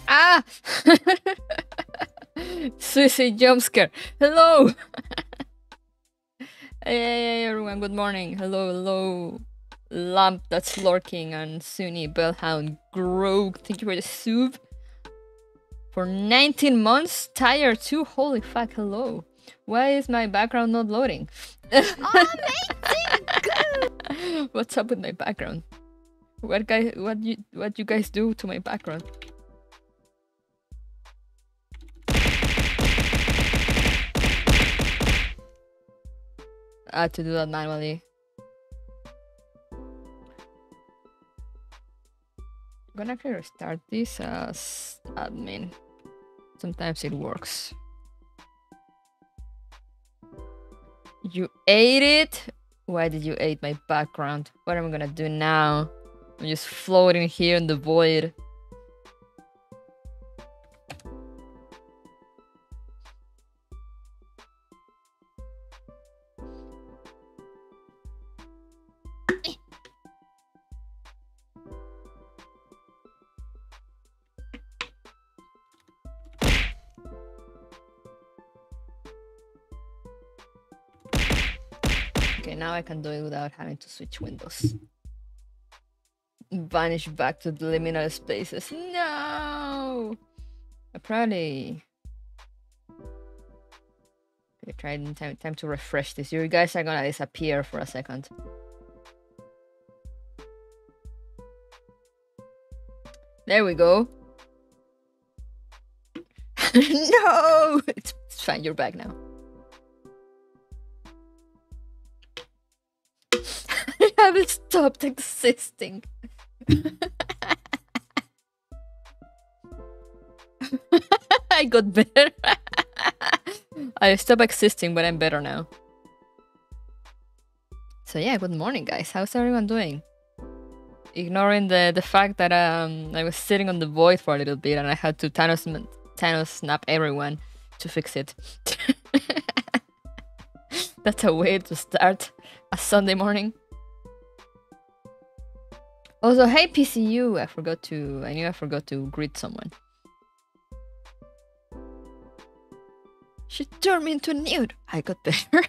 Ah! Suicide jump scare. Hello! Hey, everyone, good morning. Hello. Lamp that's lurking and Sunny, Bellhound, Grog. Thank you for the sub. For 19 months, tired too. Holy fuck, hello. Why is my background not loading? What's up with my background? What you guys do to my background? I had to do that manually. I'm gonna actually restart this as admin. Sometimes it works. You ate it? Why did you eat my background? What am I gonna do now? I'm just floating here in the void. Okay, now I can do it without having to switch windows. Vanish back to the liminal spaces. No! Apparently... Okay, try it in time to refresh this. You guys are gonna disappear for a second. There we go. No! It's fine, you're back now. I haven't stopped existing. I got better. I stopped existing, but I'm better now. So yeah, good morning, guys. How's everyone doing? Ignoring the fact that I was sitting on the void for a little bit and I had to Thanos snap everyone to fix it. That's a way to start a Sunday morning. Also, hey PCU, I knew I forgot to greet someone. She turned me into a nude. I got better.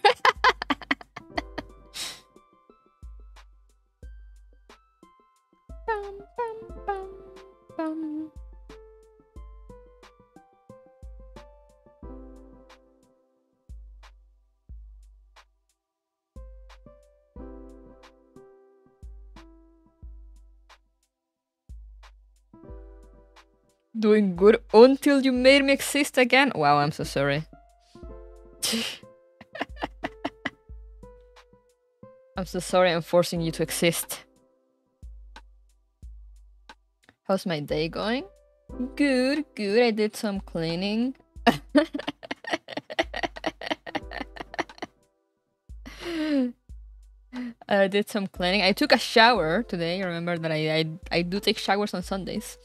Doing good until you made me exist again? Wow, I'm so sorry. I'm so sorry I'm forcing you to exist. How's my day going? Good. I did some cleaning. I did some cleaning. I took a shower today. Remember that I do take showers on Sundays.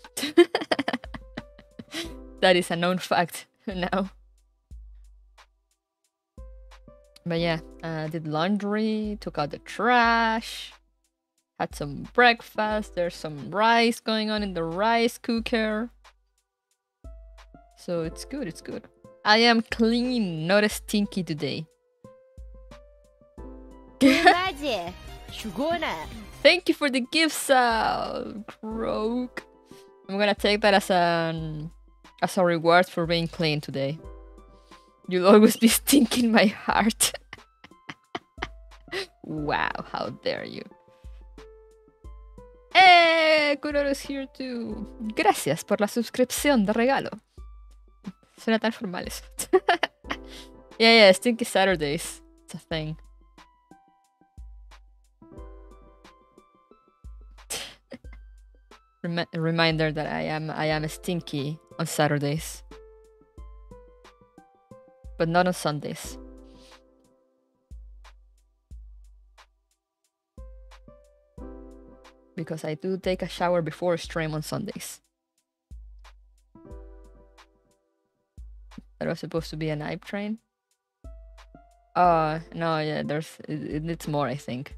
That is a known fact now. But yeah, did laundry, took out the trash, had some breakfast. There's some rice going on in the rice cooker. So it's good, it's good. I am clean, not stinky today. Thank you for the gifts, Croak. I'm gonna take that as a reward for being clean today. You'll always be stinking my heart. Wow, how dare you. Kuroro is here too. Gracias por la suscripción de regalo. Suena tan formal eso. Yeah, Stinky Saturdays. It's a thing. Reminder that I am stinky on Saturdays. But not on Sundays. Because I do take a shower before stream on Sundays. That was supposed to be a night train. No, yeah, it needs more, I think.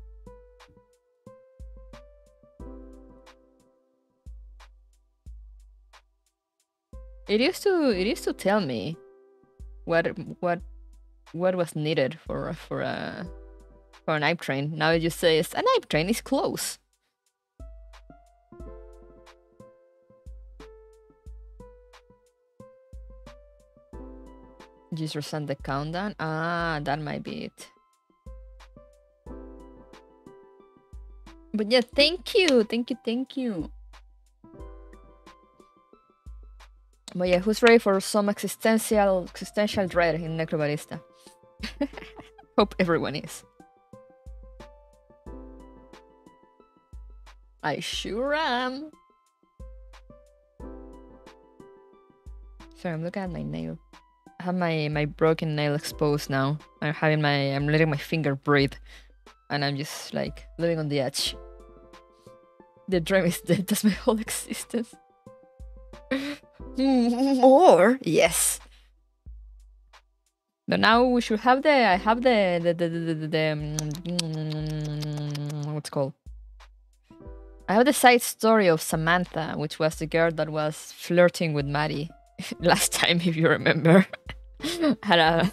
It used to tell me what was needed for an hype train. Now it just says an hype train is close. Just resend the countdown. Ah, that might be it. But yeah, thank you. But yeah, who's ready for some existential dread in Necrobarista? Hope everyone is. I sure am. Sorry, I'm looking at my nail. I have my broken nail exposed now. I'm letting my finger breathe, and I'm just like living on the edge. The dream is dead. That's my whole existence. More, yes. But now we should have I have the what's it called? I have the side story of Samantha, which was the girl that was flirting with Maddie last time, if you remember. had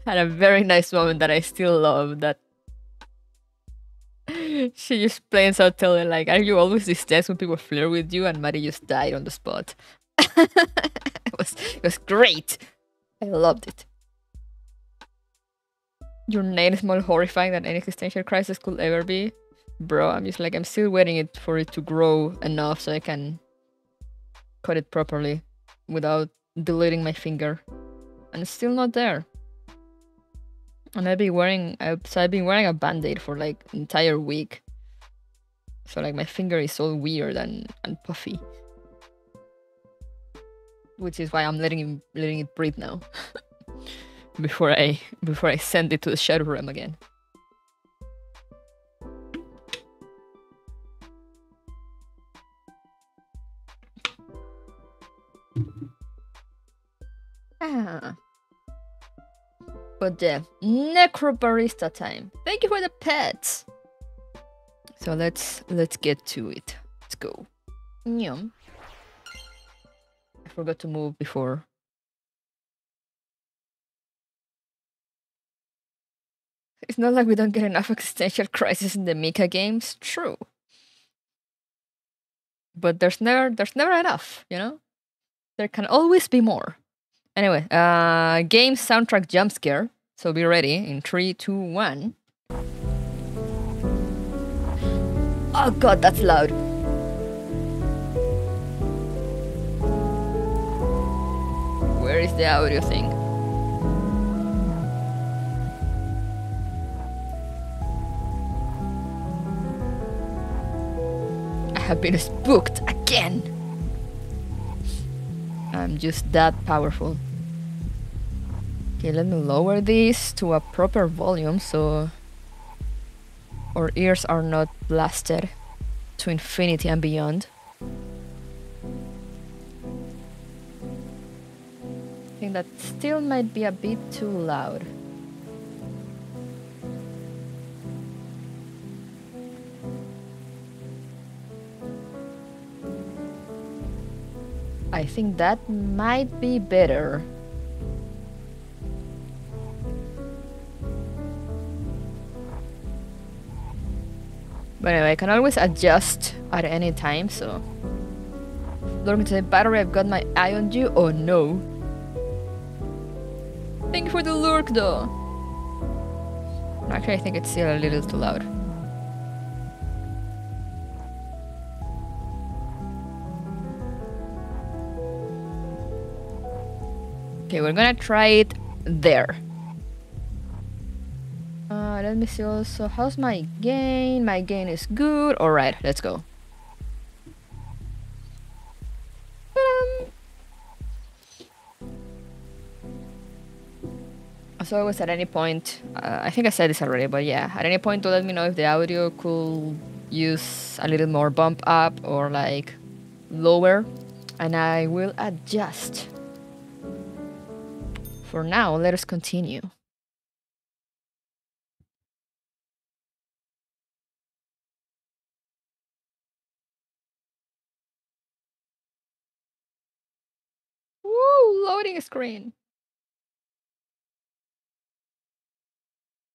a very nice moment that I still love. That she just plain out telling like, "Are you always this tense when people flirt with you?" And Maddie just died on the spot. It was great. I loved it. Your nail is more horrifying than any existential crisis could ever be. Bro, I'm just like, I'm still waiting for it to grow enough so I can cut it properly without deleting my finger. And it's still not there. And I've been wearing a band-aid for like an entire week. So like my finger is all weird and puffy. Which is why I'm letting it breathe now. before I send it to the shadow realm again. But yeah, Necrobarista time. Thank you for the pets. So let's get to it. Let's go. Yum. I forgot to move before. It's not like we don't get enough existential crisis in the Mika games. True. But there's never enough, you know? There can always be more. Anyway, game soundtrack jump scare. So be ready in 3, 2, 1. Oh god, that's loud. Where is the audio thing? I have been spooked again. I'm just that powerful. Okay, let me lower this to a proper volume so our ears are not blasted to infinity and beyond. I think that still might be a bit too loud. I think that might be better. But anyway, I can always adjust at any time, so... Looking to the battery, I've got my eye on you. Oh no. Thank you for the lurk though. Actually, I think it's still a little too loud. Okay, we're gonna try it there. Let me see also, how's my gain? My gain is good. Alright, let's go. As always, at any point, I think I said this already, but yeah, at any point to let me know if the audio could use a little more bump up or like lower, and I will adjust. For now, let us continue. loading screen.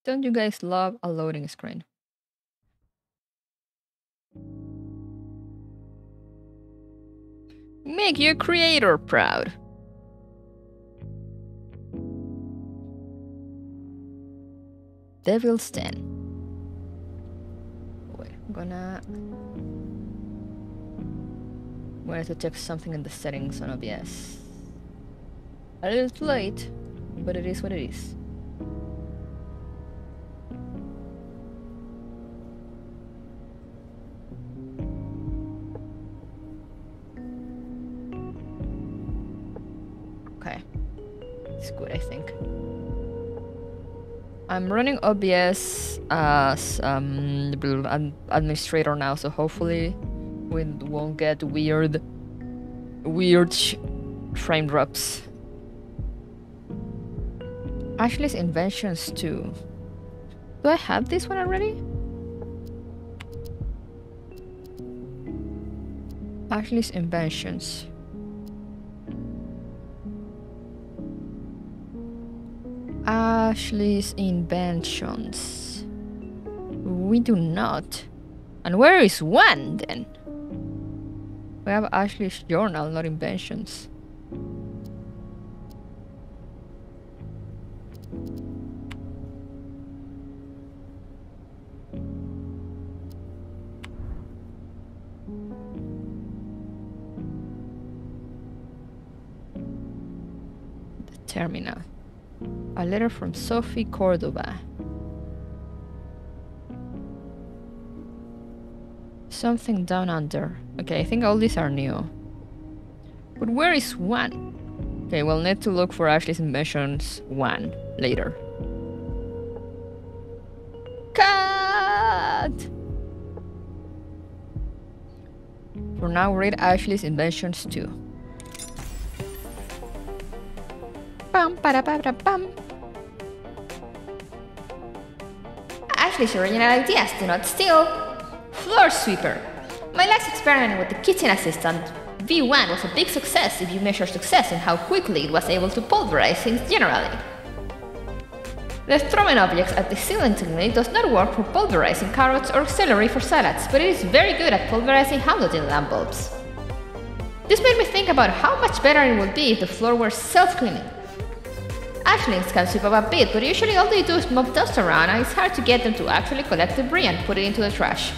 Don't you guys love a loading screen? Make your creator proud. Devil's Den. Wait, I'm gonna to check something in the settings on OBS. A little too late, but it is what it is. Okay, it's good, I think. I'm running OBS as administrator now, so hopefully we won't get weird frame drops. Ashley's Inventions 2. Do I have this one already? Ashley's Inventions. Ashley's Inventions. We do not. And where is 1 then? We have Ashley's Journal, not Inventions. The terminal. A letter from Sophie Cordova. Something down under. Okay, I think all these are new. But where is 1? Okay, we'll need to look for Ashley's Inventions 1 later. Cut! For now, read Ashley's Inventions 2. Bum, ba, da, ba, da, bum. Ashley's original ideas do not steal. Floor sweeper. My last experiment with the kitchen assistant V1 was a big success if you measure success in how quickly it was able to pulverize things generally. The throwing objects at the ceiling technique does not work for pulverizing carrots or celery for salads, but it is very good at pulverizing halogen lamp bulbs. This made me think about how much better it would be if the floor were self-cleaning. Ashley's can sweep up a bit, but usually all they do is mop dust around and it's hard to get them to actually collect debris and put it into the trash.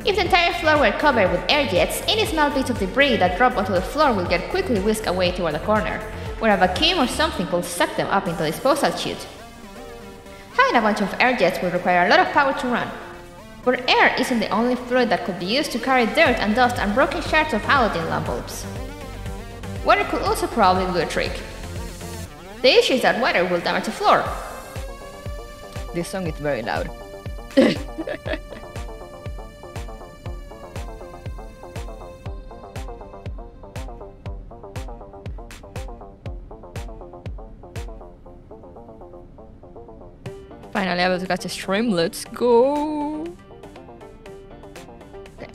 If the entire floor were covered with air jets, any small bits of debris that drop onto the floor will get quickly whisked away toward the corner, where a vacuum or something will suck them up into the disposal chute. Having a bunch of air jets will require a lot of power to run. But air isn't the only fluid that could be used to carry dirt and dust and broken shards of halogen lamp bulbs. Water could also probably do the trick. The issue is that water will damage the floor. This song is very loud. Finally able to catch a stream, let's go! Okay.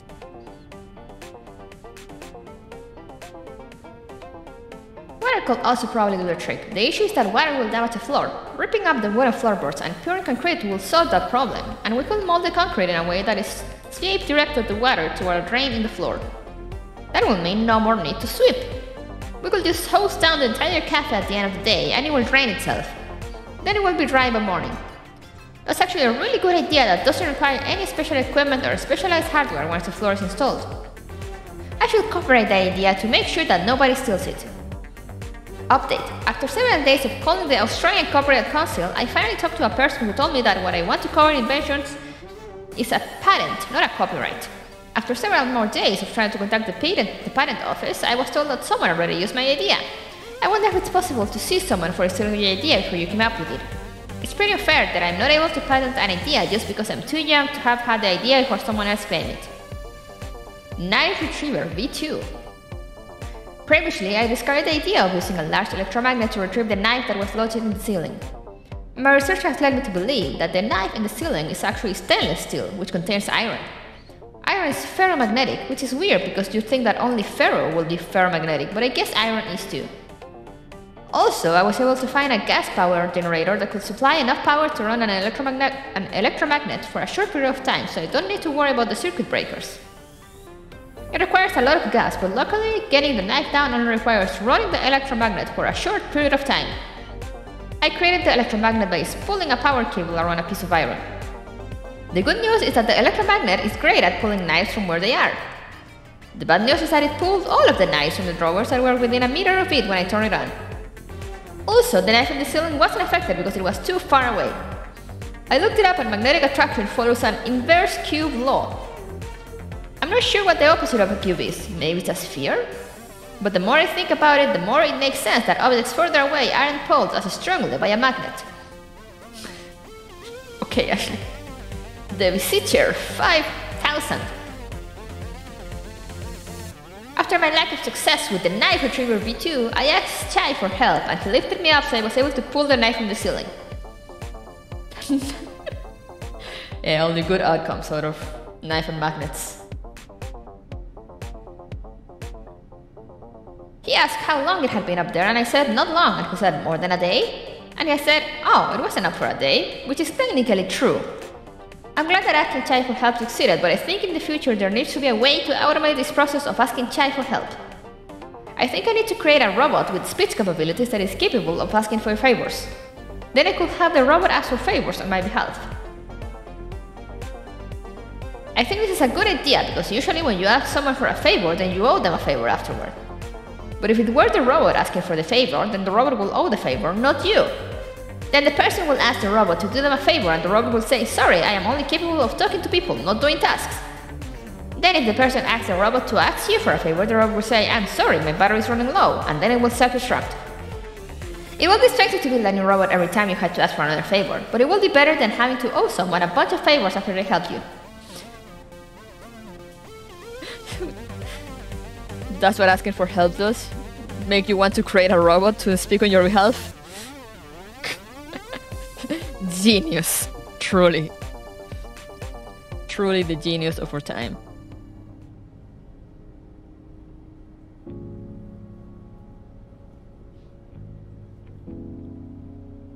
Water could also probably do the trick. The issue is that water will damage the floor. Ripping up the wooden floorboards and pouring concrete will solve that problem, and we could mold the concrete in a way that is shape directed the water toward a drain in the floor. That will mean no more need to sweep. We could just hose down the entire cafe at the end of the day and it will drain itself. Then it will be dry by morning. That's actually a really good idea that doesn't require any special equipment or specialized hardware once the floor is installed. I should copyright the idea to make sure that nobody steals it. Update. After several days of calling the Australian Copyright Council, I finally talked to a person who told me that what I want to cover in inventions is a patent, not a copyright. After several more days of trying to contact the patent office, I was told that someone already used my idea. I wonder if it's possible to sue someone for stealing the idea before you came up with it. It's pretty unfair that I'm not able to patent an idea just because I'm too young to have had the idea before someone else claimed it. Knife Retriever V2. Previously, I discarded the idea of using a large electromagnet to retrieve the knife that was lodged in the ceiling. My research has led me to believe that the knife in the ceiling is actually stainless steel, which contains iron. Iron is ferromagnetic, which is weird because you'd think that only ferro will be ferromagnetic, but I guess iron is too. Also, I was able to find a gas power generator that could supply enough power to run an electromagnet for a short period of time, so I don't need to worry about the circuit breakers. It requires a lot of gas, but luckily, getting the knife down only requires running the electromagnet for a short period of time. I created the electromagnet by pulling a power cable around a piece of iron. The good news is that the electromagnet is great at pulling knives from where they are. The bad news is that it pulled all of the knives from the drawers that were within a meter of it when I turned it on. Also, the knife in the ceiling wasn't affected because it was too far away. I looked it up and magnetic attraction follows an inverse cube law. I'm not sure what the opposite of a cube is, maybe it's a sphere? But the more I think about it, the more it makes sense that objects further away aren't pulled as strongly by a magnet. Okay, Ashley. The Visitor 5000. After my lack of success with the knife retriever V2, I asked Chai for help and he lifted me up so I was able to pull the knife from the ceiling. Yeah, only good outcomes out of knife and magnets. He asked how long it had been up there and I said not long, and he said more than a day? And I said, oh, it wasn't up for a day, which is technically true. I'm glad that asking Chai for help succeeded, but I think in the future there needs to be a way to automate this process of asking Chai for help. I think I need to create a robot with speech capabilities that is capable of asking for favors. Then I could have the robot ask for favors on my behalf. I think this is a good idea because usually when you ask someone for a favor, then you owe them a favor afterward. But if it were the robot asking for the favor, then the robot will owe the favor, not you. Then the person will ask the robot to do them a favor and the robot will say, sorry, I am only capable of talking to people, not doing tasks. Then if the person asks the robot to ask you for a favor, the robot will say, I'm sorry, my battery is running low, and then it will self-destruct. It will distract you to build a new robot every time you had to ask for another favor, but it will be better than having to owe someone a bunch of favors after they help you. That's what asking for help does? Make you want to create a robot to speak on your behalf? Genius. Truly. Truly the genius of our time.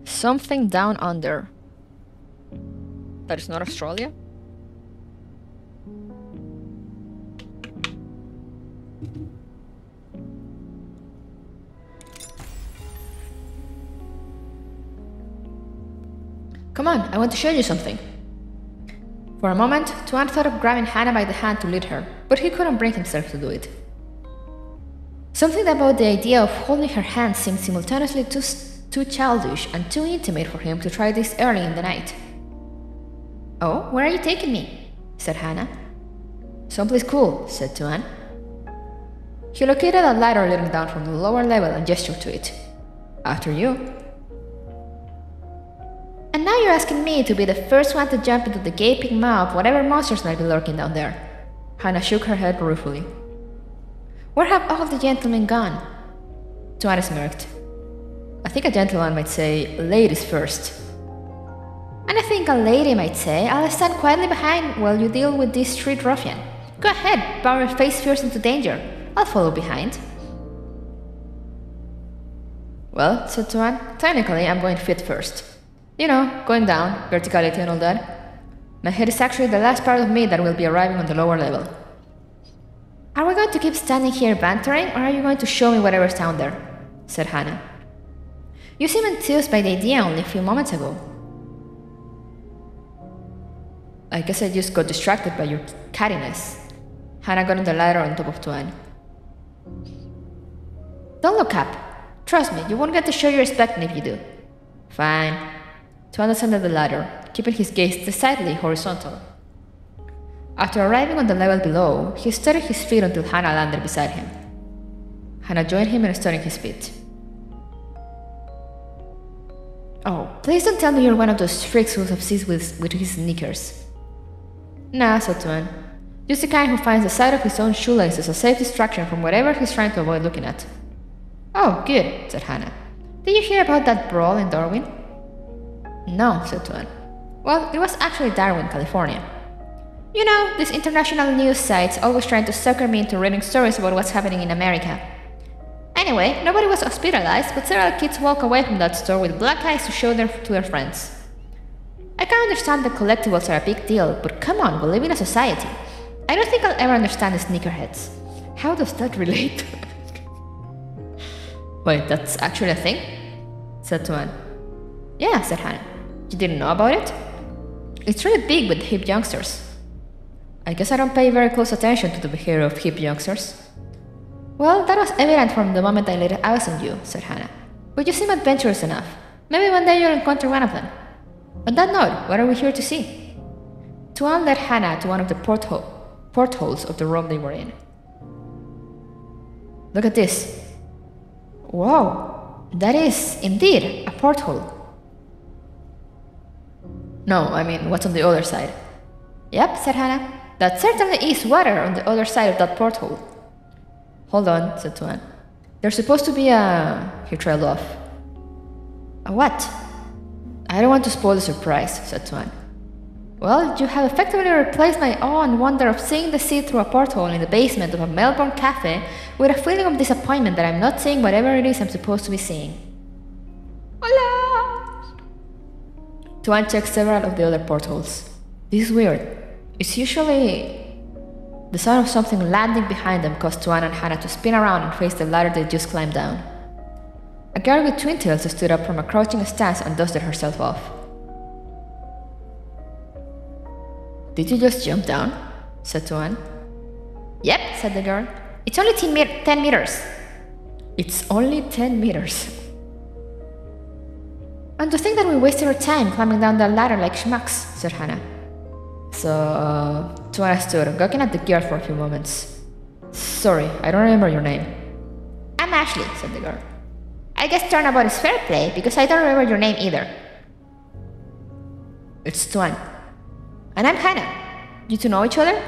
Something down under. That is not Australia? Come on, I want to show you something. For a moment, Tuan thought of grabbing Hannah by the hand to lead her, but he couldn't bring himself to do it. Something about the idea of holding her hand seemed simultaneously too childish and too intimate for him to try this early in the night. Oh, where are you taking me? Said Hannah. Someplace cool, said Tuan. He located a ladder leading down from the lower level and gestured to it. After you. And now you're asking me to be the first one to jump into the gaping maw of whatever monsters might be lurking down there. Hannah shook her head ruefully. Where have all the gentlemen gone? Tuan smirked. I think a gentleman might say, ladies first. And I think a lady might say, I'll stand quietly behind while you deal with this street ruffian. Go ahead, bow your face first into danger. I'll follow behind. Well, said Tuan, technically I'm going feet first. You know, going down, verticality and all that. My head is actually the last part of me that will be arriving on the lower level. Are we going to keep standing here bantering, or are you going to show me whatever's down there? Said Hannah. You seemed enthused by the idea only a few moments ago. I guess I just got distracted by your cattiness. Hannah got on the ladder on top of Tuan. Don't look up. Trust me, you won't get to show your respect if you do. Fine. Tuan ascended the ladder, keeping his gaze decidedly horizontal. After arriving on the level below, he studied his feet until Hannah landed beside him. Hannah joined him in studying his feet. Oh, please don't tell me you're one of those freaks who's obsessed with his sneakers. Nah, said Tuan. Just the kind who finds the sight of his own shoelaces a safe distraction from whatever he's trying to avoid looking at. Oh, good, said Hannah. Did you hear about that brawl in Darwin? No, said Tuan. Well, it was actually Darwin, California. You know, these international news sites always trying to sucker me into reading stories about what's happening in America. I Anyway, nobody was hospitalized, but several kids walk away from that store with black eyes to show to their friends. I can understand that collectibles are a big deal, but come on, we live in a society. I don't think I'll ever understand the sneakerheads. How does that relate? Wait, that's actually a thing? Said Tuan. Yeah, said Hannah. You didn't know about it? It's really big with hip youngsters. I guess I don't pay very close attention to the behavior of hip youngsters. Well, that was evident from the moment I laid eyes on you, said Hannah. But you seem adventurous enough. Maybe one day you'll encounter one of them. On that note, what are we here to see? Tuan led Hannah to one of the portholes of the room they were in. Look at this. Whoa, that is, indeed, a porthole. No, I mean, what's on the other side? Yep, said Hannah. That certainly is water on the other side of that porthole. Hold on, said Tuan. There's supposed to be a... He trailed off. A what? I don't want to spoil the surprise, said Tuan. Well, you have effectively replaced my awe and wonder of seeing the sea through a porthole in the basement of a Melbourne cafe with a feeling of disappointment that I'm not seeing whatever it is I'm supposed to be seeing. Hola! Tuan checked several of the other portholes. This is weird. It's usually... The sound of something landing behind them caused Tuan and Hannah to spin around and face the ladder they just climbed down. A girl with twin tails stood up from a crouching stance and dusted herself off. Did you just jump down? Said Tuan. Yep, said the girl. It's only 10 meters. It's only 10 meters. And to think that we wasted our time climbing down that ladder like schmucks, said Hannah. So, Tuan stood, gawking at the girl for a few moments. Sorry, I don't remember your name. I'm Ashley, said the girl. I guess turnabout is fair play, because I don't remember your name either. It's Tuan. And I'm Hannah. You two know each other?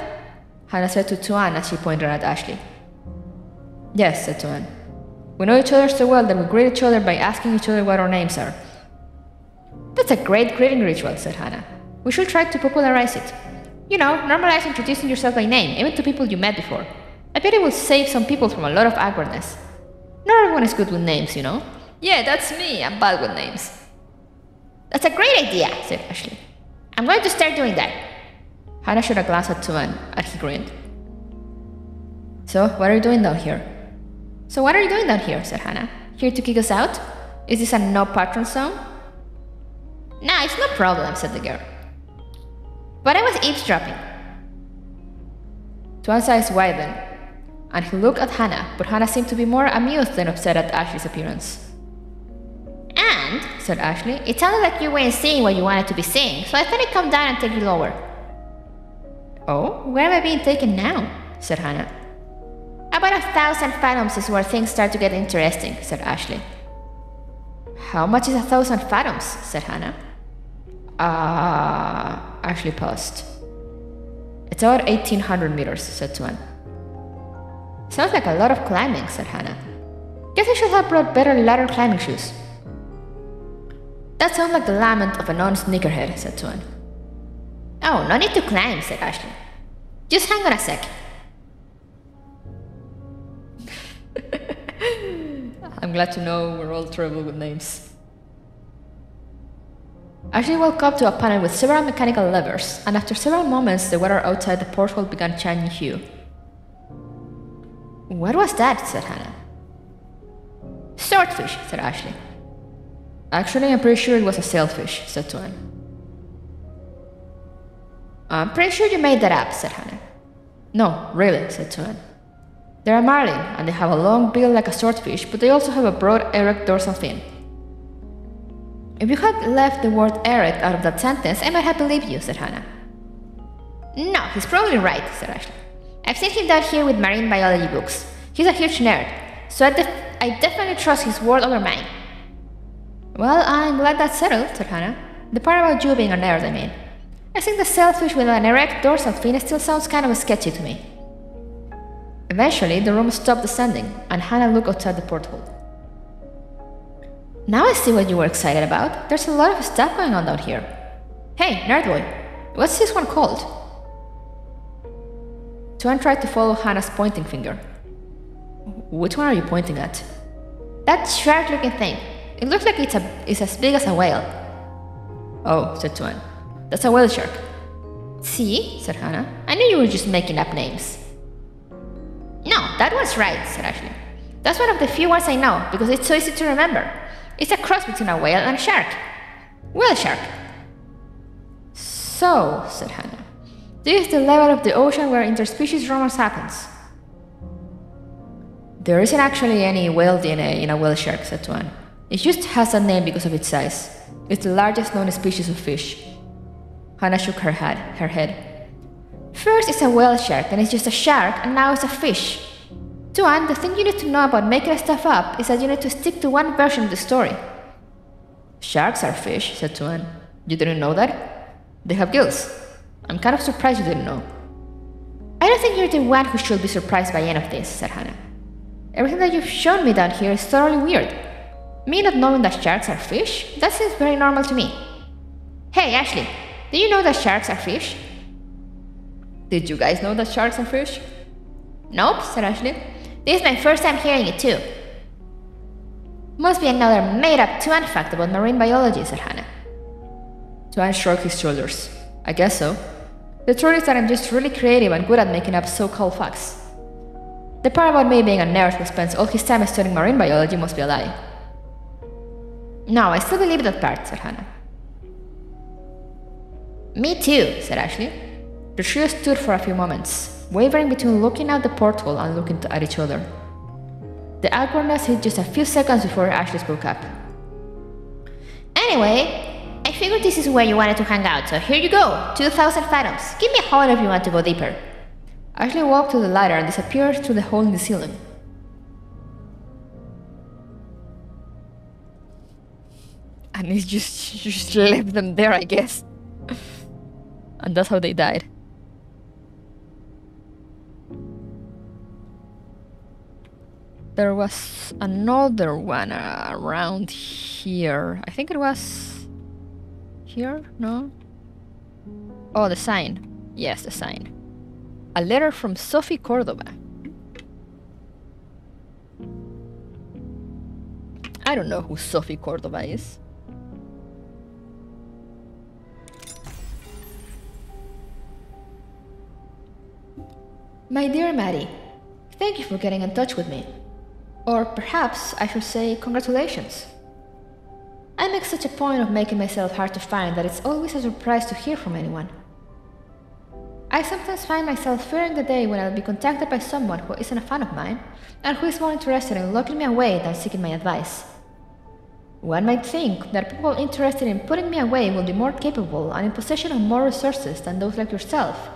Hannah said to Tuan as she pointed at Ashley. Yes, said Tuan. We know each other so well that we greet each other by asking each other what our names are. That's a great greeting ritual, said Hannah. We should try to popularize it. You know, normalize introducing yourself by name, even to people you met before. I bet it will save some people from a lot of awkwardness. Not everyone is good with names, you know? Yeah, that's me, I'm bad with names. That's a great idea, said Ashley. I'm going to start doing that. Hannah shot a glance at Tuan, and he grinned. So, what are you doing down here? Said Hannah. Here to kick us out? Is this a no-patron zone? Nah, it's no problem, said the girl. But I was eavesdropping. Tuan's eyes widened, and he looked at Hannah, but Hannah seemed to be more amused than upset at Ashley's appearance. And, said Ashley, it sounded like you weren't seeing what you wanted to be seeing, so I thought I'd come down and take you lower. Oh, where am I being taken now? Said Hannah. About 1,000 fathoms is where things start to get interesting, said Ashley. How much is 1,000 fathoms? Said Hannah. Ashley paused. It's about 1,800 meters, said Tuan. Sounds like a lot of climbing, said Hannah. Guess I should have brought better ladder climbing shoes. That sounds like the lament of a non-sneakerhead, said Tuan. Oh, no need to climb, said Ashley. Just hang on a sec. I'm glad to know we're all terrible with names. Ashley woke up to a panel with several mechanical levers, and after several moments the water outside the porthole began changing hue. What was that? Said Hannah. Swordfish, said Ashley. Actually, I'm pretty sure it was a sailfish, said Tuan. I'm pretty sure you made that up, said Hannah. No, really, said Tuan. They're a marlin, and they have a long bill like a swordfish, but they also have a broad, erect dorsal fin. If you had left the word erect out of that sentence, I might have believed you, said Hannah. No, he's probably right, said Ashley. I've seen him down here with marine biology books. He's a huge nerd, so I definitely trust his word over mine. Well, I'm glad that's settled, said Hannah. The part about you being a nerd, I mean. I think the sailfish with an erect dorsal fin still sounds kind of sketchy to me. Eventually, the room stopped descending, and Hannah looked outside the porthole. Now I see what you were excited about. There's a lot of stuff going on down here. Hey, nerdboy, what's this one called? Tuan tried to follow Hannah's pointing finger. Which one are you pointing at? That shark-looking thing. It looks like it's as big as a whale. Oh, said Tuan. That's a whale shark. See, said Hannah. I knew you were just making up names. No, that one's right, said Ashley. That's one of the few ones I know, because it's so easy to remember. It's a cross between a whale and a shark. Whale shark. So, said Hannah, this is the level of the ocean where interspecies romance happens. There isn't actually any whale DNA in a whale shark, said Tuan. It just has that name because of its size. It's the largest known species of fish. Hannah shook her head. First it's a whale shark, then it's just a shark, and now it's a fish. Tuan, the thing you need to know about making stuff up is that you need to stick to one version of the story. Sharks are fish, said Tuan. You didn't know that? They have gills. I'm kind of surprised you didn't know. I don't think you're the one who should be surprised by any of this, said Hannah. Everything that you've shown me down here is totally weird. Me not knowing that sharks are fish? That seems very normal to me. Hey, Ashley, do you know that sharks are fish? Did you guys know that sharks are fish? Nope, said Ashley. This is my first time hearing it too. Must be another made-up Tuan fact about marine biology, said Hannah. Tuan shrugged his shoulders. I guess so. The truth is that I'm just really creative and good at making up so-called facts. The part about me being a nerd who spends all his time studying marine biology must be a lie. No, I still believe that part, said Hannah. Me too, said Ashley. The trio stood for a few moments, wavering between looking out the porthole and looking at each other. The awkwardness hit just a few seconds before Ashley spoke up. Anyway, I figured this is where you wanted to hang out, so here you go, 2,000 fathoms. Give me a holler if you want to go deeper. Ashley walked to the ladder and disappeared through the hole in the ceiling. And he just left them there, I guess. And that's how they died. There was another one around here. I think it was here, no? Oh, the sign. Yes, the sign. A letter from Sophie Cordova. I don't know who Sophie Cordova is. My dear Maddie, thank you for getting in touch with me. Or perhaps I should say congratulations. I make such a point of making myself hard to find that it's always a surprise to hear from anyone. I sometimes find myself fearing the day when I'll be contacted by someone who isn't a fan of mine and who is more interested in locking me away than seeking my advice. One might think that people interested in putting me away will be more capable and in possession of more resources than those like yourself,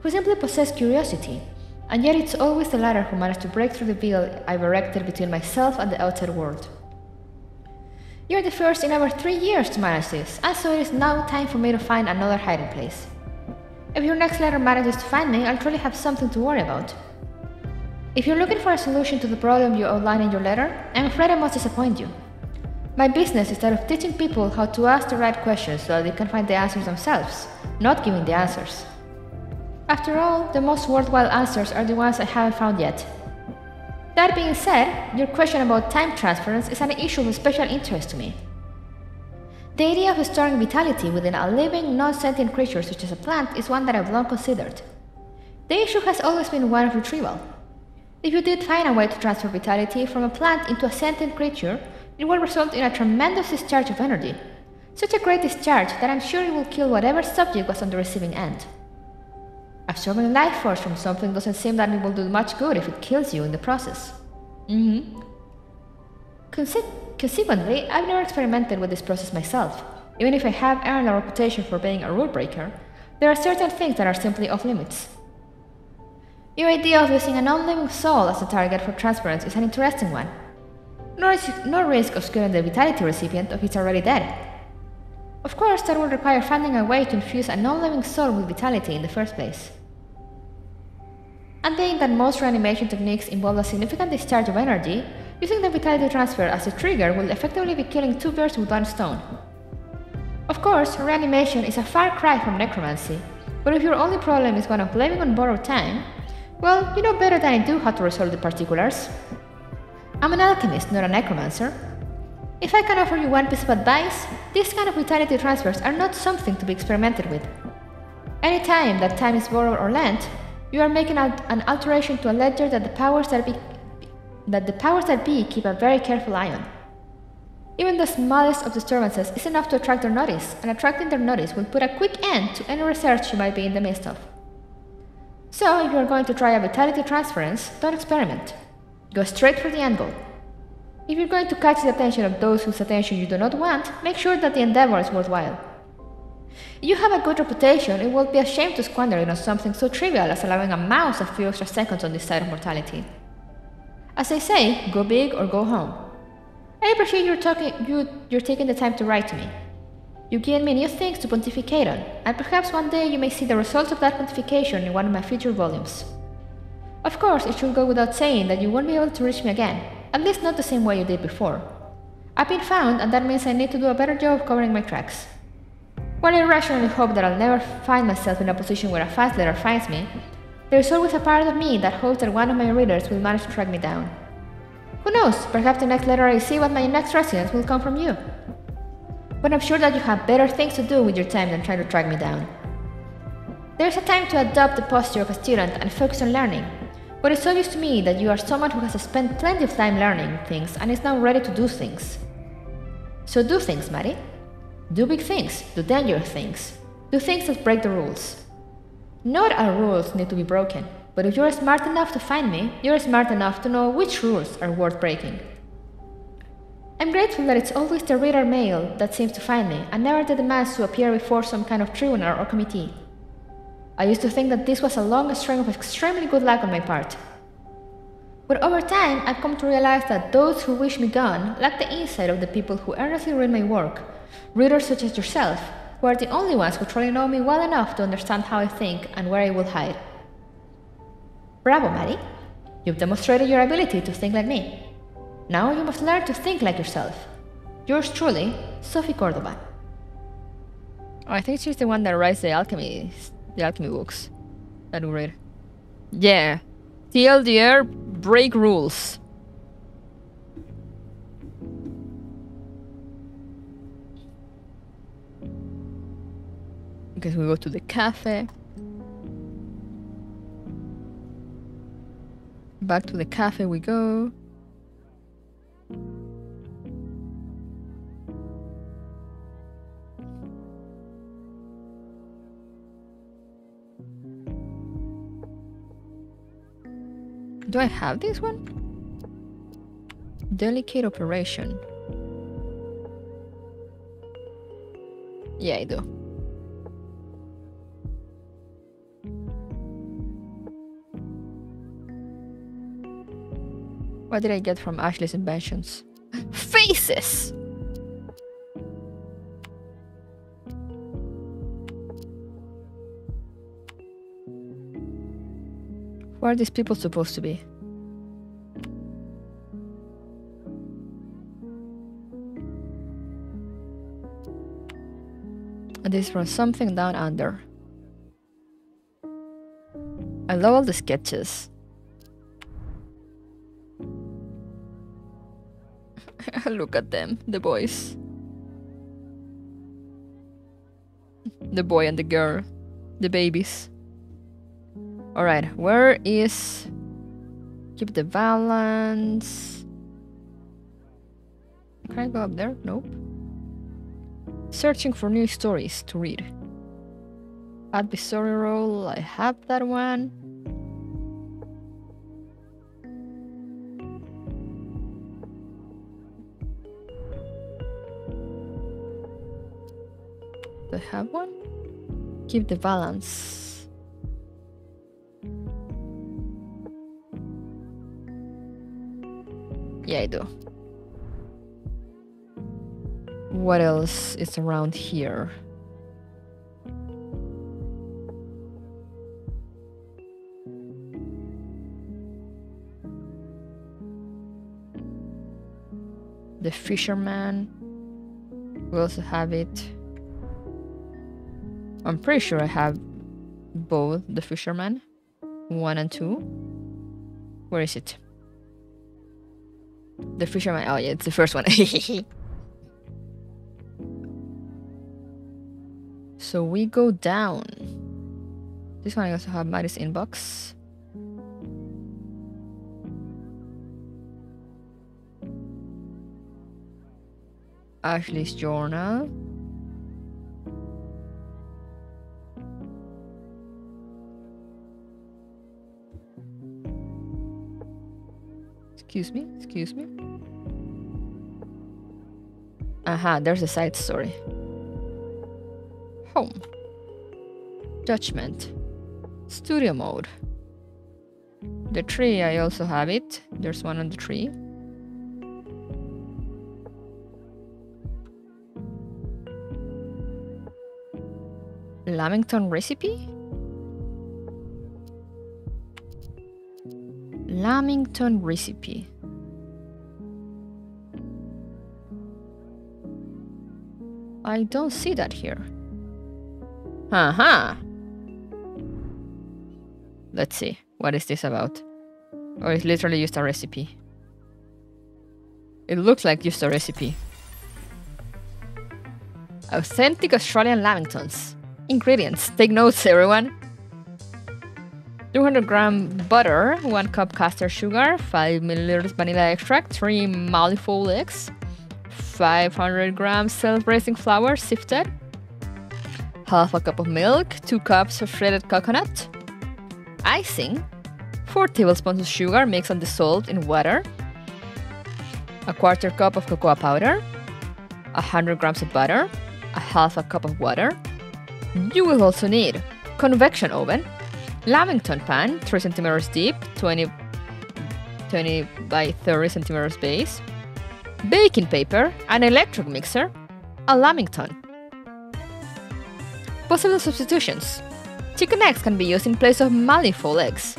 who simply possess curiosity, and yet it's always the latter who managed to break through the veil I've erected between myself and the outside world. You're the first in over 3 years to manage this, and so it is now time for me to find another hiding place. If your next letter manages to find me, I'll truly have something to worry about. If you're looking for a solution to the problem you outline in your letter, I'm afraid I must disappoint you. My business is that of teaching people how to ask the right questions so that they can find the answers themselves, not giving the answers. After all, the most worthwhile answers are the ones I haven't found yet. That being said, your question about time transference is an issue of special interest to me. The idea of storing vitality within a living, non-sentient creature such as a plant is one that I've long considered. The issue has always been one of retrieval. If you did find a way to transfer vitality from a plant into a sentient creature, it will result in a tremendous discharge of energy. Such a great discharge that I'm sure it will kill whatever subject was on the receiving end. Absorbing life force from something doesn't seem that it will do much good if it kills you in the process. Consequently, I've never experimented with this process myself. Even if I have earned a reputation for being a rule breaker, there are certain things that are simply off limits. Your idea of using a non-living soul as a target for transference is an interesting one. No risk of scaring the vitality recipient if it's already dead. Of course, that would require finding a way to infuse a non-living soul with vitality in the first place. And being that most reanimation techniques involve a significant discharge of energy, using the vitality transfer as a trigger will effectively be killing 2 birds with 1 stone. Of course, reanimation is a far cry from necromancy, but if your only problem is one of living on borrowed time, well, you know better than I do how to resolve the particulars. I'm an alchemist, not a necromancer. If I can offer you one piece of advice, these kind of vitality transfers are not something to be experimented with. Any time that time is borrowed or lent, you are making an alteration to a ledger that the powers that be keep a very careful eye on. Even the smallest of disturbances is enough to attract their notice, and attracting their notice will put a quick end to any research you might be in the midst of. So, if you are going to try a vitality transference, don't experiment. Go straight for the end goal. If you're going to catch the attention of those whose attention you do not want, make sure that the endeavor is worthwhile. If you have a good reputation, it will be a shame to squander it on something so trivial as allowing a mouse a few extra seconds on this side of mortality. As I say, go big or go home. I appreciate you're taking the time to write to me. You've given me new things to pontificate on, and perhaps one day you may see the results of that pontification in one of my future volumes. Of course, it should go without saying that you won't be able to reach me again, at least not the same way you did before. I've been found, and that means I need to do a better job of covering my tracks. While I rationally hope that I'll never find myself in a position where a fast letter finds me, there is always a part of me that hopes that one of my readers will manage to track me down. Who knows, perhaps the next letter I receive at my next residence will come from you. But I'm sure that you have better things to do with your time than trying to track me down. There's a time to adopt the posture of a student and focus on learning, but it's obvious to me that you are someone who has spent plenty of time learning things and is now ready to do things. So do things, Maddie. Do big things, do dangerous things, do things that break the rules. Not all rules need to be broken, but if you're smart enough to find me, you're smart enough to know which rules are worth breaking. I'm grateful that it's always the reader male that seems to find me, and never the demands to appear before some kind of tribunal or committee. I used to think that this was a long string of extremely good luck on my part. But over time, I've come to realize that those who wish me gone lack the insight of the people who earnestly read my work, readers such as yourself, who are the only ones who truly know me well enough to understand how I think and where I will hide. Bravo, Maddie! You've demonstrated your ability to think like me. Now you must learn to think like yourself. Yours truly, Sophie Cordova. I think she's the one that writes the alchemy books that we read. Yeah. TLDR, break rules. Okay, so we go to the cafe. Back to the cafe we go. Do I have this one? Delicate operation. Yeah, I do. What did I get from Ashley's inventions? Faces! Who are these people supposed to be? And this is from something down under. I love all the sketches. Look at them, the boys. The boy and the girl. The babies. Alright, where is... Keep the balance... Can I go up there? Nope. Searching for new stories to read. Advisory role, I have that one. Do I have one? Keep the balance. Yeah, I do. What else is around here? The fisherman. We also have it. I'm pretty sure I have both the fisherman 1 and 2. Where is it? The fisherman. Oh yeah, it's the first one. So we go down. This one I also have Maddie's inbox. Ashley's journal. Excuse me. Aha, there's a side story. Home. Judgment. Studio mode. The tree, I also have it. There's one on the tree. Lamington recipe? Lamington recipe. I don't see that here. Aha! Let's see. What is this about? Or it's literally just a recipe. It looks like just a recipe. Authentic Australian lamingtons. Ingredients. Take notes, everyone. 200-gram butter, 1 cup castor sugar, 5 milliliters vanilla extract, 3 Malifaux eggs, 500 grams self-raising flour sifted, half a cup of milk, 2 cups of shredded coconut, icing, 4 tablespoons of sugar mixed and dissolved in water, a quarter cup of cocoa powder, 100 grams of butter, a half a cup of water. You will also need convection oven, lamington pan, 3 centimeters deep, 20 by 30 centimeters base, baking paper, an electric mixer, a lamington. Possible substitutions. Chicken eggs can be used in place of Malifaux eggs.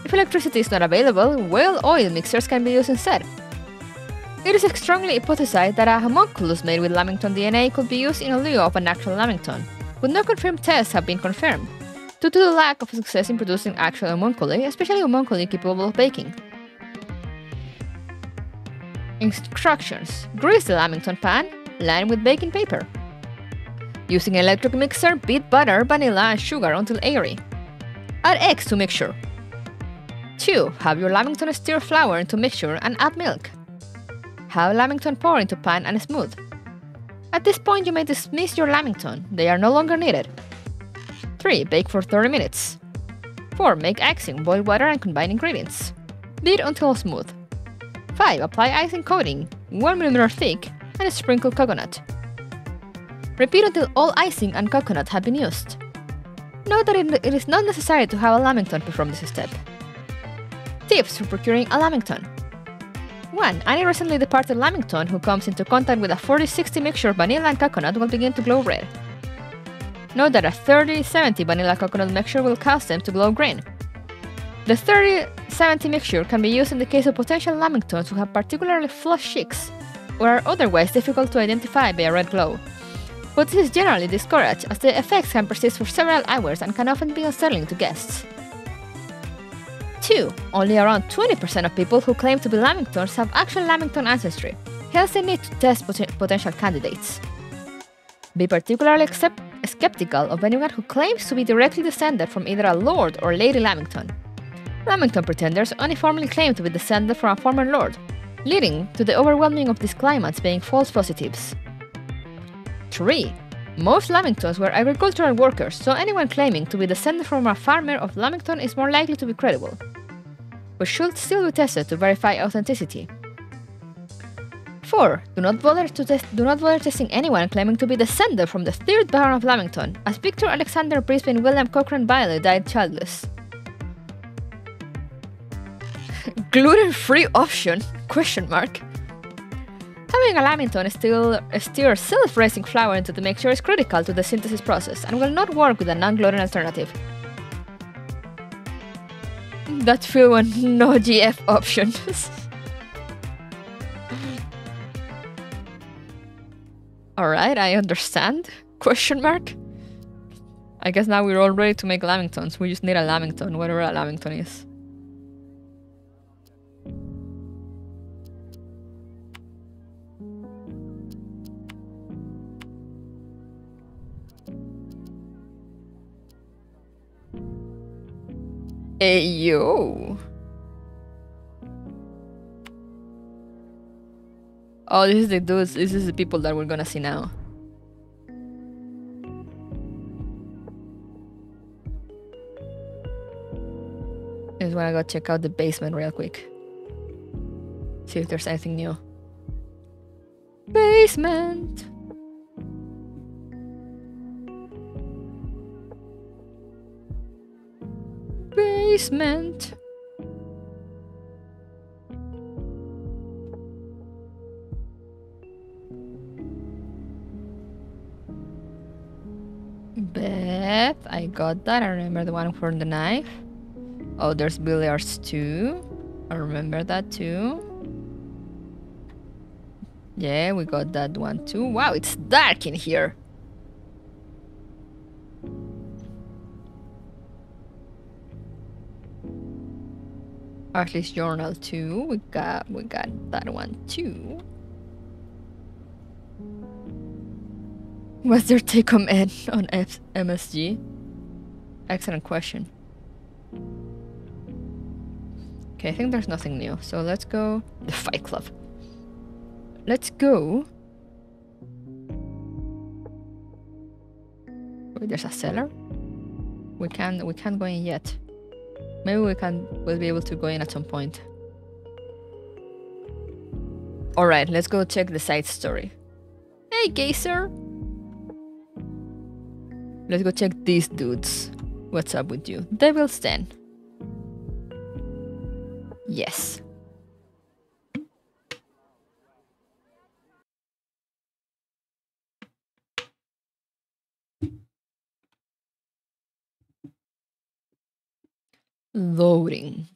If electricity is not available, whale oil mixers can be used instead. It is strongly hypothesized that a homunculus made with lamington DNA could be used in lieu of a natural lamington, but no confirmed tests have been confirmed, due to the lack of success in producing actual homunculi, especially homunculi capable of baking. Instructions. Grease the lamington pan, line with baking paper. Using an electric mixer, beat butter, vanilla, and sugar until airy. Add eggs to mixture. 2. Have your lamington stir flour into mixture and add milk. Have lamington pour into pan and smooth. At this point, you may dismiss your lamington. They are no longer needed. 3. Bake for 30 minutes. 4. Make icing, boil water and combine ingredients. Beat until smooth. 5. Apply icing coating, 1 mm thick, and sprinkle coconut. Repeat until all icing and coconut have been used. Note that it is not necessary to have a lamington perform this step. Tips for procuring a lamington. 1. Any recently departed lamington who comes into contact with a 40-60 mixture of vanilla and coconut will begin to glow red. Note that a 30-70 vanilla coconut mixture will cause them to glow green. The 30-70 mixture can be used in the case of potential lamingtons who have particularly flush cheeks or are otherwise difficult to identify by a red glow. But this is generally discouraged as the effects can persist for several hours and can often be unsettling to guests. 2. Only around 20% of people who claim to be lamingtons have actual lamington ancestry, hence they need to test potential candidates. Be particularly skeptical of anyone who claims to be directly descended from either a lord or lady lamington. Lamington pretenders uniformly claim to be descended from a former lord, leading to the overwhelming of these claimants being false positives. 3. Most lamingtons were agricultural workers, so anyone claiming to be descended from a farmer of lamington is more likely to be credible, but should still be tested to verify authenticity. 4. Do not bother testing anyone claiming to be descended from the 3rd Baron of Lamington, as Victor Alexander Brisbane William Cochrane Bailey died childless. Gluten-free option? Question mark. Having a lamington stir self-raising flour into the mixture is critical to the synthesis process and will not work with a non-gluten alternative. That feel one no GF option. Alright, I understand. Question mark. I guess now we're all ready to make lamingtons. We just need a lamington, whatever a lamington is. Hey, yo. Oh, this is the dudes. This is the people that we're gonna see now. I just wanna go check out the basement real quick. See if there's anything new. Basement. Basement. Beth, I got that. I remember the one for the knife. Oh, there's billiards too. I remember that too. Yeah, we got that one too. Wow, it's dark in here. Ashley's journal too. We got that one too. What's their take home on MSG? Excellent question. Okay, I think there's nothing new. So let's go the Fight Club. Let's go. Wait, there's a cellar? We can't go in yet. Maybe we'll be able to go in at some point. Alright, let's go check the side story. Hey, Gazer! Let's go check these dudes. What's up with you? Devil's Den. Yes. Loading.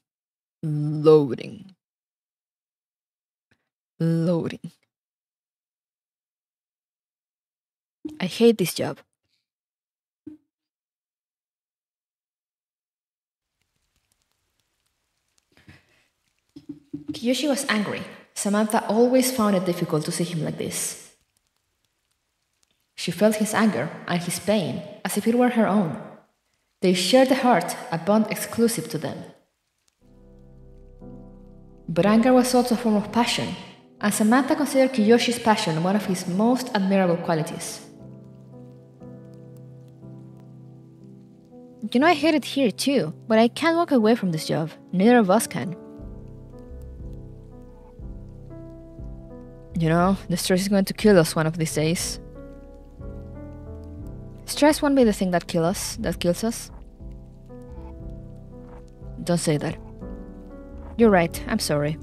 Loading. Loading. I hate this job. Kiyoshi was angry. Samantha always found it difficult to see him like this. She felt his anger and his pain as if it were her own. They shared a heart, a bond exclusive to them. But anger was also a form of passion, and Samantha considered Kiyoshi's passion one of his most admirable qualities. You know, I hate it here too, but I can't walk away from this job. Neither of us can. You know, the stress is going to kill us one of these days. Stress won't be the thing that kills us. Don't say that. You're right, I'm sorry.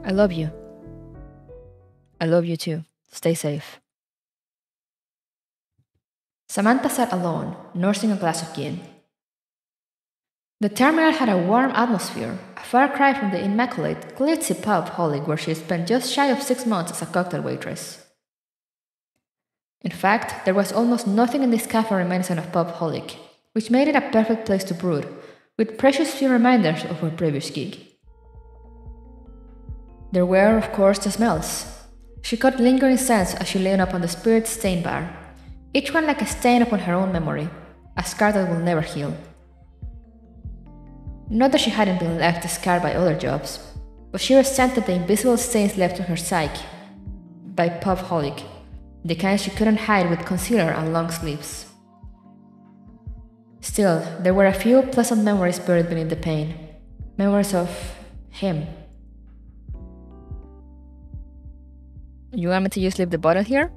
I love you. I love you too. Stay safe. Samantha sat alone, nursing a glass of gin. The terminal had a warm atmosphere, a far cry from the immaculate, glitzy pub Holic where she spent just shy of 6 months as a cocktail waitress. In fact, there was almost nothing in this cafe reminiscent of pub Holic, which made it a perfect place to brood, with precious few reminders of her previous gig. There were, of course, the smells. She caught lingering scents as she leaned upon the spirit-stained bar, each one like a stain upon her own memory, a scar that will never heal. Not that she hadn't been left scarred by other jobs, but she resented the invisible stains left on her psyche by pub Holic, the kind she couldn't hide with concealer and long sleeves. Still, there were a few pleasant memories buried beneath the pain. Memories of him. You want me to just leave the bottle here?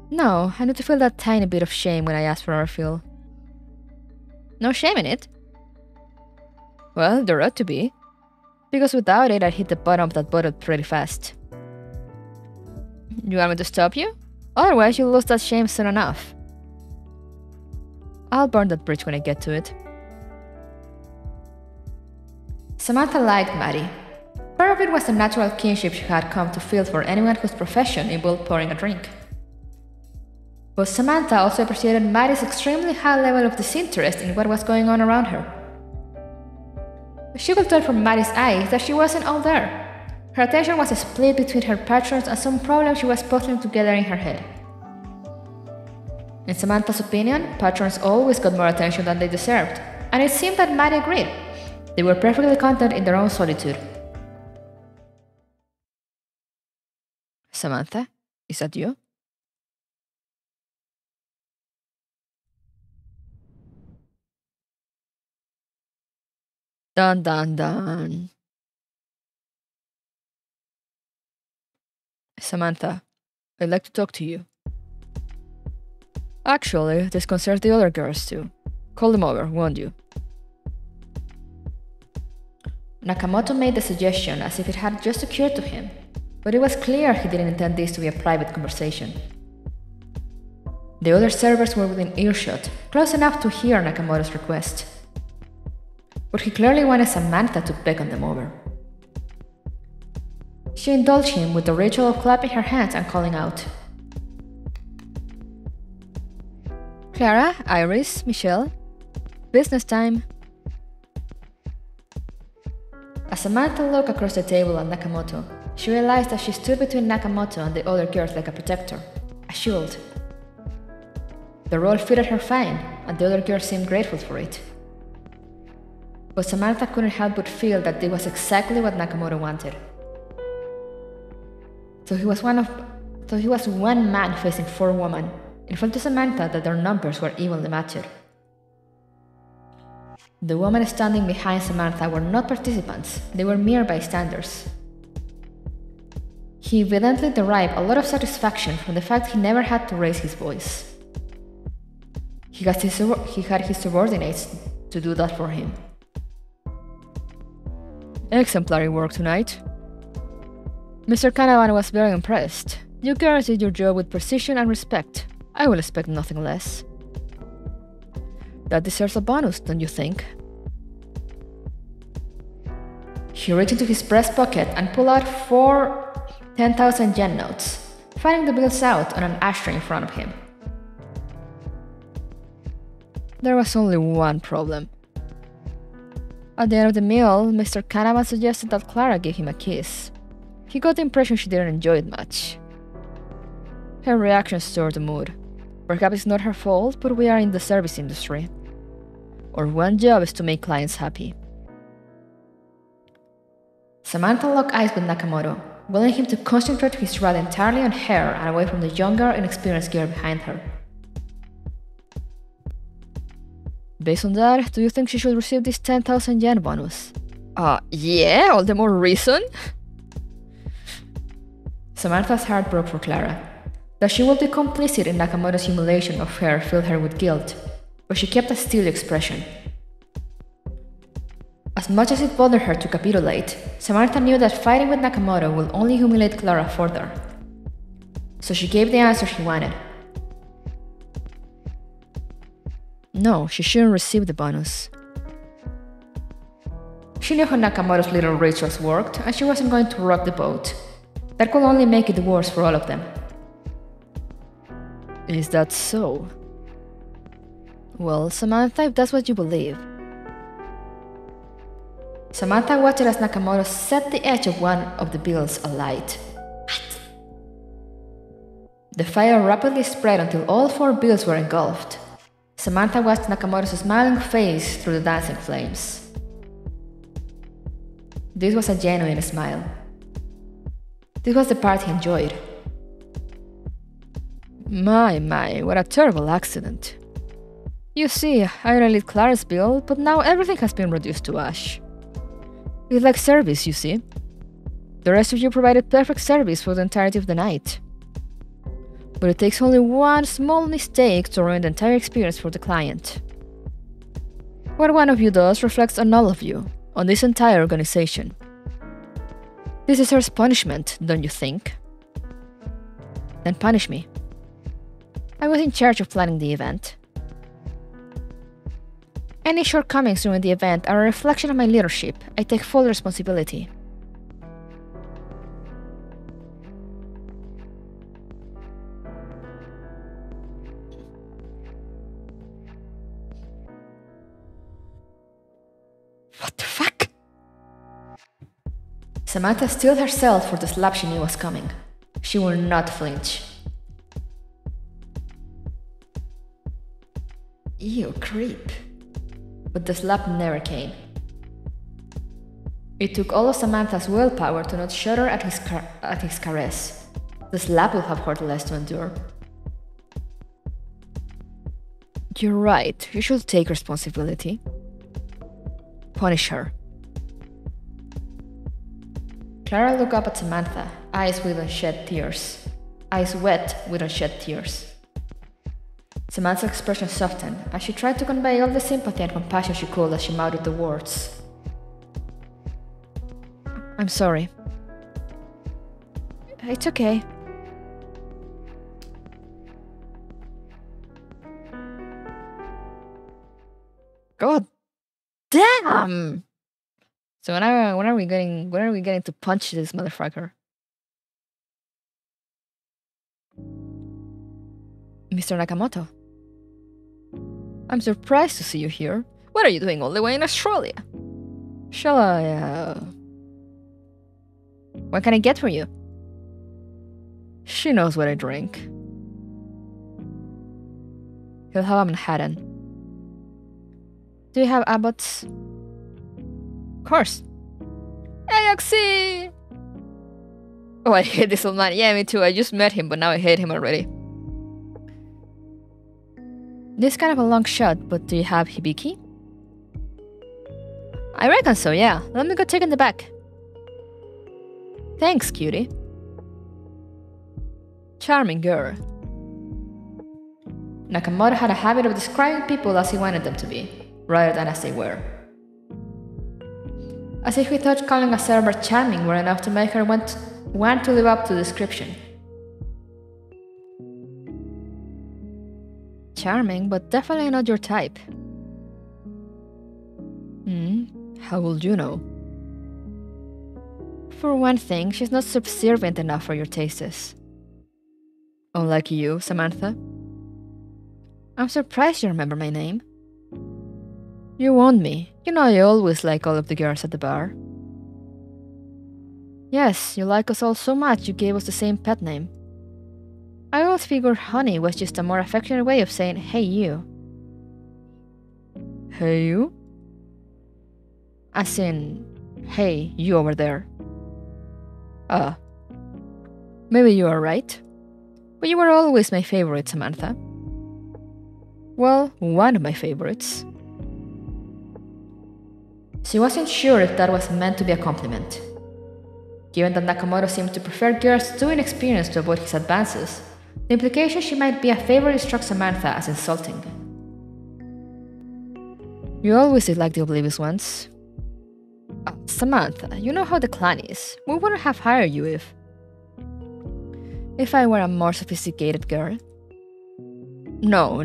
No, I need to feel that tiny bit of shame when I ask for a refill. No shame in it? Well, there ought to be. Because without it, I'd hit the bottom of that bottle pretty fast. You want me to stop you? Otherwise, you'll lose that shame soon enough. I'll burn that bridge when I get to it. Samantha liked Maddie. Part of it was the natural kinship she had come to feel for anyone whose profession involved pouring a drink. But Samantha also appreciated Maddie's extremely high level of disinterest in what was going on around her. She could tell from Maddie's eyes that she wasn't all there. Her attention was split between her patrons and some problem she was puzzling together in her head. In Samantha's opinion, patrons always got more attention than they deserved, and it seemed that Maddie agreed. They were perfectly content in their own solitude. Samantha, is that you? Dun dun dun. Samantha, I'd like to talk to you. Actually, this concerns the other girls too. Call them over, won't you? Nakamoto made the suggestion as if it had just occurred to him, but it was clear he didn't intend this to be a private conversation. The other servers were within earshot, close enough to hear Nakamoto's request. But he clearly wanted Samantha to beckon them over. She indulged him with the ritual of clapping her hands and calling out. Clara, Iris, Michelle, business time. As Samantha looked across the table at Nakamoto, she realized that she stood between Nakamoto and the other girls like a protector, a shield. The role fitted her fine, and the other girls seemed grateful for it. But Samantha couldn't help but feel that it was exactly what Nakamoto wanted. So he was one man facing 4 women. It felt to Samantha that their numbers were evenly matched. The women standing behind Samantha were not participants, they were mere bystanders. He evidently derived a lot of satisfaction from the fact he never had to raise his voice. He had his subordinates to do that for him. Exemplary work tonight. Mr. Canavan was very impressed. You girls did your job with precision and respect. I will expect nothing less. That deserves a bonus, don't you think? He reached into his breast pocket and pulled out 4 10,000 yen notes, finding the bills out on an ashtray in front of him. There was only one problem. At the end of the meal, Mr. Canavan suggested that Clara give him a kiss. He got the impression she didn't enjoy it much. Her reaction stirred the mood. Perhaps it's not her fault, but we are in the service industry. Our one job is to make clients happy. Samantha locked eyes with Nakamoto, willing him to concentrate his wrath entirely on her and away from the younger, inexperienced girl behind her. Based on that, do you think she should receive this 10,000 yen bonus? Yeah, all the more reason. Samantha's heart broke for Clara. That she would be complicit in Nakamoto's humiliation of her filled her with guilt, but she kept a steely expression. As much as it bothered her to capitulate, Samantha knew that fighting with Nakamoto would only humiliate Clara further. So she gave the answer she wanted. No, she shouldn't receive the bonus. She knew how Nakamoto's little rituals worked, and she wasn't going to rock the boat. That could only make it worse for all of them. Is that so? Well, Samantha, if that's what you believe. Samantha watched as Nakamoto set the edge of one of the bills alight. The fire rapidly spread until all 4 bills were engulfed. Samantha watched Nakamoto's smiling face through the dancing flames. This was a genuine smile. This was the part he enjoyed. My, what a terrible accident. You see, I only lit Clara's bill, but now everything has been reduced to ash. It's like service, you see. The rest of you provided perfect service for the entirety of the night. But it takes only one small mistake to ruin the entire experience for the client. What one of you does reflects on all of you, on this entire organization. This deserves punishment, don't you think? Then punish me. I was in charge of planning the event. Any shortcomings during the event are a reflection of my leadership. I take full responsibility. What the fuck? Samantha steeled herself for the slap she knew was coming. She would not flinch. You creep. but the slap never came. It took all of Samantha's willpower to not shudder at his caress. The slap would have hurt less to endure. You're right, you should take responsibility. Punish her. Clara looked up at Samantha, eyes wet with unshed tears. Samantha's expression softened as she tried to convey all the sympathy and compassion she could as she mouthed the words. I'm sorry. It's okay. God damn! So when are we getting to punch this motherfucker? Mr. Nakamoto. I'm surprised to see you here. What are you doing all the way in Australia? Shall I, What can I get for you? She knows what I drink. He'll have a Manhattan. Do you have IMAIbots? Of course. Aoxy! Oh, I hate this old man. Yeah, me too. I just met him, but now I hate him already. This is kind of a long shot, but do you have Hibiki? I reckon so, yeah. Let me go check in the back. Thanks, cutie. Charming girl. Nakamoto had a habit of describing people as he wanted them to be, rather than as they were. As if he thought calling a server charming were enough to make her want to live up to the description. Charming, but definitely not your type. How would you know? For one thing, she's not subservient enough for your tastes. Unlike you, Samantha. I'm surprised you remember my name. You won me. You know I always like all of the girls at the bar. Yes, you like us all so much you gave us the same pet name. I always figured honey was just a more affectionate way of saying, hey you. Hey you? As in, hey, you over there. Maybe you are right. But you were always my favorite, Samantha. Well, one of my favorites. She wasn't sure if that was meant to be a compliment. Given that Nakamoto seemed to prefer girls too inexperienced to avoid his advances, the implication she might be a favorite struck Samantha as insulting. You always did like the oblivious ones. Samantha, you know how the clan is. We wouldn't have hired you if I were a more sophisticated girl. No.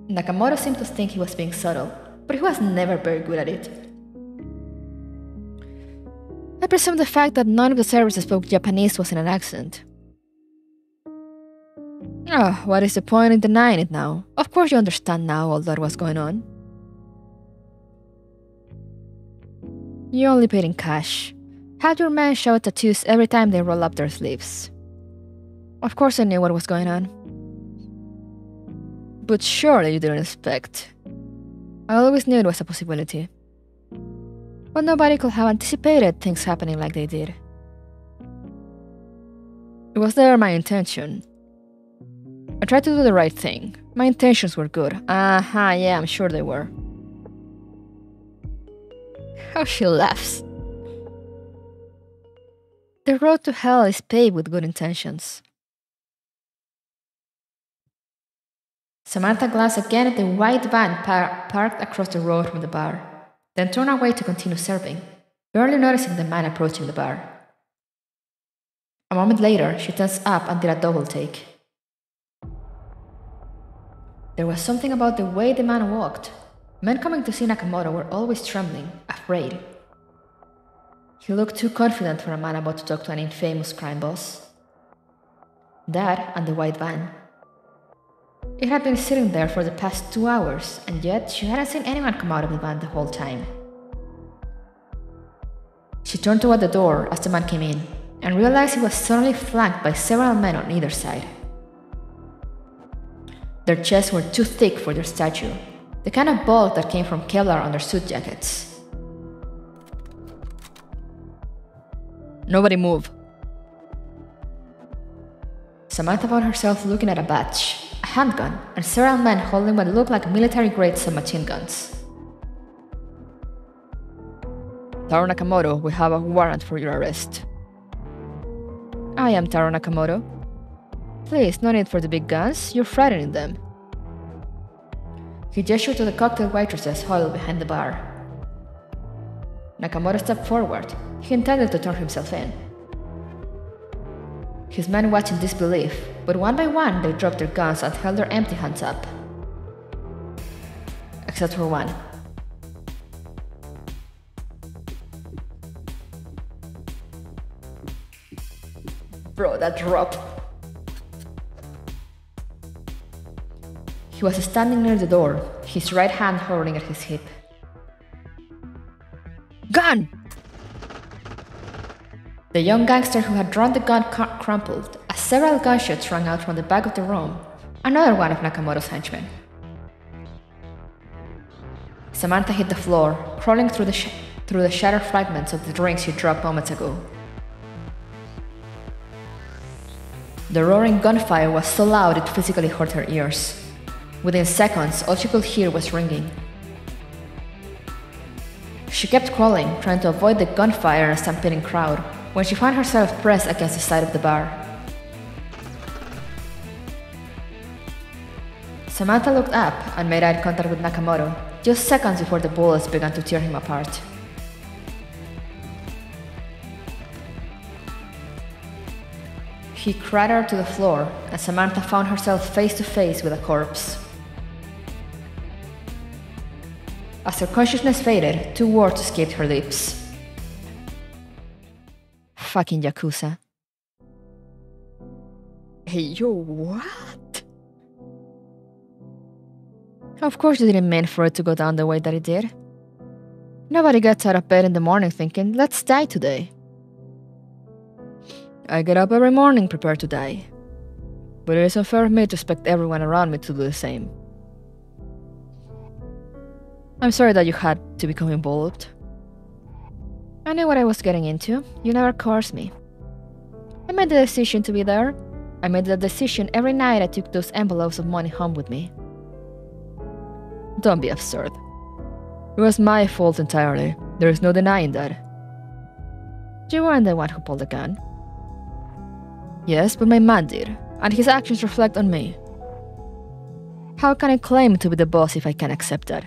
Nakamoto seemed to think he was being subtle, but he was never very good at it. I presume the fact that none of the servers spoke Japanese wasn't an accident. What is the point in denying it now? Of course you understand now all that was going on. You only paid in cash. Had your men show tattoos every time they roll up their sleeves. Of course I knew what was going on. But surely you didn't expect. I always knew it was a possibility. But nobody could have anticipated things happening like they did. It was never my intention. I tried to do the right thing. My intentions were good. Yeah, I'm sure they were. How she laughs. The road to hell is paved with good intentions. Samantha glanced again at the white van parked across the road from the bar, then turned away to continue serving, barely noticing the man approaching the bar. A moment later, she tensed up and did a double take. There was something about the way the man walked. Men coming to see Nakamoto were always trembling, afraid. He looked too confident for a man about to talk to an infamous crime boss. That and the white van. It had been sitting there for the past 2 hours, and yet she hadn't seen anyone come out of the van the whole time. She turned toward the door as the man came in, and realized he was suddenly flanked by several men on either side. Their chests were too thick for their stature, The kind of bulk that came from Kevlar under suit jackets. Nobody move. Samantha found herself looking at a badge, a handgun, and several men holding what looked like military-grade submachine guns. Taro Nakamoto, we have a warrant for your arrest. I am Taro Nakamoto. Please, no need for the big guns, you're frightening them. He gestured to the cocktail waitresses huddled behind the bar. Nakamoto stepped forward. He intended to turn himself in. His men watched in disbelief, but one by one they dropped their guns and held their empty hands up. Except for one. Bro, that dropped. He was standing near the door, his right hand hovering at his hip. Gun! The young gangster who had drawn the gun crumpled as several gunshots rang out from the back of the room, another one of Nakamoto's henchmen. Samantha hit the floor, crawling through the shattered fragments of the drinks she dropped moments ago. The roaring gunfire was so loud it physically hurt her ears. Within seconds, all she could hear was ringing. She kept crawling, trying to avoid the gunfire and a stampeding crowd, when she found herself pressed against the side of the bar. Samantha looked up and made eye contact with Nakamoto, just seconds before the bullets began to tear him apart. He clattered to the floor, and Samantha found herself face to face with a corpse. As her consciousness faded, two words escaped her lips. Fucking Yakuza. Hey, yo, what? Of course you didn't mean for it to go down the way that it did. Nobody gets out of bed in the morning thinking, let's die today. I get up every morning prepared to die. But it is unfair of me to expect everyone around me to do the same. I'm sorry that you had to become involved. I knew what I was getting into. You never coerced me. I made the decision to be there. I made the decision every night I took those envelopes of money home with me. Don't be absurd. It was my fault entirely. There is no denying that. You weren't the one who pulled the gun. Yes, but my man did, and his actions reflect on me. How can I claim to be the boss if I can't accept that?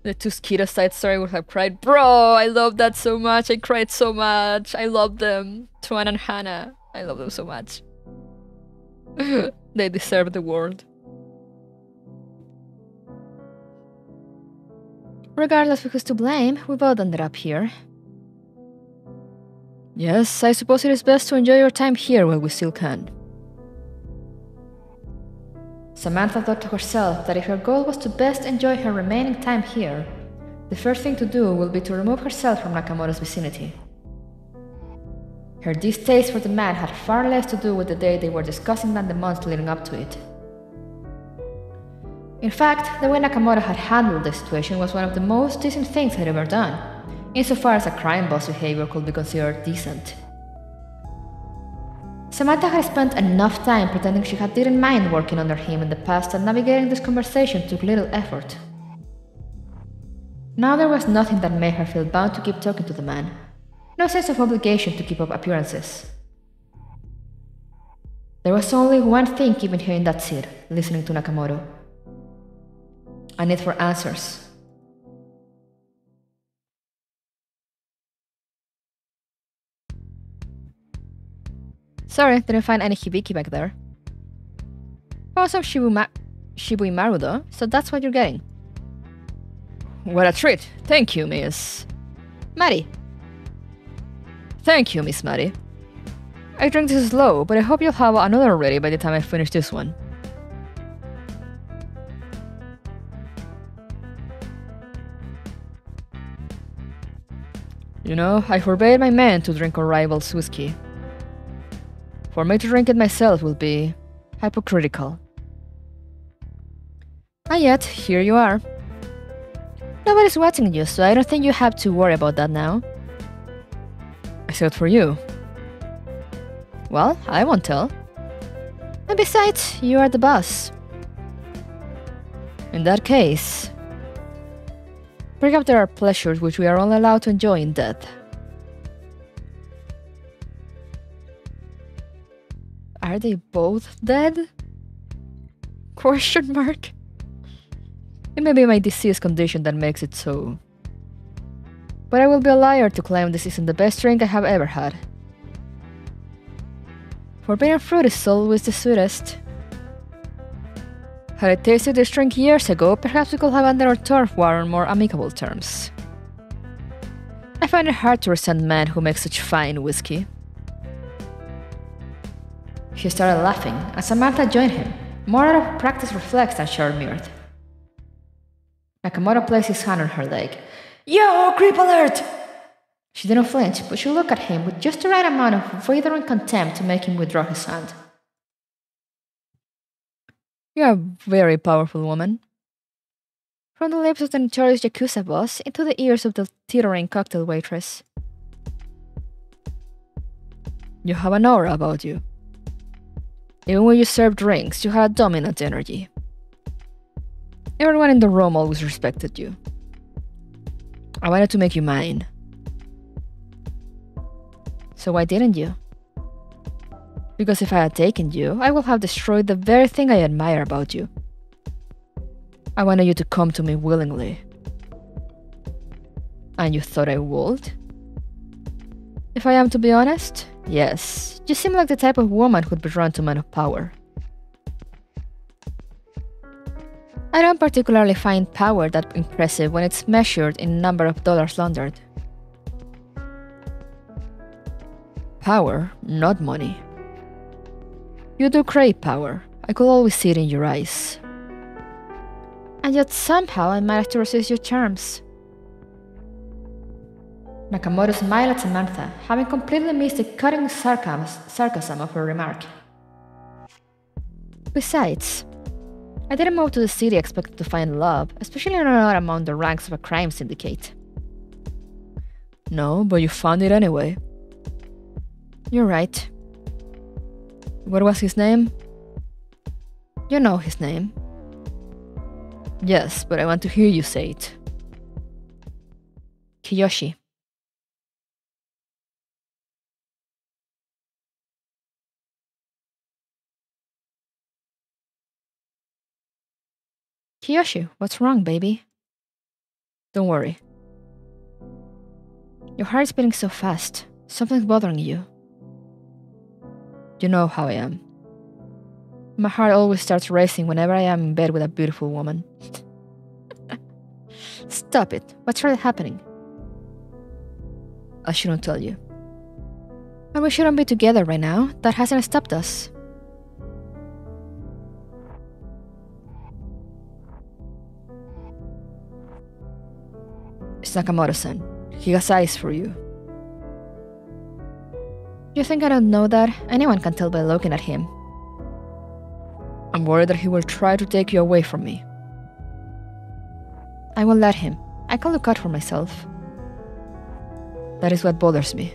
The two Skeeter side story would have cried, bro, I love that so much, I cried so much, I love them. Tuan and Hannah, I love them so much. They deserve the world. Regardless of who's to blame, we both ended up here. Yes, I suppose it is best to enjoy your time here while we still can. Samantha thought to herself that if her goal was to best enjoy her remaining time here, the first thing to do will be to remove herself from Nakamoto's vicinity. Her distaste for the man had far less to do with the day they were discussing than the months leading up to it. In fact, the way Nakamoto had handled the situation was one of the most decent things he'd ever done, insofar as a crime boss behavior could be considered decent. Samantha had spent enough time pretending she didn't mind working under him in the past, and navigating this conversation took little effort. Now there was nothing that made her feel bound to keep talking to the man, no sense of obligation to keep up appearances. There was only one thing keeping her in that seat, listening to Nakamoto. A need for answers. Sorry, didn't find any hibiki back there. Found some Shibui Maru though, so that's what you're getting. What a treat. Thank you, Miss... Maddie. Thank you, Miss Maddie. I drink this slow, but I hope you'll have another ready by the time I finish this one. You know, I forbade my men to drink our rival's whiskey. For me to drink it myself will be hypocritical. And yet, here you are. Nobody's watching you, so I don't think you have to worry about that now. Except for you. Well, I won't tell. And besides, you are the boss. In that case, perhaps there are pleasures which we are only allowed to enjoy in death. Are they both dead? Question mark? It may be my disease condition that makes it so. But I will be a liar to claim this isn't the best drink I have ever had. Forbidden fruit is always the sweetest. Had I tasted this drink years ago, perhaps we could have ended our turf war on more amicable terms. I find it hard to resent men who make such fine whiskey. He started laughing, and Samantha joined him, more out of practice reflex than sheer mirth. Nakamoto placed his hand on her leg. Yo, creep alert! She didn't flinch, but she looked at him with just the right amount of withering contempt to make him withdraw his hand. You are a very powerful woman. From the lips of the notorious Yakuza boss into the ears of the teetering cocktail waitress. You have an aura about you. Even when you served drinks, you had a dominant energy. Everyone in the room always respected you. I wanted to make you mine. So why didn't you? Because if I had taken you, I would have destroyed the very thing I admire about you. I wanted you to come to me willingly. And you thought I would? If I am to be honest, yes, you seem like the type of woman who'd be drawn to men of power. I don't particularly find power that impressive when it's measured in number of dollars laundered. Power, not money. You do crave power. I could always see it in your eyes. And yet somehow I managed to resist your charms. Nakamoto smiled at Samantha, having completely missed the cutting sarcasm of her remark. Besides, I didn't move to the city expecting to find love, especially not among the ranks of a crime syndicate. No, but you found it anyway. You're right. What was his name? You know his name. Yes, but I want to hear you say it. Kiyoshi. Kiyoshi, what's wrong, baby? Don't worry. Your heart's beating so fast. Something's bothering you. You know how I am. My heart always starts racing whenever I am in bed with a beautiful woman. Stop it. What's really happening? I shouldn't tell you. And we shouldn't be together right now. That hasn't stopped us. It's Nakamoto-san. He has eyes for you. You think I don't know that? Anyone can tell by looking at him. I'm worried that he will try to take you away from me. I won't let him. I can look out for myself. That is what bothers me.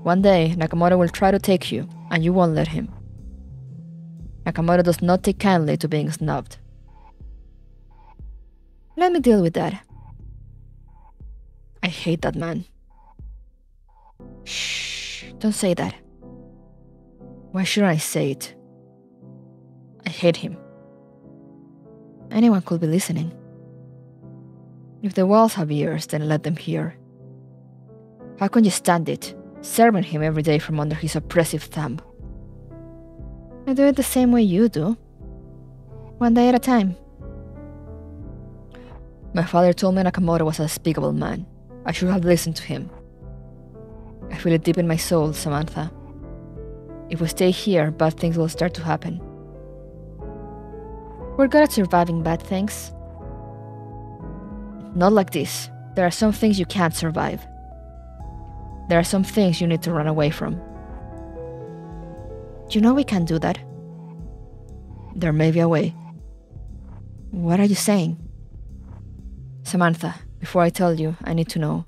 One day, Nakamoto will try to take you, and you won't let him. Nakamoto does not take kindly to being snubbed. Let me deal with that. I hate that man. Shh, don't say that. Why shouldn't I say it? I hate him. Anyone could be listening. If the walls have ears, then let them hear. How can you stand it, serving him every day from under his oppressive thumb? I do it the same way you do. One day at a time. My father told me Nakamoto was a despicable man. I should have listened to him. I feel it deep in my soul, Samantha. If we stay here, bad things will start to happen. We're good at surviving bad things. Not like this. There are some things you can't survive. There are some things you need to run away from. You know we can't do that. There may be a way. What are you saying? Samantha, before I tell you, I need to know.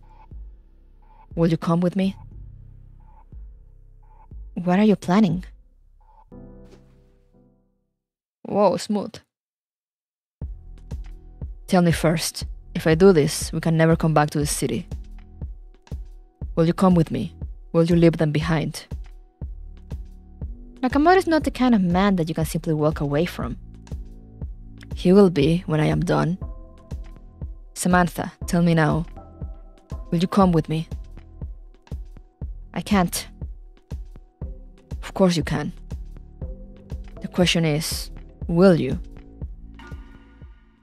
Will you come with me? What are you planning? Whoa, smooth. Tell me first. If I do this, we can never come back to the city. Will you come with me? Will you leave them behind? Nakamoto is not the kind of man that you can simply walk away from. He will be when I am done. Samantha, tell me now. Will you come with me? I can't. Of course you can. The question is, will you?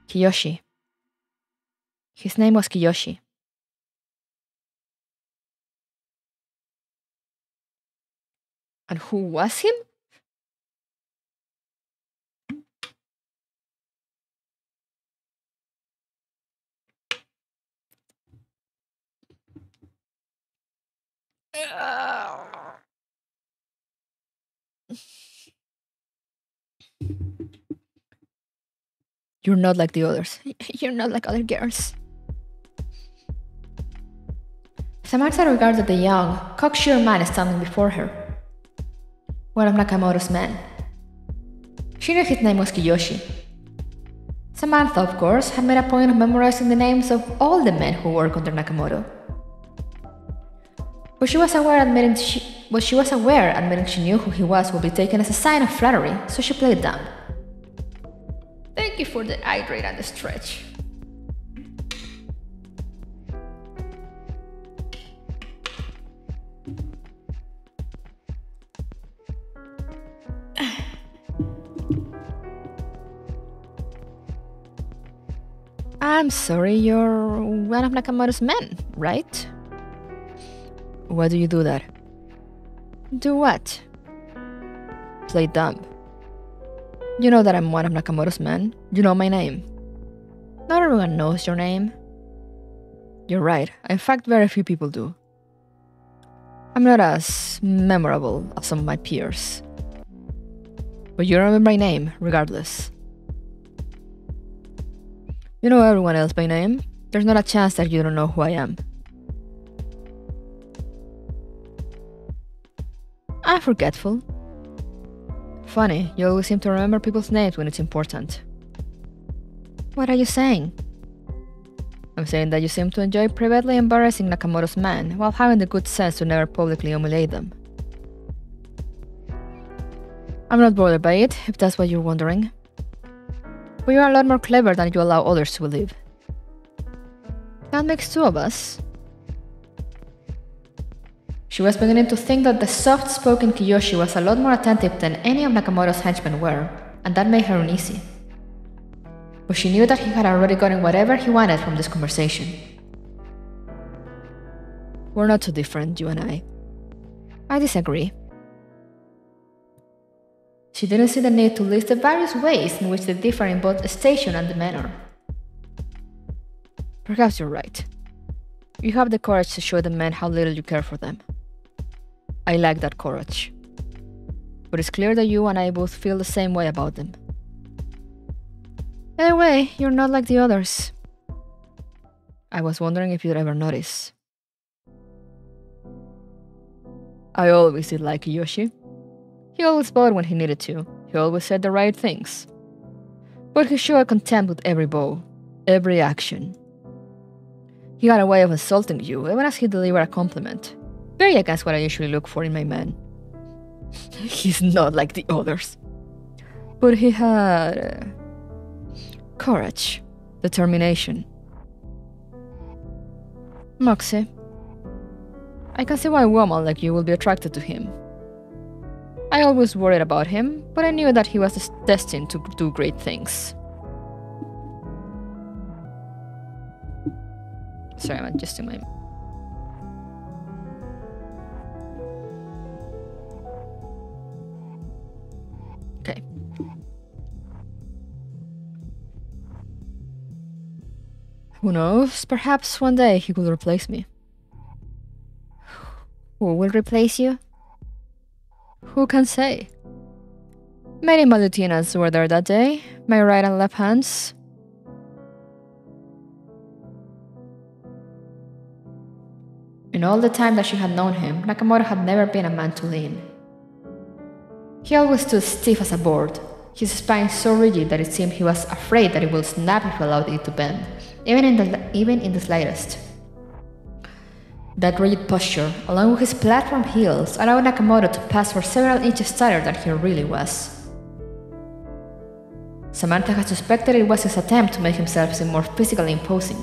Kiyoshi. His name was Kiyoshi. And who was him? You're not like the others. You're not like other girls. Samantha regarded the young, cocksure man standing before her. One of Nakamoto's men. She knew his name was Kiyoshi. Samantha, of course, had made a point of memorizing the names of all the men who worked under Nakamoto. But she was aware admitting she knew who he was would be taken as a sign of flattery, so she played dumb. Thank you for the hydrate and the stretch. I'm sorry, you're one of Nakamoto's men, right? Why do you do that? Do what? Play dumb. You know that I'm one of Nakamoto's men. You know my name. Not everyone knows your name. You're right. In fact, very few people do. I'm not as memorable as some of my peers. But you remember my name, regardless. You know everyone else by name. There's not a chance that you don't know who I am. I'm forgetful. Funny, you always seem to remember people's names when it's important. What are you saying? I'm saying that you seem to enjoy privately embarrassing Nakamoto's men while having the good sense to never publicly humiliate them. I'm not bothered by it, if that's what you're wondering. But you're a lot more clever than you allow others to believe. That makes two of us. She was beginning to think that the soft-spoken Kiyoshi was a lot more attentive than any of Nakamoto's henchmen were, and that made her uneasy. But she knew that he had already gotten whatever he wanted from this conversation. We're not too different, you and I. I disagree. She didn't see the need to list the various ways in which they differ in both the station and the manner. Perhaps you're right. You have the courage to show the men how little you care for them. I like that courage. But it's clear that you and I both feel the same way about them. Either way, you're not like the others. I was wondering if you'd ever notice. I always did like Kiyoshi. He always bowed when he needed to. He always said the right things. But he showed contempt with every bow, every action. He had a way of insulting you, even as he delivered a compliment. Very against what I usually look for in my man. He's not like the others. But he had courage, determination. Moxie, I can see why a woman like you will be attracted to him. I always worried about him, but I knew that he was destined to do great things. Sorry, I'm adjusting my... Okay. Who knows? Perhaps one day he will replace me. Who will replace you? Who can say? Many Malutinas were there that day, my right and left hands. In all the time that she had known him, Nakamoto had never been a man to lean. He always stood stiff as a board, his spine so rigid that it seemed he was afraid that it would snap if he allowed it to bend, even in the slightest. That rigid posture, along with his platform heels, allowed Nakamoto to pass for several inches taller than he really was. Samantha had suspected it was his attempt to make himself seem more physically imposing.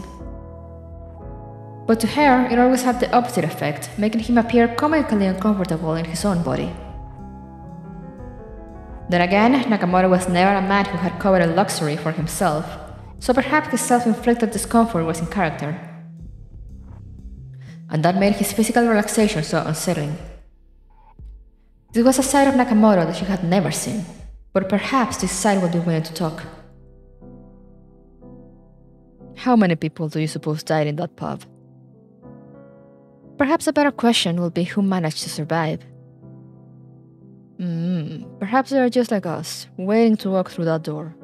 But to her, it always had the opposite effect, making him appear comically uncomfortable in his own body. Then again, Nakamoto was never a man who had coveted luxury for himself, so perhaps his self-inflicted discomfort was in character. And that made his physical relaxation so unsettling. This was a side of Nakamoto that she had never seen, but perhaps this side would be willing to talk. How many people do you suppose died in that pub? Perhaps a better question will be who managed to survive. Perhaps they are just like us, waiting to walk through that door.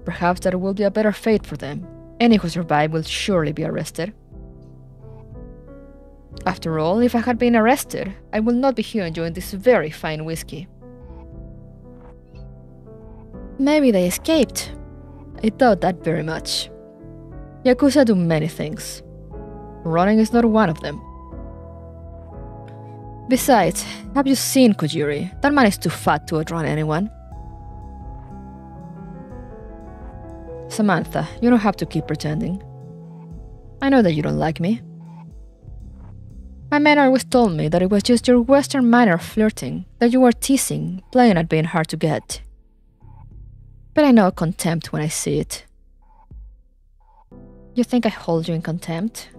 Perhaps there will be a better fate for them. Any who survive will surely be arrested. After all, if I had been arrested, I would not be here enjoying this very fine whiskey. Maybe they escaped. I doubt that very much. Yakuza do many things. Running is not one of them. Besides, have you seen Kojiri? That man is too fat to outrun anyone. Samantha, you don't have to keep pretending. I know that you don't like me. My man always told me that it was just your Western manner of flirting, that you were teasing, playing at being hard to get. But I know contempt when I see it. You think I hold you in contempt?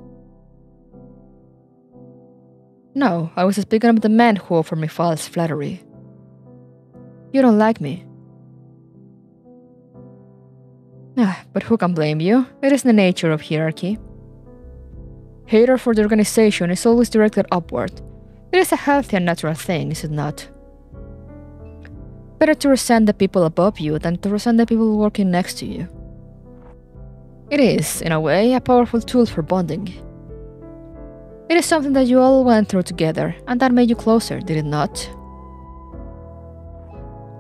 No, I was speaking of the men who offer me false flattery. You don't like me. But who can blame you? It is the nature of hierarchy. Hatred for the organization is always directed upward. It is a healthy and natural thing, is it not? Better to resent the people above you than to resent the people working next to you. It is, in a way, a powerful tool for bonding. It is something that you all went through together, and that made you closer, did it not?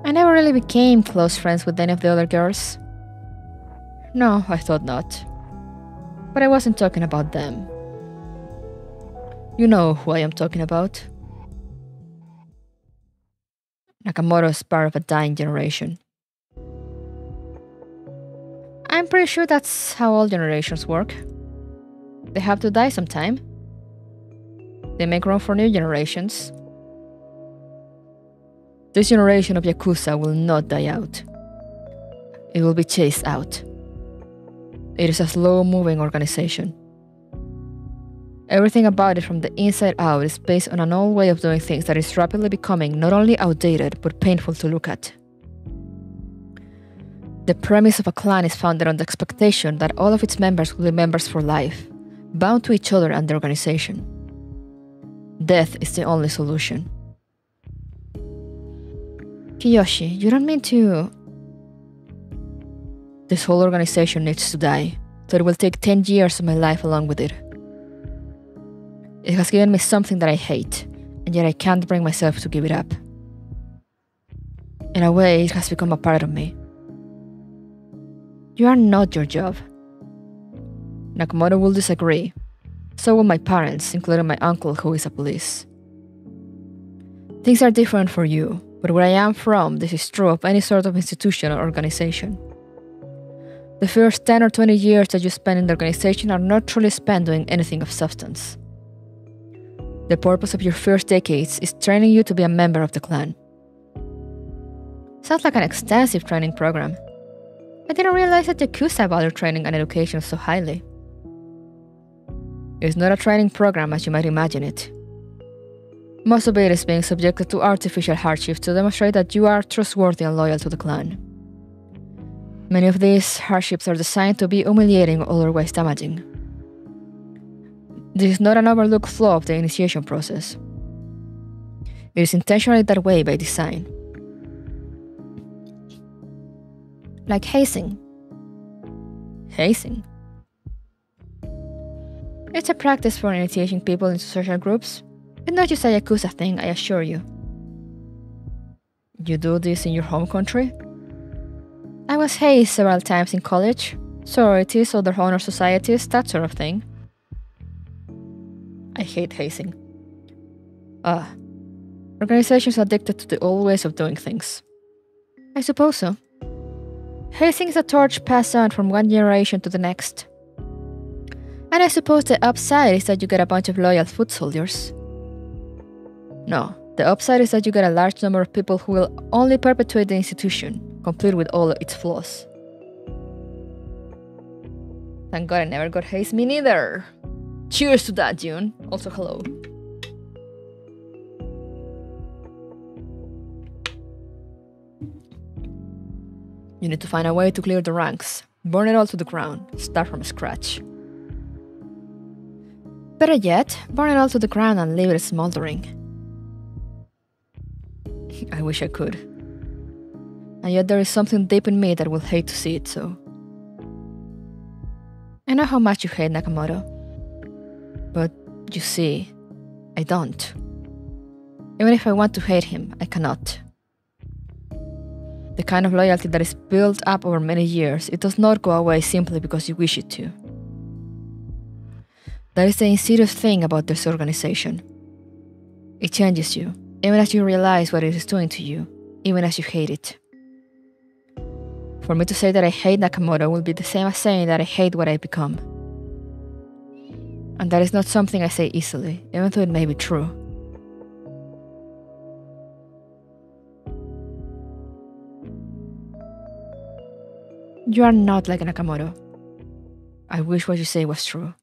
I never really became close friends with any of the other girls. No, I thought not. But I wasn't talking about them. You know who I am talking about. Nakamoto is part of a dying generation. I'm pretty sure that's how all generations work. They have to die sometime. They make room for new generations. This generation of Yakuza will not die out. It will be chased out. It is a slow-moving organization. Everything about it from the inside out is based on an old way of doing things that is rapidly becoming not only outdated but painful to look at. The premise of a clan is founded on the expectation that all of its members will be members for life, bound to each other and the organization. Death is the only solution. Kiyoshi, you don't mean to... This whole organization needs to die, so it will take 10 years of my life along with it. It has given me something that I hate, and yet I can't bring myself to give it up. In a way, it has become a part of me. You are not your job. Nakamoto will disagree. So will my parents, including my uncle who is a police. Things are different for you, but where I am from, this is true of any sort of institution or organization. The first 10 or 20 years that you spend in the organization are not truly spent doing anything of substance. The purpose of your first decades is training you to be a member of the clan. Sounds like an extensive training program. I didn't realize that Yakuza value training and education so highly. It's not a training program as you might imagine it. Most of it is being subjected to artificial hardships to demonstrate that you are trustworthy and loyal to the clan. Many of these hardships are designed to be humiliating or otherwise damaging. This is not an overlooked flaw of the initiation process. It is intentionally that way by design. Like hazing. Hazing? It's a practice for initiating people into social groups. It's not just a Yakuza thing, I assure you. You do this in your home country? I was hazed several times in college. Sororities, other honor societies, that sort of thing. I hate hazing. Organizations addicted to the old ways of doing things. I suppose so. Hazing is a torch passed on from one generation to the next. And I suppose the upside is that you get a bunch of loyal foot soldiers. No, the upside is that you get a large number of people who will only perpetuate the institution, complete with all its flaws. Thank God I never got hazed, me neither. Cheers to that, June. Also, hello. You need to find a way to clear the ranks, burn it all to the ground, start from scratch. Better yet, burn it all to the ground and leave it smoldering. I wish I could. And yet there is something deep in me that will hate to see it so. I know how much you hate Nakamoto. But, you see, I don't. Even if I want to hate him, I cannot. The kind of loyalty that is built up over many years, it does not go away simply because you wish it to. That is the insidious thing about this organization. It changes you, even as you realize what it is doing to you, even as you hate it. For me to say that I hate Nakamoto will be the same as saying that I hate what I become. And that is not something I say easily, even though it may be true. You are not like Nakamoto. I wish what you say was true.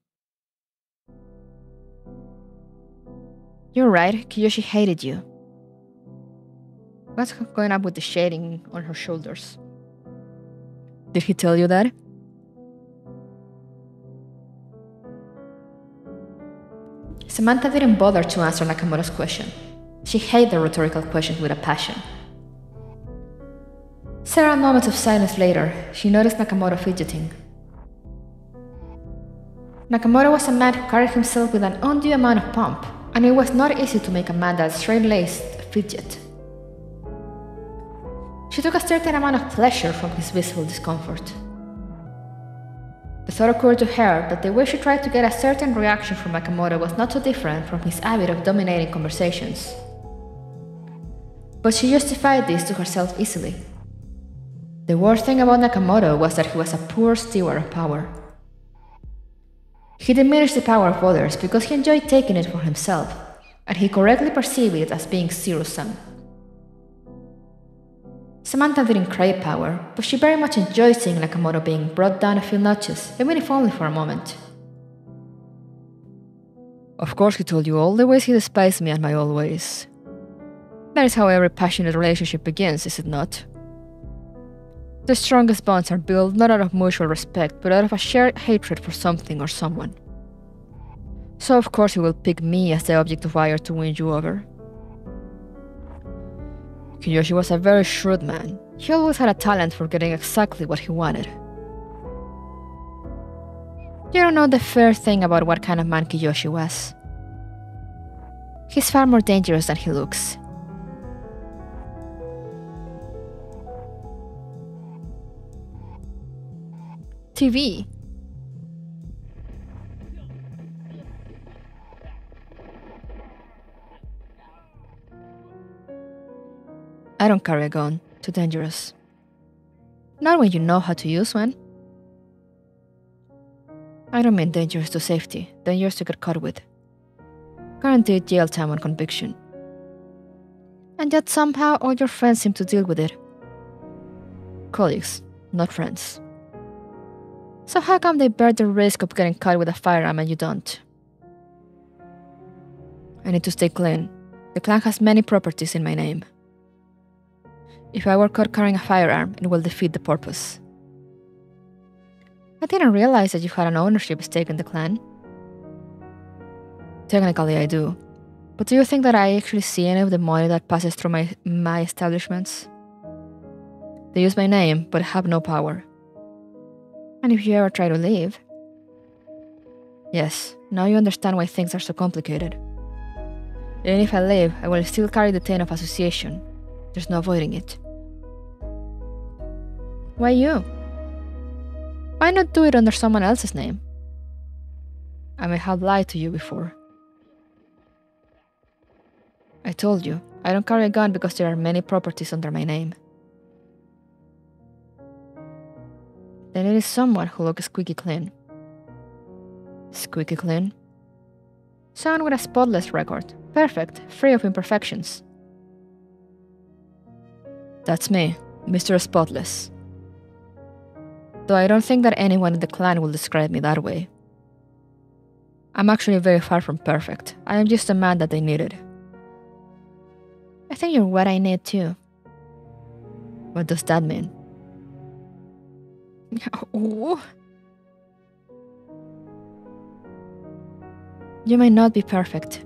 You're right, Kiyoshi hated you. What's going up with the shading on her shoulders? Did he tell you that? Samantha didn't bother to answer Nakamoto's question. She hated the rhetorical questions with a passion. Several moments of silence later, she noticed Nakamoto fidgeting. Nakamoto was a man who carried himself with an undue amount of pomp, and it was not easy to make a man that straight-laced fidget. She took a certain amount of pleasure from his visible discomfort. The thought occurred to her that the way she tried to get a certain reaction from Nakamoto was not so different from his habit of dominating conversations. But she justified this to herself easily. The worst thing about Nakamoto was that he was a poor steward of power. He diminished the power of others because he enjoyed taking it for himself, and he correctly perceived it as being zero-sum. Samantha didn't crave power, but she very much enjoyed seeing Nakamoto being brought down a few notches, even if only for a moment. Of course he told you all the ways he despised me and my old ways. That is how every passionate relationship begins, is it not? The strongest bonds are built not out of mutual respect, but out of a shared hatred for something or someone. So of course he will pick me as the object of ire to win you over. Kiyoshi was a very shrewd man. He always had a talent for getting exactly what he wanted. You don't know the fair thing about what kind of man Kiyoshi was. He's far more dangerous than he looks. TV. I don't carry a gun. Too dangerous. Not when you know how to use one. I don't mean dangerous to safety, dangerous to get caught with. Guaranteed jail time on conviction. And yet somehow all your friends seem to deal with it. Colleagues, not friends. So how come they bear the risk of getting caught with a firearm and you don't? I need to stay clean. The clan has many properties in my name. If I were caught carrying a firearm, it will defeat the purpose. I didn't realize that you had an ownership stake in the clan. Technically I do. But do you think that I actually see any of the money that passes through my establishments? They use my name, but have no power. And if you ever try to leave... Yes, now you understand why things are so complicated. Even if I leave, I will still carry the taint of association. There's no avoiding it. Why you? Why not do it under someone else's name? I may have lied to you before. I told you, I don't carry a gun because there are many properties under my name. Then it is someone who looks squeaky clean. Squeaky clean? Someone with a spotless record. Perfect, free of imperfections. That's me, Mr. Spotless. Though I don't think that anyone in the clan will describe me that way. I'm actually very far from perfect. I am just a man that they needed. I think you're what I need too. What does that mean? Oh. You may not be perfect,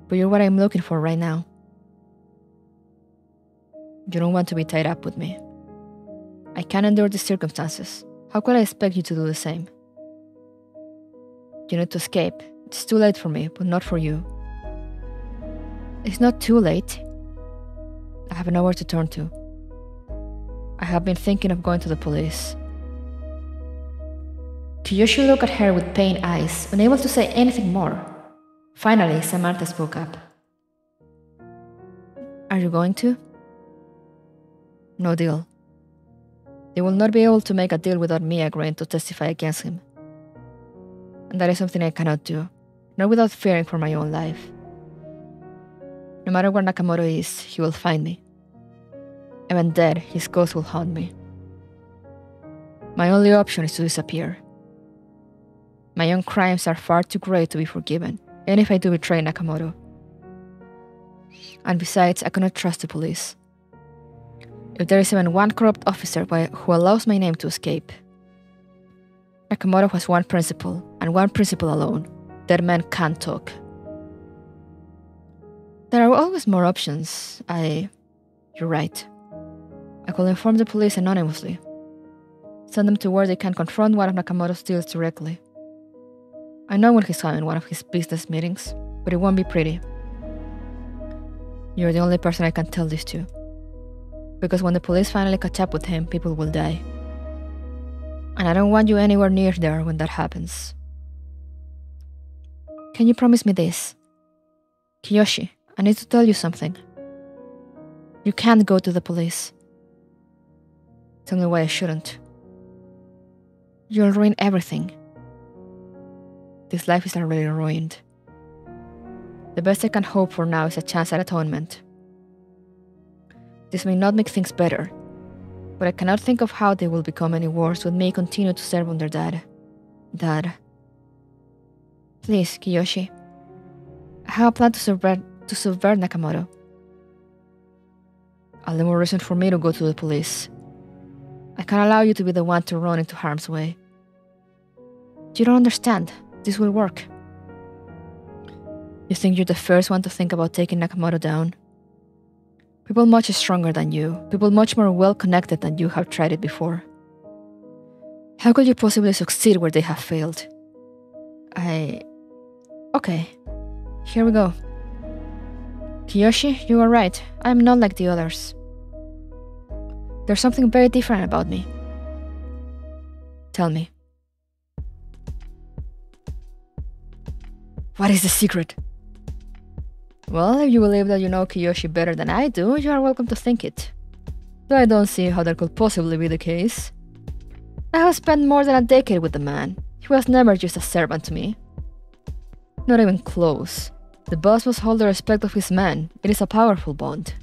but you're what I'm looking for right now. You don't want to be tied up with me. I can't endure these circumstances. How could I expect you to do the same? You need to escape. It's too late for me, but not for you. It's not too late. I have nowhere to turn to. I have been thinking of going to the police. Kiyoshi looked at her with pained eyes, unable to say anything more. Finally, Samantha spoke up. Are you going to? No deal. They will not be able to make a deal without me agreeing to testify against him. And that is something I cannot do, not without fearing for my own life. No matter where Nakamoto is, he will find me. Even dead, his ghost will haunt me. My only option is to disappear. My own crimes are far too great to be forgiven, even if I do betray Nakamoto. And besides, I cannot trust the police. If there is even one corrupt officer who allows my name to escape. Nakamoto has one principle, and one principle alone. Dead men can't talk. There are always more options. You're right. I could inform the police anonymously. Send them to where they can confront one of Nakamoto's deals directly. I know when he's having one of his business meetings, but it won't be pretty. You're the only person I can tell this to. Because when the police finally catch up with him, people will die. And I don't want you anywhere near there when that happens. Can you promise me this? Kiyoshi, I need to tell you something. You can't go to the police. Tell me why I shouldn't. You'll ruin everything. This life is already ruined. The best I can hope for now is a chance at atonement. This may not make things better, but I cannot think of how they will become any worse with me continue to serve under Dad. Dad. Please, Kiyoshi. I have a plan to subvert Nakamoto. All the more reason for me to go to the police. I can't allow you to be the one to run into harm's way. You don't understand. This will work. You think you're the first one to think about taking Nakamoto down? People much stronger than you, people much more well-connected than you have tried it before. How could you possibly succeed where they have failed? Okay. Here we go. Kiyoshi, you are right. I am not like the others. There's something very different about me. Tell me. What is the secret? Well, if you believe that you know Kiyoshi better than I do, you are welcome to think it. Though I don't see how that could possibly be the case. I have spent more than a decade with the man. He was never just a servant to me. Not even close. The boss must hold the respect of his men. It is a powerful bond.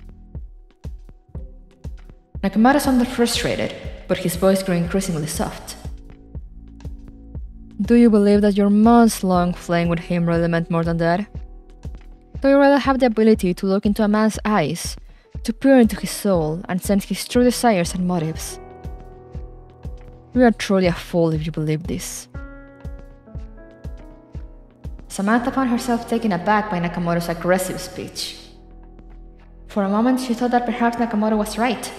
Nakamoto sounded frustrated, but his voice grew increasingly soft. Do you believe that your months-long flame with him really meant more than that? Do you really have the ability to look into a man's eyes, to peer into his soul, and sense his true desires and motives? You are truly a fool if you believe this. Samantha found herself taken aback by Nakamoto's aggressive speech. For a moment, she thought that perhaps Nakamoto was right.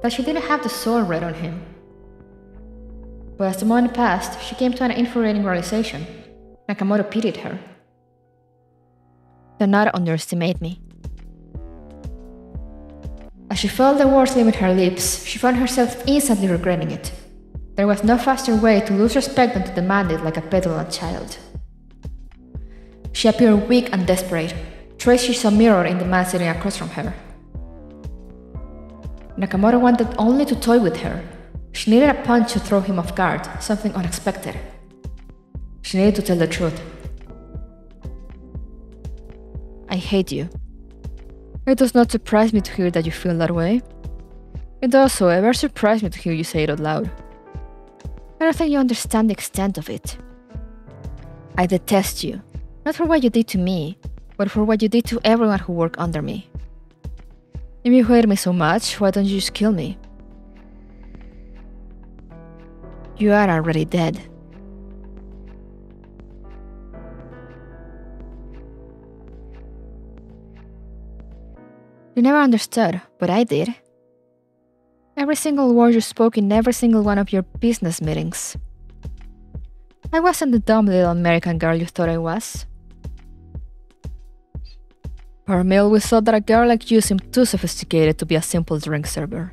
that she didn't have the soul red on him. But as the moment passed, she came to an infuriating realization. Nakamoto pitied her. Do not underestimate me. As she felt the words leaving her lips, she found herself instantly regretting it. There was no faster way to lose respect than to demand it like a petulant child. She appeared weak and desperate, traced she saw a mirror in the man sitting across from her. Nakamoto wanted only to toy with her. She needed a punch to throw him off guard, something unexpected. She needed to tell the truth. I hate you. It does not surprise me to hear that you feel that way. It does, however, surprise me to hear you say it out loud. I don't think you understand the extent of it. I detest you, not for what you did to me, but for what you did to everyone who worked under me. If you hate me so much, why don't you just kill me? You are already dead. You never understood, but I did. Every single word you spoke in every single one of your business meetings. I wasn't the dumb little American girl you thought I was. For me, always thought that a girl like you seemed too sophisticated to be a simple drink server.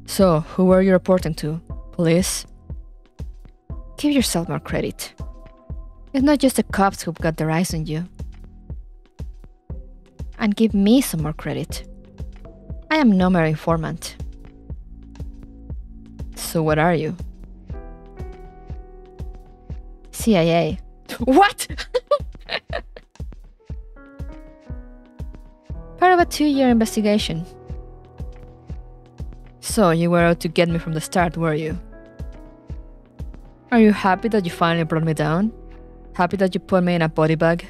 So, who were you reporting to? Police? Give yourself more credit. It's not just the cops who've got their eyes on you. And give me some more credit. I am no mere informant. So what are you? CIA. What? Part of a 2-year investigation. So you were out to get me from the start, were you? Are you happy that you finally brought me down? Happy that you put me in a body bag?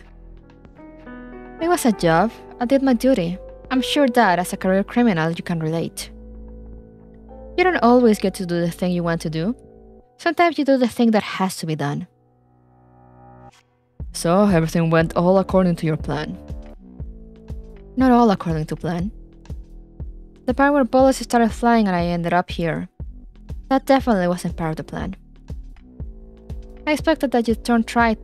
It was a job. I did my duty. I'm sure that, as a career criminal, you can relate. You don't always get to do the thing you want to do. Sometimes you do the thing that has to be done. So, everything went all according to your plan. Not all according to plan. The part where bullets started flying and I ended up here. That definitely wasn't part of the plan. I expected that you don't try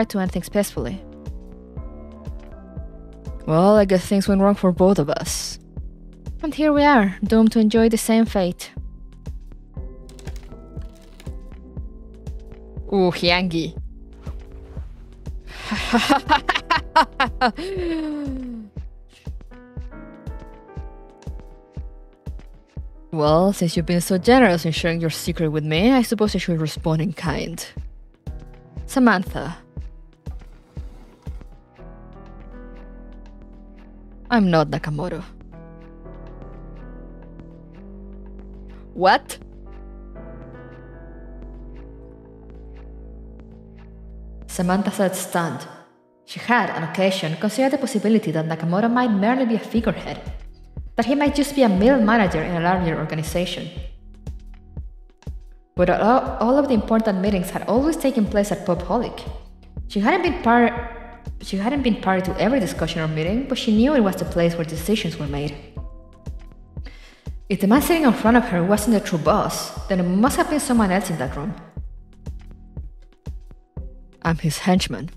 to end things peacefully. Well, I guess things went wrong for both of us. And here we are, doomed to enjoy the same fate. Ooh, Hyangi. Well, since you've been so generous in sharing your secret with me, I suppose I should respond in kind. Samantha. I'm not Nakamoto. What? Samantha sat stunned. She had, on occasion, considered the possibility that Nakamoto might merely be a figurehead, that he might just be a middle manager in a larger organization. But all of the important meetings had always taken place at Popaholic. She hadn't been party to every discussion or meeting, but she knew it was the place where decisions were made. If the man sitting in front of her wasn't the true boss, then it must have been someone else in that room. I'm his henchman.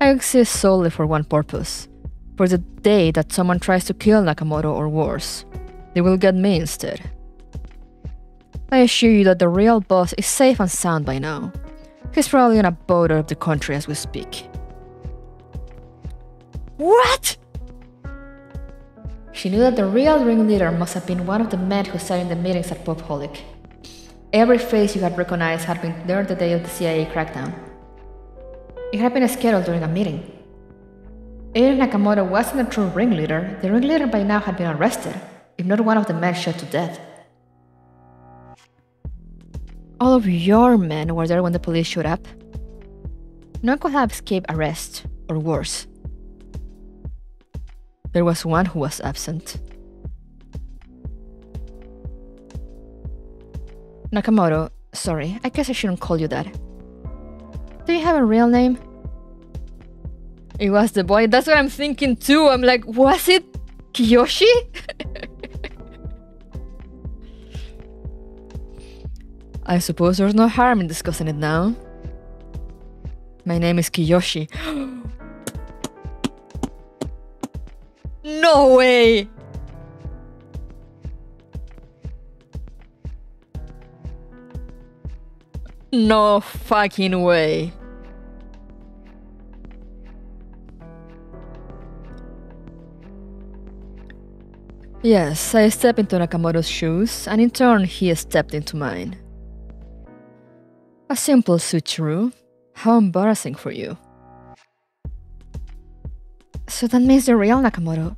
I exist solely for one purpose. For the day that someone tries to kill Nakamoto or worse, they will get me instead. I assure you that the real boss is safe and sound by now. He's probably on a boat out of the country as we speak. What? She knew that the real ringleader must have been one of the men who sat in the meetings at Popaholic. Every face you had recognized had been there the day of the CIA crackdown. It had been scheduled during a meeting. Even if Nakamoto wasn't a true ringleader, the ringleader by now had been arrested, if not one of the men shot to death. All of your men were there when the police showed up? No one could have escaped arrest, or worse. There was one who was absent. Nakamoto, sorry, I guess I shouldn't call you that. Do you have a real name? It was the boy, that's what I'm thinking too. I'm like, was it Kiyoshi? I suppose there's no harm in discussing it now. My name is Kiyoshi. No way! No fucking way. Yes, I stepped into Nakamoto's shoes, and in turn he stepped into mine. A simple switcheroo. How embarrassing for you. So that means the real Nakamoto.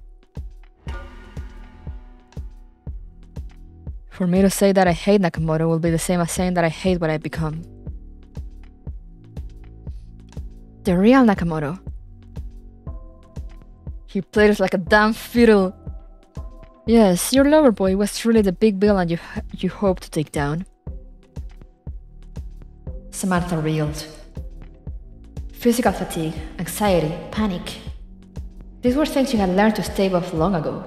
For me to say that I hate Nakamoto will be the same as saying that I hate what I've become. The real Nakamoto. He played us like a damn fiddle. Yes, your lover boy was truly the big villain you hoped to take down. Samantha reeled. Physical fatigue, anxiety, panic. These were things she had learned to stave off long ago.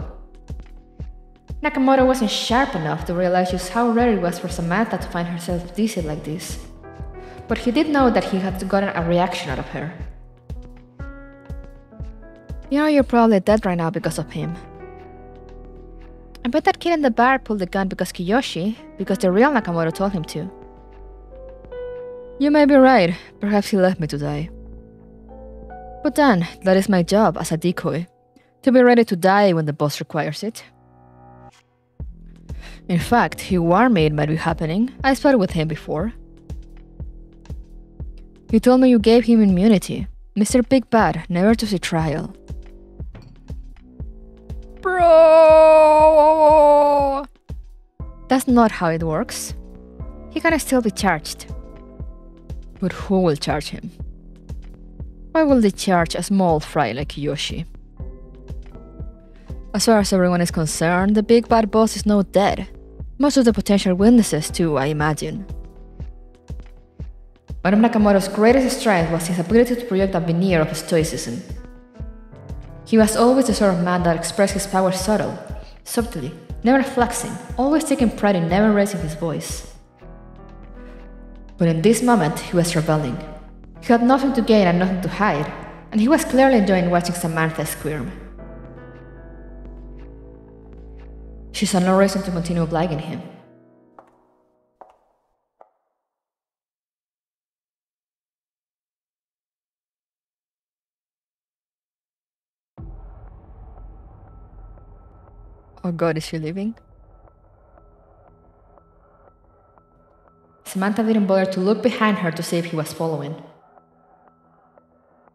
Nakamoto wasn't sharp enough to realize just how rare it was for Samantha to find herself dizzy like this. But he did know that he had gotten a reaction out of her. You know you're probably dead right now because of him. I bet that kid in the bar pulled the gun because the real Nakamoto told him to. You may be right, perhaps he left me to die. But then, that is my job as a decoy, to be ready to die when the boss requires it. In fact, he warned me it might be happening. I spotted with him before. He told me you gave him immunity. Mr. Big Bad, never to see trial. Bro! That's not how it works. He can still be charged. But who will charge him? Why will they charge a small fry like Kiyoshi? As far as everyone is concerned, the big bad boss is not dead. Most of the potential witnesses too, I imagine. One of Nakamoto's greatest strengths was his ability to project a veneer of stoicism. He was always the sort of man that expressed his power subtly, never flexing, always taking pride in never raising his voice. But in this moment, he was rebelling. He had nothing to gain and nothing to hide, and he was clearly enjoying watching Samantha squirm. She saw no reason to continue obliging him. Oh god, is she leaving? Samantha didn't bother to look behind her to see if he was following.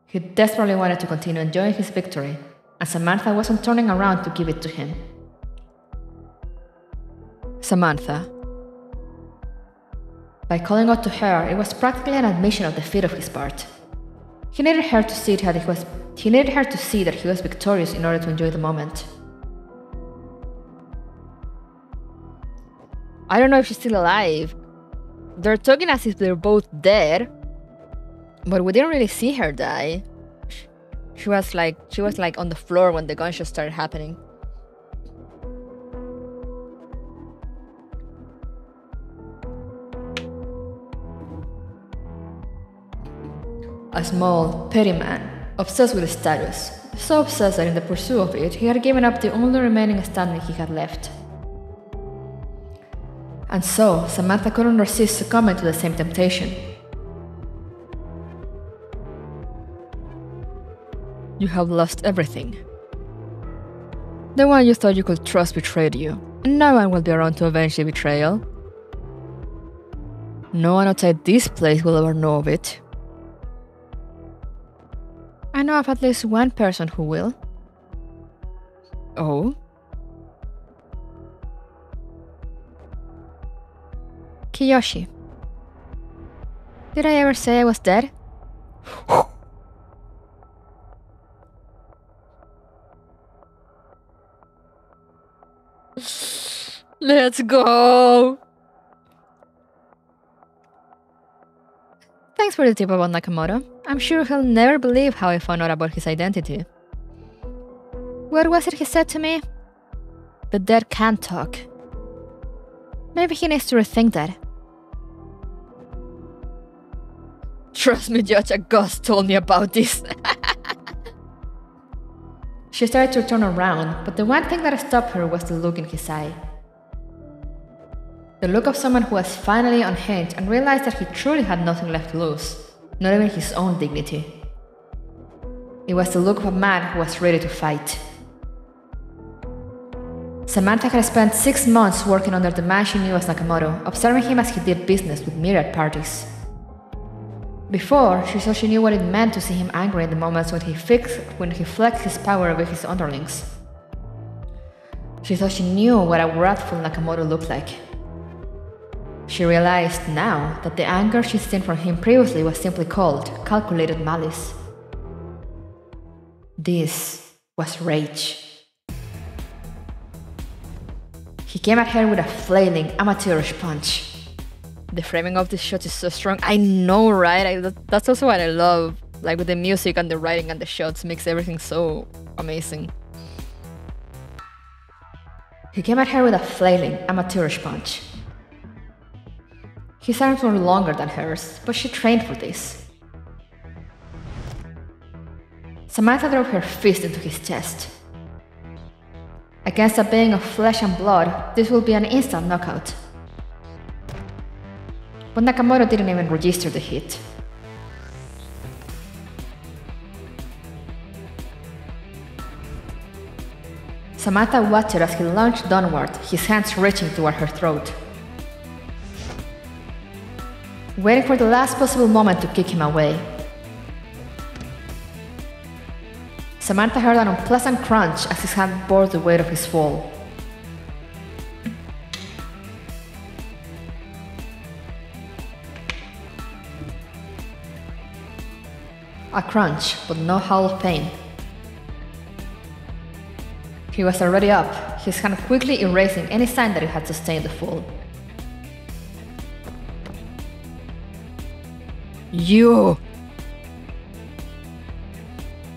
He desperately wanted to continue enjoying his victory, and Samantha wasn't turning around to give it to him. Samantha. By calling out to her, it was practically an admission of defeat of his part. He needed her to see that he was victorious in order to enjoy the moment. I don't know if she's still alive. They're talking as if they're both dead, but we didn't really see her die. She was like on the floor when the gunshots started happening. A small, petty man, obsessed with status, so obsessed that in the pursuit of it, he had given up the only remaining standing he had left. And so, Samantha couldn't resist succumbing to the same temptation. You have lost everything. The one you thought you could trust betrayed you, and no one will be around to avenge the betrayal. No one outside this place will ever know of it. I know of at least one person who will. Oh? Kiyoshi. Did I ever say I was dead? Let's go! Thanks for the tip about Nakamoto. I'm sure he'll never believe how I found out about his identity. What was it he said to me? The dead can't talk. Maybe he needs to rethink that. Trust me, Judge, a ghost told me about this. She started to turn around, but the one thing that stopped her was the look in his eye. The look of someone who was finally unhinged and realized that he truly had nothing left to lose, not even his own dignity. It was the look of a man who was ready to fight. Samantha had spent 6 months working under the man she knew as Nakamoto, observing him as he did business with myriad parties. Before, she thought she knew what it meant to see him angry in the moments when he flexed his power over his underlings. She thought she knew what a wrathful Nakamoto looked like. She realized now that the anger she'd seen from him previously was simply called calculated malice. This was rage. He came at her with a flailing, amateurish punch. The framing of this shot is so strong. I know, right? That's also what I love. Like with the music and the writing and the shots makes everything so amazing. He came at her with a flailing, amateurish punch. His arms were longer than hers, but she trained for this. Samantha drove her fist into his chest. Against a being of flesh and blood, this will be an instant knockout. But Nakamoto didn't even register the hit. Samantha watched as he lunged downward, his hands reaching toward her throat. Waiting for the last possible moment to kick him away. Samantha heard an unpleasant crunch as his hand bore the weight of his fall. A crunch, but no howl of pain. He was already up, his hand quickly erasing any sign that he had sustained the fall. You!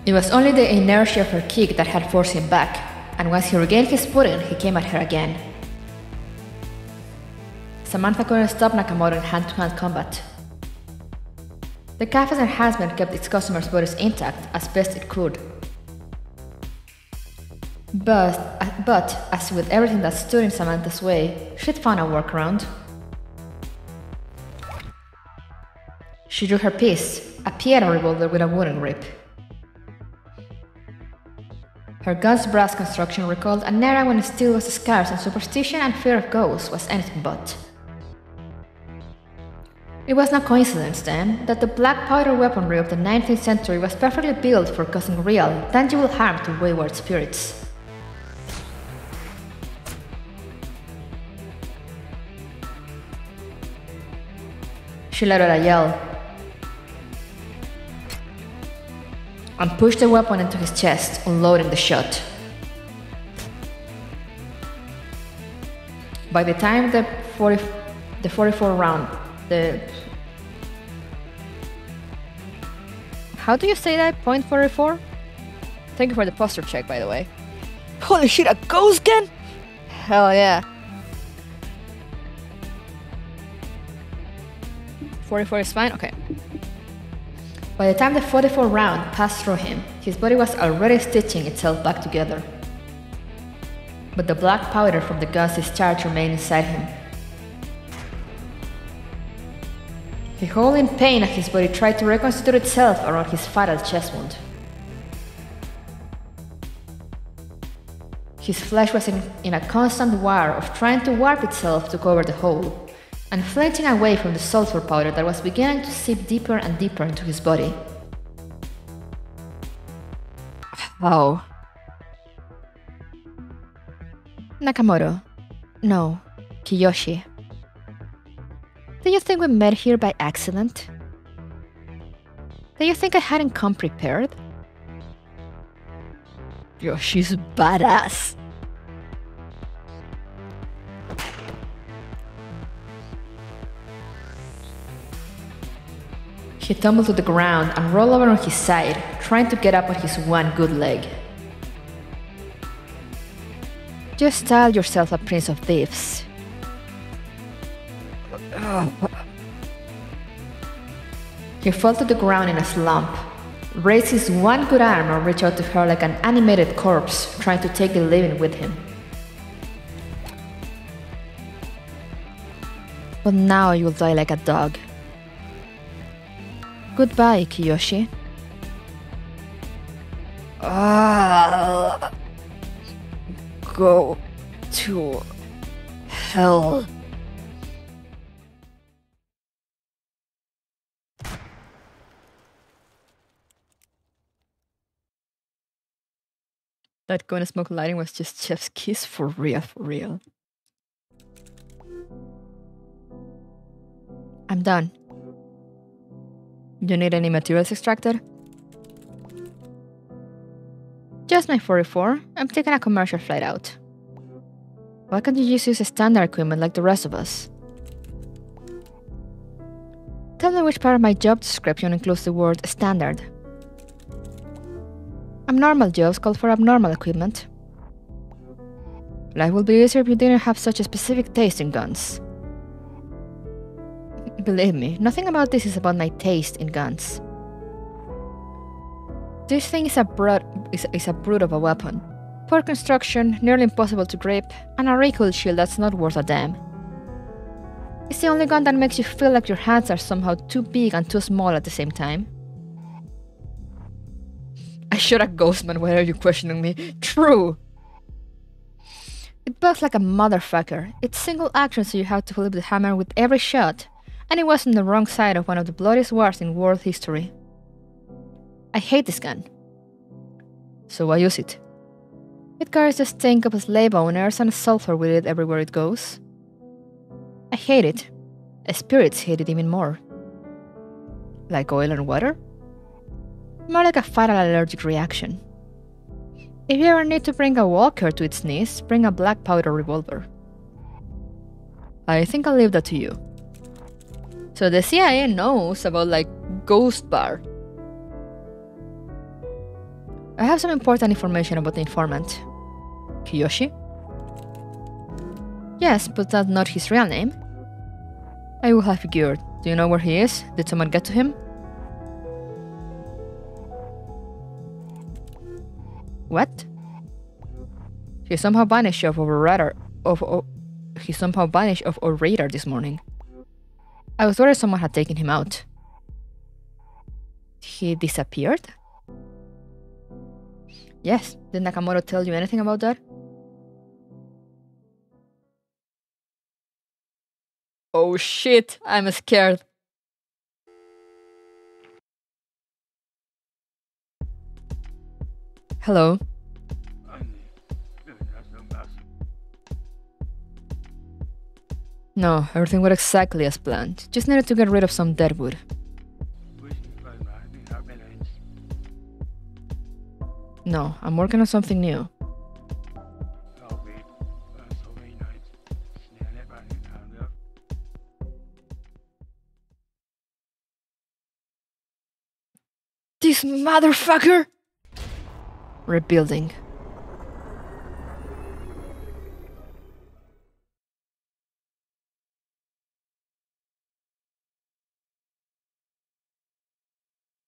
It was only the inertia of her kick that had forced him back, and once he regained his footing, he came at her again. Samantha couldn't stop Nakamoto in hand-to-hand combat. The cafe's enhancement kept its customers' bodies intact as best it could. But as with everything that stood in Samantha's way, she'd found a workaround. She drew her piece, a piano revolver with a wooden grip. Her gun's brass construction recalled an era when steel was scarce and superstition and fear of ghosts was anything but. It was no coincidence, then, that the black powder weaponry of the 19th century was perfectly built for causing real, tangible harm to wayward spirits. She let out a yell and pushed the weapon into his chest, unloading the shot. By the time the 44 round, How do you say that? .44? Thank you for the posture check, by the way. Holy shit, a ghost gun? Hell yeah. 44 is fine? Okay. By the time the 44 round passed through him, his body was already stitching itself back together. But the black powder from the gun's discharge remained inside him. He howled in pain as his body tried to reconstitute itself around his fatal chest wound. His flesh was in a constant war of trying to warp itself to cover the hole, and flinching away from the sulfur powder that was beginning to seep deeper and deeper into his body. How? Nakamoto. No, Kiyoshi. Do you think we met here by accident? Do you think I hadn't come prepared? Yo, she's badass. He tumbled to the ground and rolled over on his side, trying to get up on his one good leg. Just style yourself a prince of thieves. He fell to the ground in a slump, raised his one good arm and reached out to her like an animated corpse, trying to take the living with him. But now you'll die like a dog. Goodbye, Kiyoshi. Go to hell. That going to smoke lighting was just chef's kiss for real, for real. I'm done. You need any materials extracted? Just my 44. I'm taking a commercial flight out. Why can't you just use standard equipment like the rest of us? Tell me which part of my job description includes the word standard. Abnormal jobs call for abnormal equipment. Life would be easier if you didn't have such a specific taste in guns. Believe me, nothing about this is about my taste in guns. This thing is a brute of a weapon. Poor construction, nearly impossible to grip, and a recoil shield that's not worth a damn. It's the only gun that makes you feel like your hands are somehow too big and too small at the same time. I shot a ghost man, why are you questioning me? True! It bugs like a motherfucker. It's single action, so you have to flip the hammer with every shot, and it was on the wrong side of one of the bloodiest wars in world history. I hate this gun. So why use it? It carries the stink of slave owners and sulfur with it everywhere it goes. I hate it. Spirits hate it even more. Like oil and water? More like a fatal allergic reaction. If you ever need to bring a walker to its knees, bring a black powder revolver. I think I'll leave that to you. So the CIA knows about, like, Ghost Bar. I have some important information about the informant. Kiyoshi? Yes, but that's not his real name. I will have figured. Do you know where he is? Did someone get to him? What? He somehow vanished off our radar. He somehow vanished off our radar this morning. I was worried someone had taken him out. He disappeared? Yes. Did Nakamoto tell you anything about that? Oh shit, I'm scared. Hello. No, everything went exactly as planned. Just needed to get rid of some dead wood. No, I'm working on something new. This motherfucker! Rebuilding.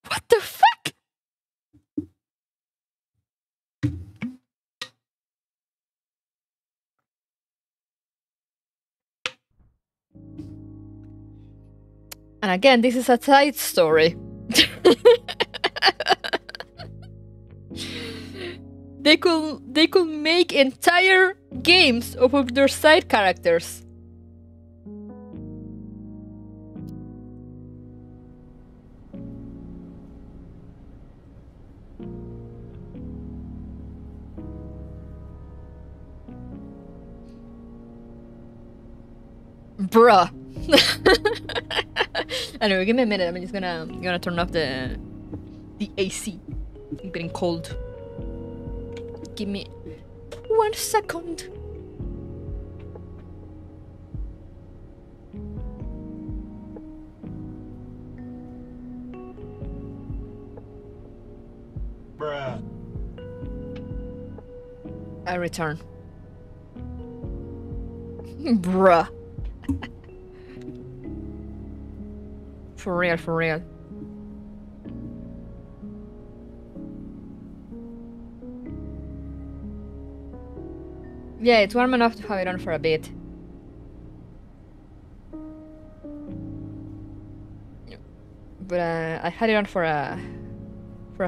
What the fuck? And again, this is a side story. They could make entire games of their side characters. Bruh. Anyway, give me a minute. I'm just gonna turn off the AC. I'm getting cold. Give me 1 second. Bruh. I return. Bruh. For real, for real. Yeah, it's warm enough to have it on for a bit. But I had it on for a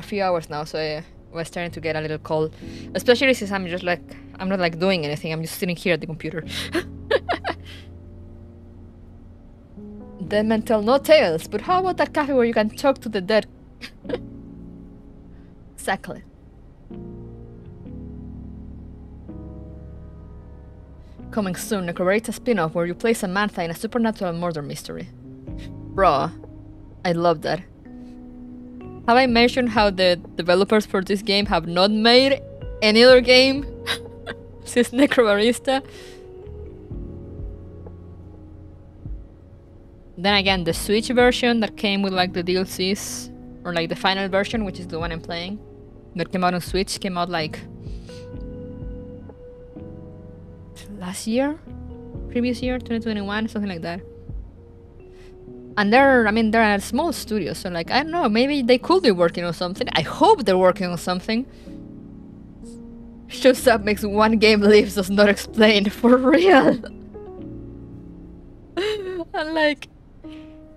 few hours now, so I was starting to get a little cold. Especially since I'm just like, I'm not like doing anything, I'm just sitting here at the computer. Dead men tell no tales, but how about that cafe where you can talk to the dead? Exactly. Coming soon, Necrobarista spin-off where you play Samantha in a supernatural murder mystery. Bro, I love that. Have I mentioned how the developers for this game have not made any other game since Necrobarista? Then again, the Switch version that came with like the DLCs, or like the final version, which is the one I'm playing, that came out on Switch, came out like last year? Previous year, 2021, something like that. And they're a small studio, so like, I don't know, maybe they could be working on something. I hope they're working on something. Shows up makes one game lives does not explain, for real. And like,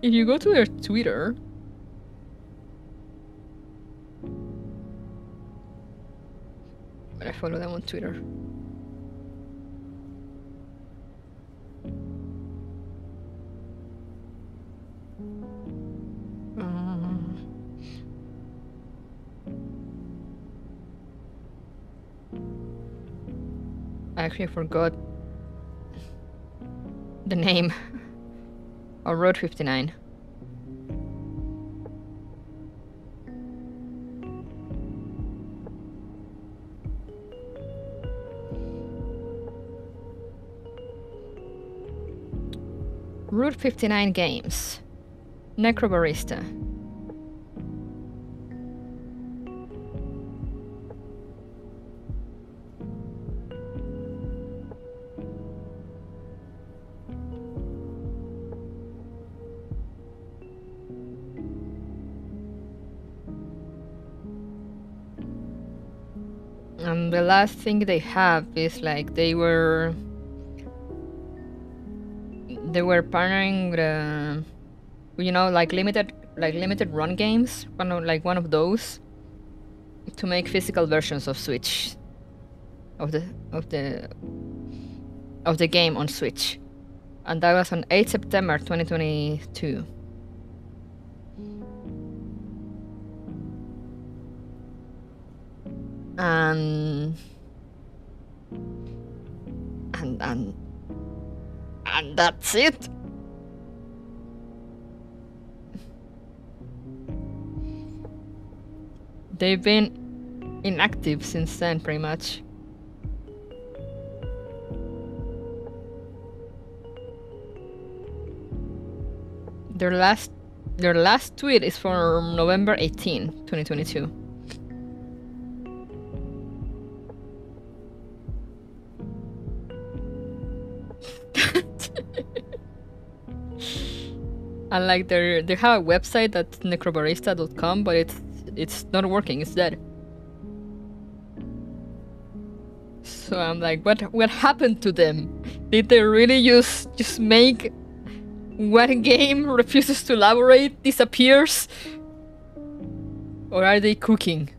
if you go to their Twitter, I follow them on Twitter. I actually forgot the name of Road 59. Route 59 Games. Necrobarista. And the last thing they have is like they were partnering with, you know, like limited run games, one of those, to make physical versions of Switch, of the game on Switch, and that was on 8 September 2022. And that's it. They've been inactive since then, pretty much. Their last tweet is from November 18, 2022. And like they have a website that's necrobarista.com, but it's not working, it's dead. So I'm like, what happened to them? Did they really just make one game, refuses to elaborate, disappears? Or are they cooking?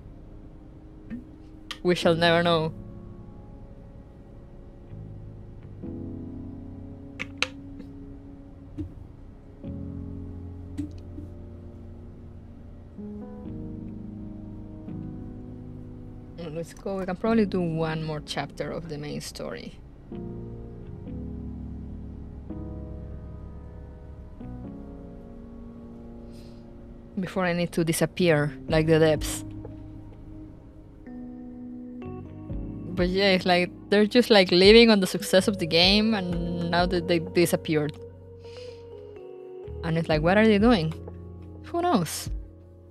We shall never know. Let's go. We can probably do one more chapter of the main story. Before I need to disappear like the depths. But yeah, it's like they're just like living on the success of the game, and now that they disappeared. And it's like, what are they doing? Who knows?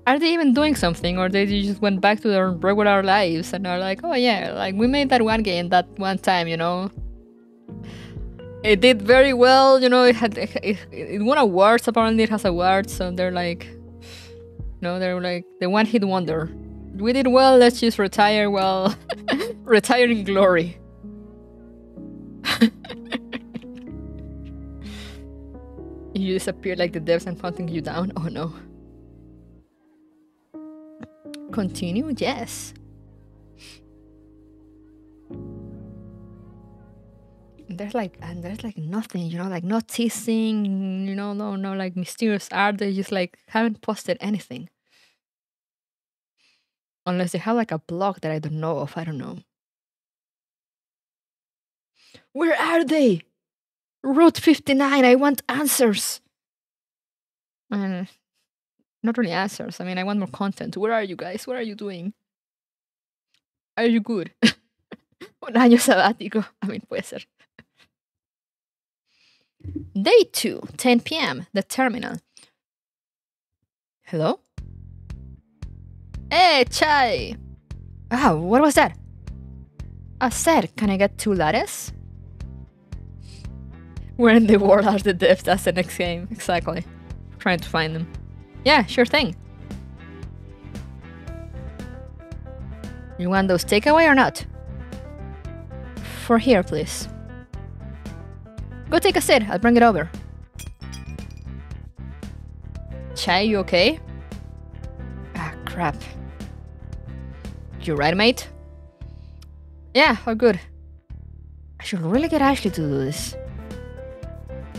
Are they even doing something, or they just went back to their regular lives and are like, oh yeah, like we made that one game that one time, you know? It did very well, you know. It won awards. Apparently, it has awards. So they're like, they're like the one-hit wonder. We did well. Let's just retire. Well, retire in glory. You disappear like the devs and hunting you down. Oh no. Continue. Yes. There's like nothing, like no teasing, no like mysterious art. They just like haven't posted anything. Unless they have like a blog that I don't know of. I don't know. Where are they? Route 59, I want answers. And not really answers. I mean, I want more content. Where are you guys? What are you doing? Are you good? Un año sabático. I mean, puede ser. Day 2, 10 p.m. The terminal. Hello? Hey, Chai! Oh, what was that? I said, can I get 2 lattes? Where in the world are the devs? That's the next game. Exactly. Trying to find them. Yeah, sure thing. You want those takeaway or not? For here, please. Go take a sit. I'll bring it over. Chai, you okay? Ah, crap. You right, mate? Yeah, all good. I should really get Ashley to do this.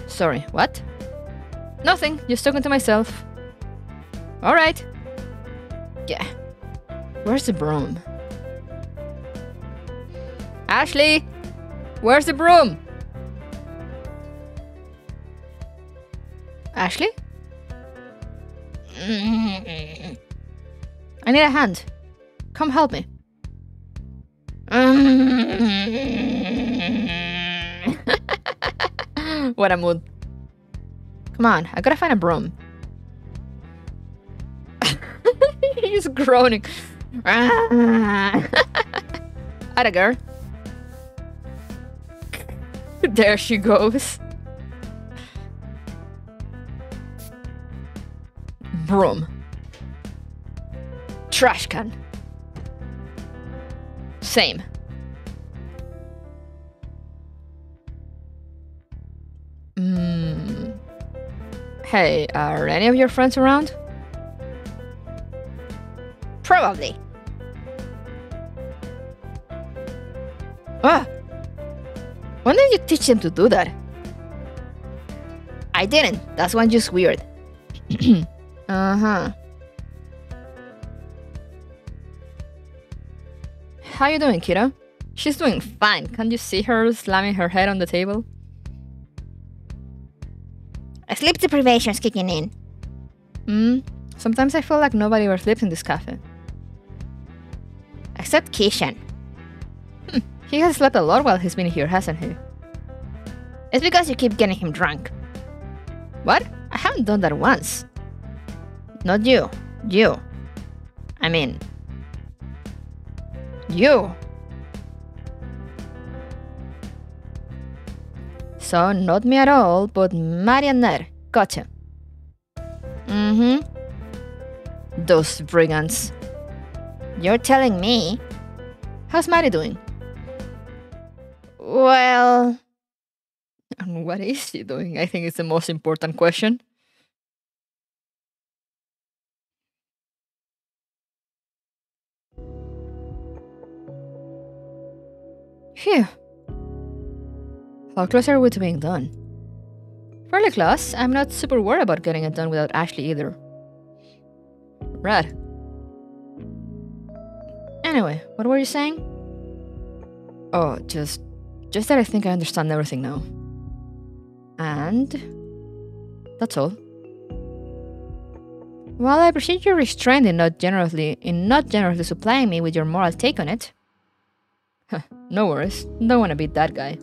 Sorry, what? Nothing, just talking to myself. Alright. Yeah. Where's the broom? Ashley! Where's the broom? Ashley? I need a hand. Come help me. What a mood. Come on, I gotta find a broom. He's groaning. Atta girl. There she goes. Broom. Trash can. Same. Hey, are any of your friends around? Probably. Ah! When did you teach them to do that? I didn't. That's one just weird. Uh-huh. How you doing, kiddo? She's doing fine. Can't you see her slamming her head on the table? Sleep deprivation's kicking in. Sometimes I feel like nobody ever sleeps in this cafe. Except Kishan. He has slept a lot while he's been here, hasn't he? It's because you keep getting him drunk. What? I haven't done that once. Not you. You. I mean... you. So, not me at all, but Marianne. Gotcha. Those brigands. You're telling me? How's Mari doing? Well... what is she doing? I think it's the most important question. Phew. How close are we to being done? Fairly close. I'm not super worried about getting it done without Ashley either. Rad. Anyway, what were you saying? Oh, just that I think I understand everything now. And... that's all. Well, I appreciate your restraint in not generously supplying me with your moral take on it. No worries. Don't wanna be that guy.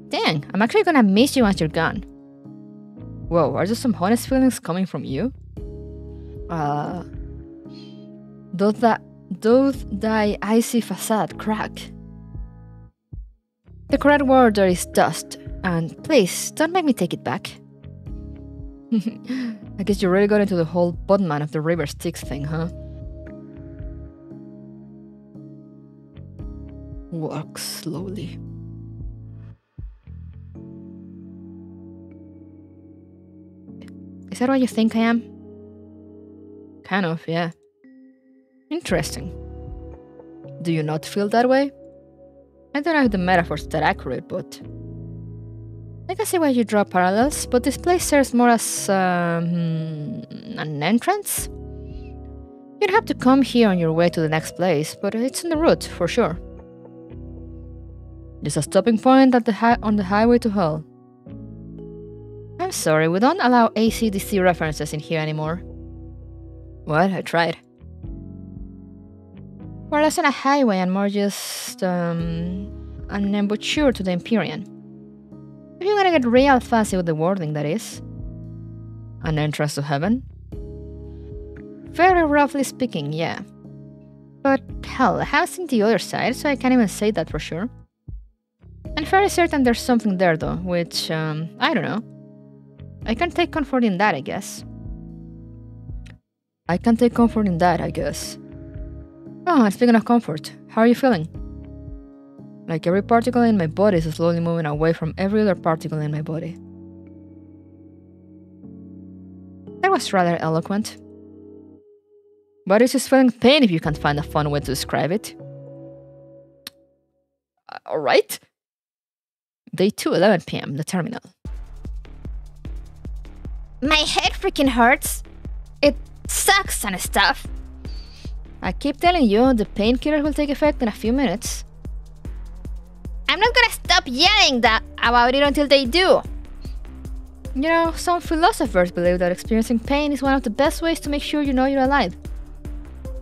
Dang, I'm actually gonna miss you once you're gone. Whoa, are there some honest feelings coming from you? Does thy icy facade crack? The correct word there is dust, and please don't make me take it back. I guess you really got into the whole Budman of the river Styx thing, huh? Walk slowly. Is that what you think I am? Kind of, yeah. Interesting. Do you not feel that way? I don't know if the metaphor's that accurate, but I can see why you draw parallels, but this place serves more as an entrance? You'd have to come here on your way to the next place, but it's on the route, for sure. Just a stopping point at on the highway to hell. I'm sorry, we don't allow AC/DC references in here anymore. What? I tried. We're less than a highway and more just an embouchure to the Empyrean. If you're gonna get real fancy with the wording, that is. An entrance to heaven? Very roughly speaking, yeah. But hell, I haven't seen the other side, so I can't even say that for sure. I'm fairly certain there's something there though, which, I don't know. I can take comfort in that, I guess. I can take comfort in that, I guess. Oh, and speaking of comfort, how are you feeling? Like every particle in my body is slowly moving away from every other particle in my body. That was rather eloquent. But it's just feeling pain if you can't find a fun way to describe it. Alright. Day 2, 11 PM, the terminal. My head freaking hurts. It sucks and stuff. I keep telling you, the painkiller will take effect in a few minutes. I'm not gonna stop yelling about it until they do. You know, some philosophers believe that experiencing pain is one of the best ways to make sure you know you're alive.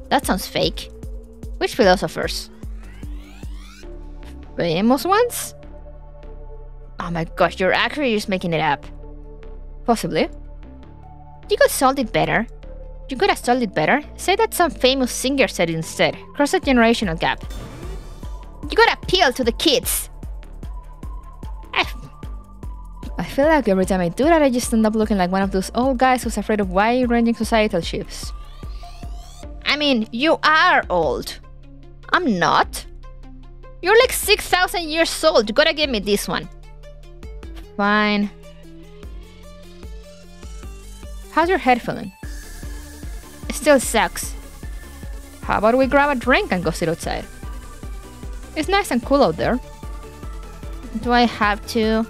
That sounds fake. Which philosophers? Famous ones? Oh my gosh, you're actually just making it up. Possibly. You could solve it better. You could have solved it better. Say that some famous singer said it instead. Cross a generational gap. You gotta appeal to the kids. I feel like every time I do that, I just end up looking like one of those old guys who's afraid of wide-ranging societal shifts. I mean, you are old. I'm not. You're like 6,000 years old. You gotta give me this one. Fine. How's your head feeling? It still sucks. How about we grab a drink and go sit outside? It's nice and cool out there. Do I have to?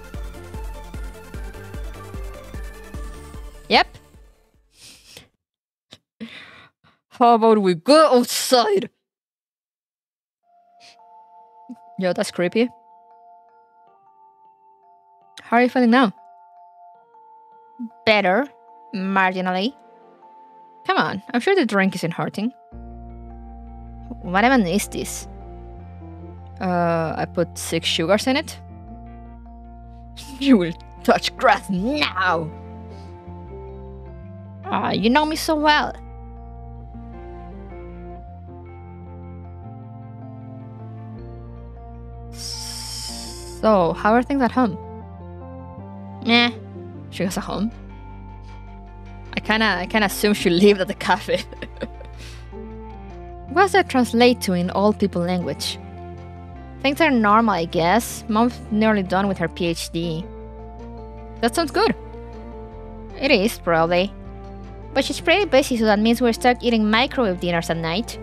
Yep. How about we go outside? Yo, that's creepy. How are you feeling now? Better. Marginally. Come on, I'm sure the drink isn't hurting. What even is this? I put 6 sugars in it. You will touch grass now! Ah, you know me so well. So, how are things at home? Meh. She goes at home. I kinda assume she lived at the cafe. What does that translate to in old people language? Things are normal, I guess. Mom's nearly done with her PhD. That sounds good. It is, probably. But she's pretty busy, so that means we're stuck eating microwave dinners at night.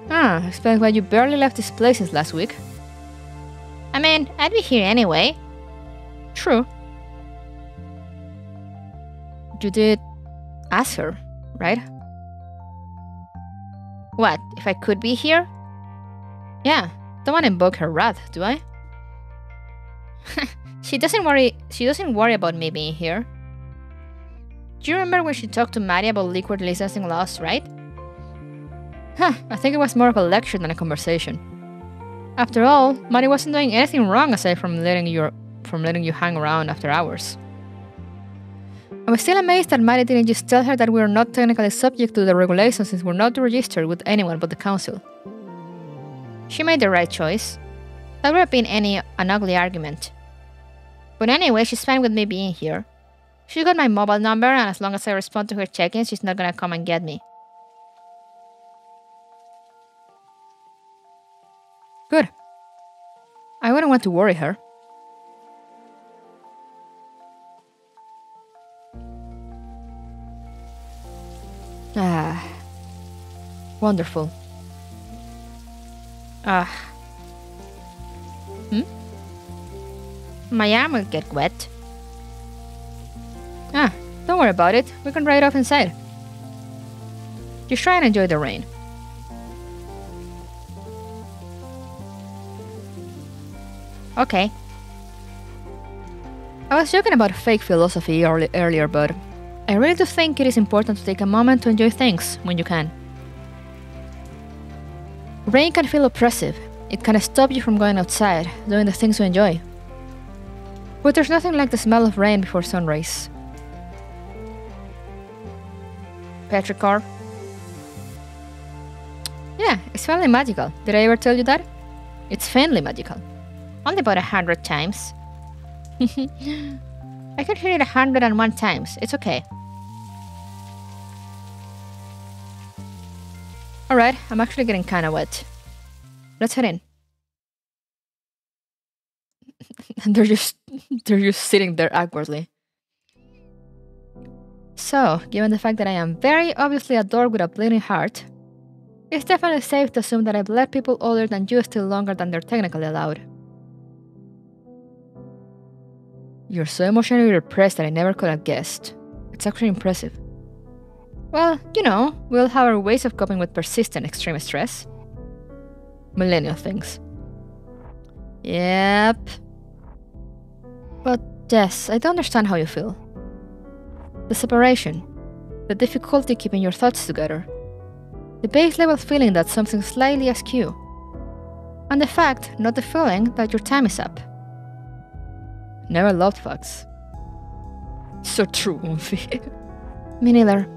Ah, explains why you barely left this place since last week. I mean, I'd be here anyway. True. You did ask her, right? What, if I could be here? Yeah, don't want to invoke her wrath, do I? She doesn't worry about me being here. Do you remember when she talked to Maddie about liquid licensing laws, right? Huh, I think it was more of a lecture than a conversation. After all, Maddie wasn't doing anything wrong aside from letting you hang around after hours. I'm still amazed that Maddie didn't just tell her that we're not technically subject to the regulations since we're not registered with anyone but the council. She made the right choice. That would have been an ugly argument. But anyway, she's fine with me being here. She got my mobile number, and as long as I respond to her check-ins, she's not gonna come and get me. Good. I wouldn't want to worry her. Ah. Wonderful. Ah. My arm will get wet. Ah, don't worry about it. We can dry it off inside. Just try and enjoy the rain. Okay. I was joking about fake philosophy earlier, but I really do think it is important to take a moment to enjoy things when you can. Rain can feel oppressive. It can stop you from going outside, doing the things you enjoy. But there's nothing like the smell of rain before sunrise. Petrichor. Yeah, it's fairly magical. Did I ever tell you that? It's faintly magical. Only about 100 times. I can hear it 101 times. It's okay. Alright, I'm actually getting kinda wet. Let's head in. And they're just sitting there awkwardly. So, given the fact that I am very obviously a dog with a bleeding heart, it's definitely safe to assume that I've let people older than you still longer than they're technically allowed. You're so emotionally repressed that I never could have guessed. It's actually impressive. Well, you know, we all have our ways of coping with persistent extreme stress. Millennial things. Yep. But yes, I do understand how you feel. The separation. The difficulty keeping your thoughts together. The base level feeling that something's slightly askew. And the fact, not the feeling, that your time is up. Never loved fucks. So true, Umfi. Me neither.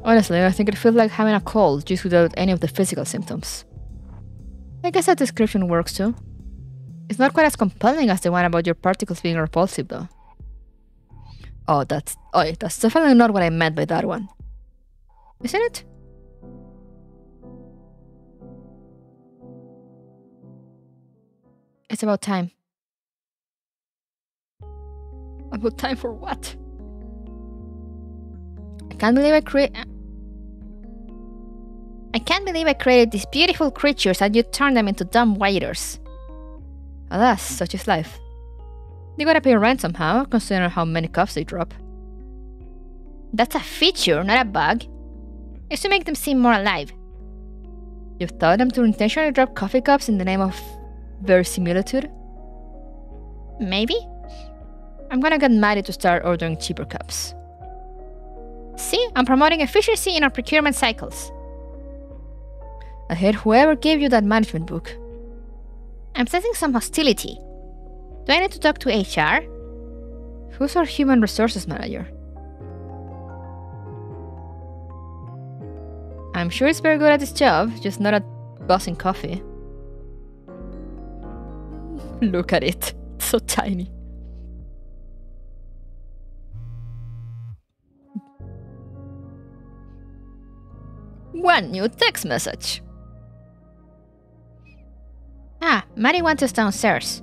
Honestly, I think it feels like having a cold just without any of the physical symptoms. I guess that description works too. It's not quite as compelling as the one about your particles being repulsive, though. Oh, that's definitely not what I meant by that one. Isn't it? It's about time. About time for what? I can't believe I created these beautiful creatures and you turned them into dumb waiters. Alas, such is life. They gotta pay rent somehow, considering how many cups they drop. That's a feature, not a bug. It's to make them seem more alive. You've taught them to intentionally drop coffee cups in the name of verisimilitude? Maybe? I'm gonna get Maddie to start ordering cheaper cups. See, I'm promoting efficiency in our procurement cycles. I hate whoever gave you that management book. I'm sensing some hostility. Do I need to talk to HR? Who's our human resources manager? I'm sure he's very good at his job, just not at bossing coffee. Look at it. It's so tiny. One new text message. Ah, Maddie wants us downstairs.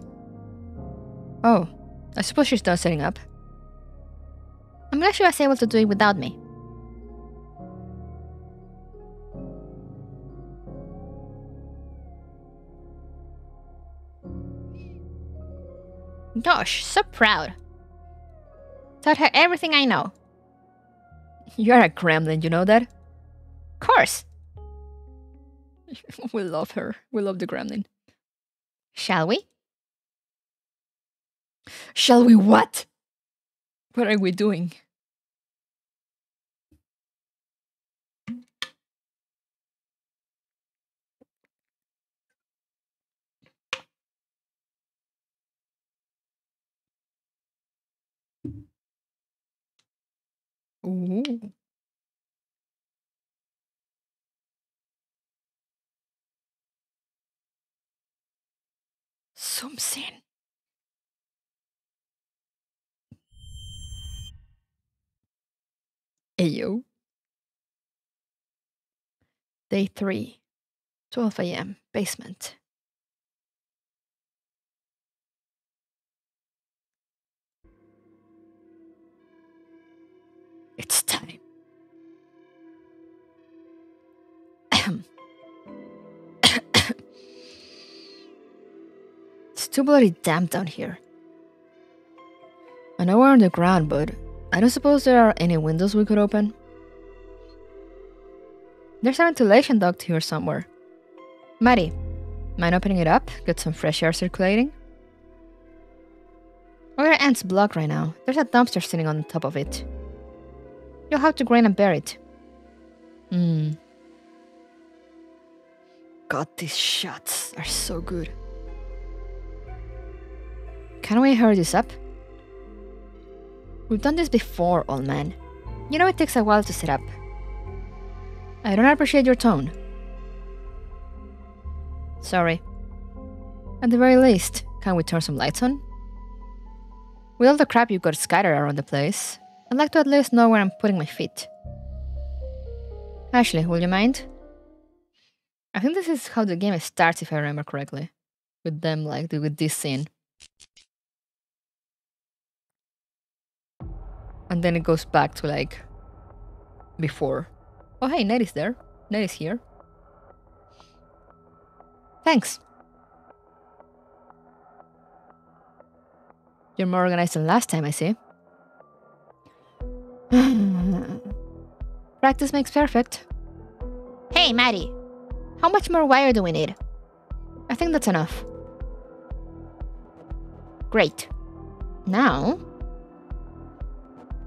Oh, I suppose she's done setting up. I'm glad she was able to do it without me. Gosh, so proud. Taught her everything I know. You're a gremlin, you know that? Of course. We love her. We love the gremlin. Shall we? Shall we what? What are we doing? Ooh. comes in. Ayo. Day 3, 12 a.m., basement. It's time. It's too bloody damp down here. I know we're on the ground, but I don't suppose there are any windows we could open. There's a ventilation duct here somewhere. Maddie, mind opening it up? Get some fresh air circulating? Where are ants blocked right now? There's a dumpster sitting on top of it. You'll have to grind and bear it. God, these shots are so good. Can we hurry this up? We've done this before, old man. You know it takes a while to set up. I don't appreciate your tone. Sorry. At the very least, can we turn some lights on? With all the crap you've got scattered around the place, I'd like to at least know where I'm putting my feet. Ashley, will you mind? I think this is how the game starts, if I remember correctly. With them, like, with this scene. And then it goes back to, like, before. Oh, hey, Ned is there. Ned is here. Thanks. You're more organized than last time, I see. Practice makes perfect. Hey, Maddie. How much more wire do we need? I think that's enough. Great. Now...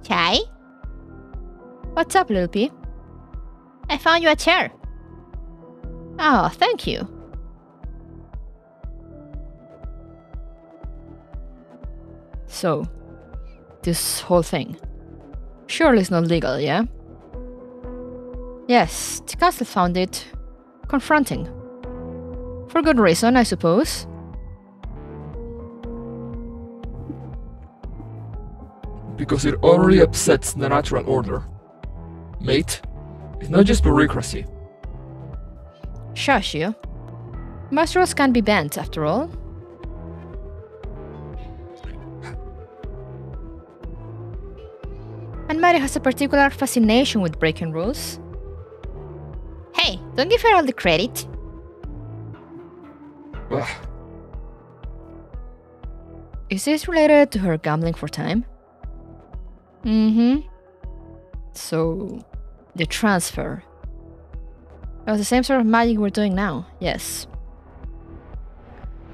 Chai? What's up, little P? I found you a chair. Oh, thank you. So, this whole thing. Surely it's not legal, yeah? Yes, the council found it confronting. For good reason, I suppose. Because it already upsets the natural order. Mate, it's not just bureaucracy. Shush you. Most rules can't be bent, after all. And Mary has a particular fascination with breaking rules. Hey, don't give her all the credit. Ugh. Is this related to her gambling for time? So, the transfer. It was the same sort of magic we're doing now, yes.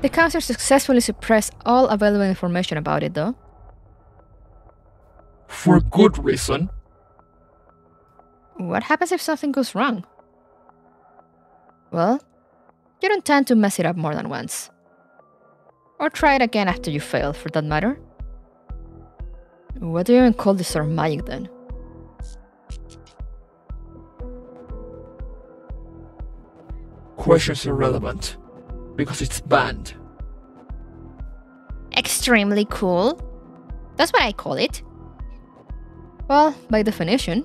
The council successfully suppressed all available information about it, though. For good reason. What happens if something goes wrong? Well, you don't tend to mess it up more than once. Or try it again after you fail, for that matter. What do you even call this sort of magic, then? Question's irrelevant. Because it's banned. Extremely cool. That's what I call it. Well, by definition,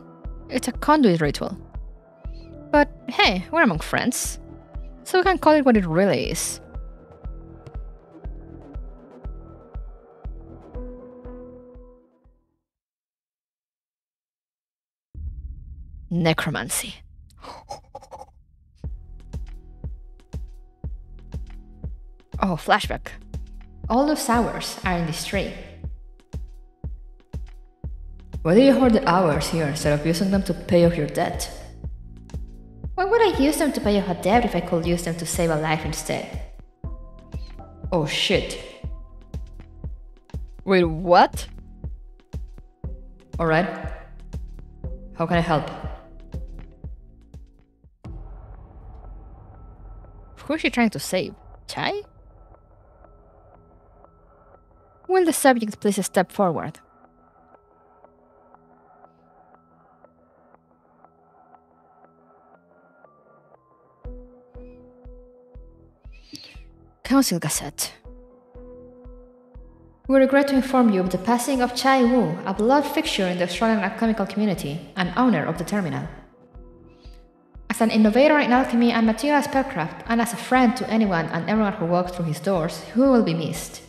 it's a conduit ritual. But hey, we're among friends, so we can call it what it really is. Necromancy. Oh, flashback. All those hours are in this tree. Why do you hoard the hours here instead of using them to pay off your debt? Why would I use them to pay off a debt if I could use them to save a life instead? Oh shit. Wait, what? Alright. How can I help? Who is she trying to save? Chai? Will the subject please step forward? Council Gazette. We regret to inform you of the passing of Chai Wu, a beloved fixture in the Australian alchemical community and owner of the terminal. As an innovator in alchemy and material spellcraft, and as a friend to anyone and everyone who walked through his doors, he will be missed.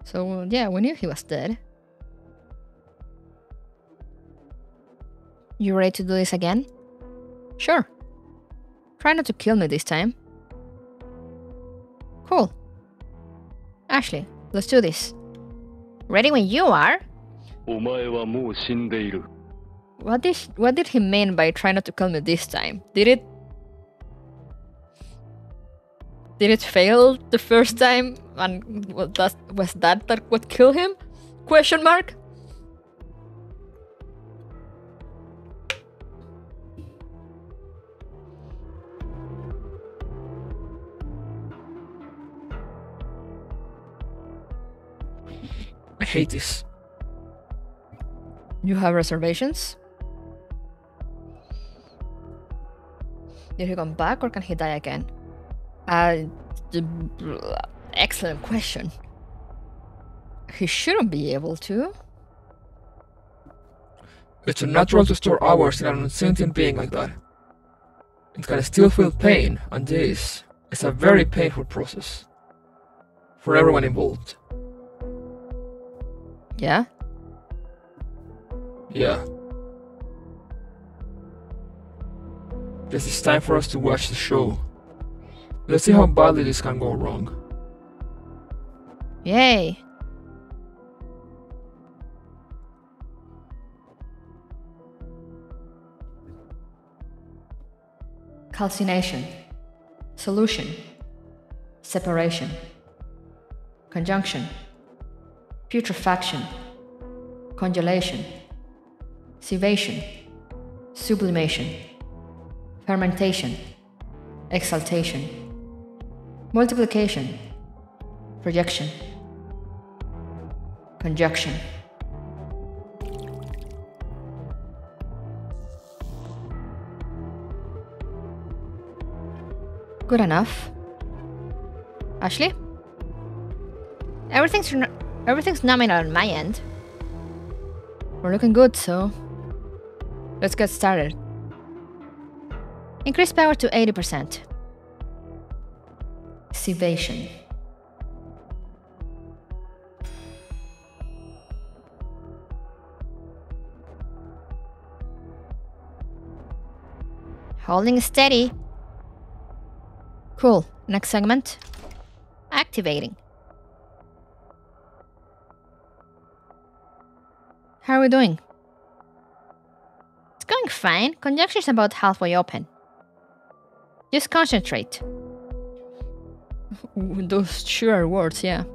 So, yeah, we knew he was dead. You ready to do this again? Sure. Try not to kill me this time. Cool. Ashley, let's do this. Ready when you are. What did he mean by try not to kill me this time? Did it fail the first time? And was that what killed him? Question mark? I hate this. You have reservations? Did he come back or can he die again? Excellent question. He shouldn't be able to. It's unnatural to store hours in an unsentient being like that. It can still feel pain, and this is a very painful process. For everyone involved. Yeah? Yeah. Guess it's time for us to watch the show. Let's see how badly this can go wrong. Yay! Calcination. Solution. Separation. Conjunction. Putrefaction. Congelation. Sievation. Sublimation. Fermentation. Exaltation. Multiplication. Projection. Conjunction. Good enough. Ashley? Everything's nominal on my end. We're looking good, so let's get started. Increase power to 80%. Sievation. Holding steady. Cool. Next segment. Activating. How are we doing? It's going fine. Conjunction about halfway open. Just concentrate. Those sure are words, yeah.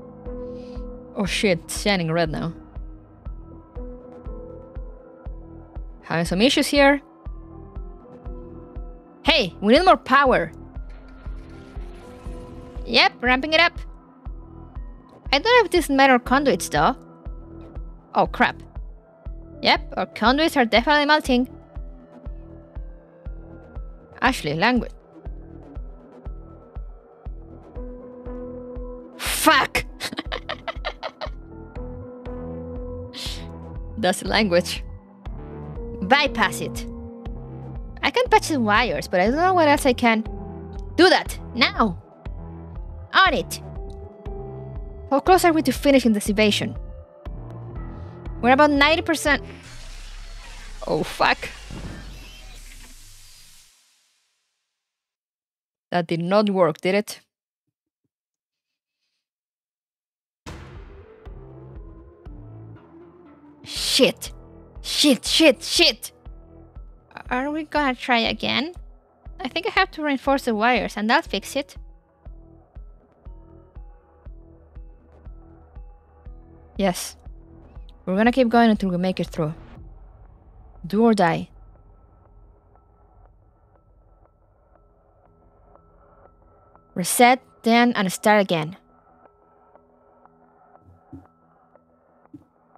Oh shit, it's shining red now. Having some issues here. Hey, we need more power. Yep, ramping it up. I don't have these metal conduits though. Oh crap. Yep, our conduits are definitely melting. Ashley, language. Fuck! That's the language. Bypass it. I can patch the wires, but I don't know what else I can. Do that, now! On it! How close are we to finishing the sievation? We're about 90%. Oh fuck. That did not work, did it? Shit! Shit, shit, shit! Are we gonna try again? I think I have to reinforce the wires and that'll fix it. Yes. We're gonna keep going until we make it through. Do or die. Reset, then, and start again.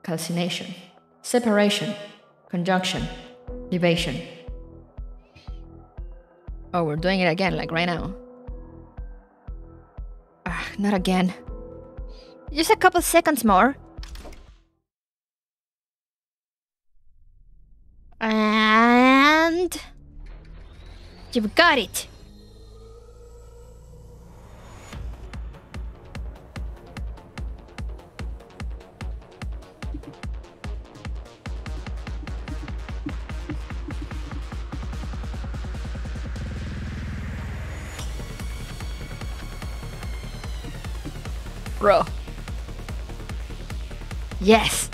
Calcination. Separation. Conjunction. Libation. Oh, we're doing it again, like right now. Not again. Just a couple seconds more. And... you've got it. Bro. Yes.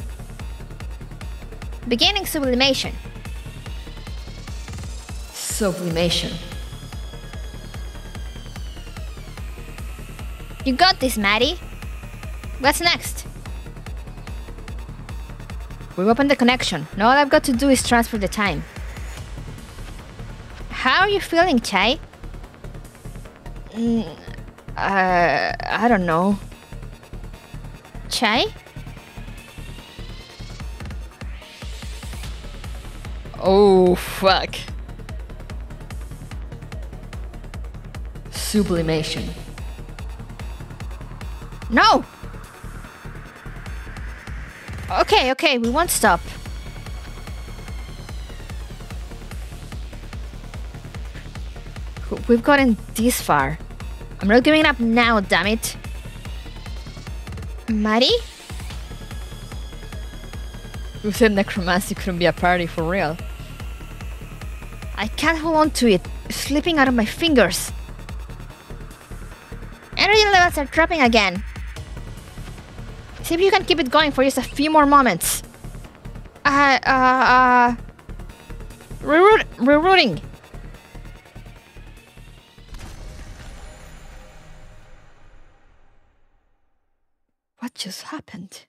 Beginning sublimation. Sublimation. You got this, Maddie. What's next? We've opened the connection. Now all I've got to do is transfer the time. How are you feeling, Chai? I don't know. Chai? Oh, fuck. Sublimation. No! Okay, we won't stop. We've gotten this far. I'm not giving up now, damn it. Maddie? Who said necromancy couldn't be a party for real? I can't hold on to it. It's slipping out of my fingers. Energy levels are dropping again. See if you can keep it going for just a few more moments. Rerouting. What just happened?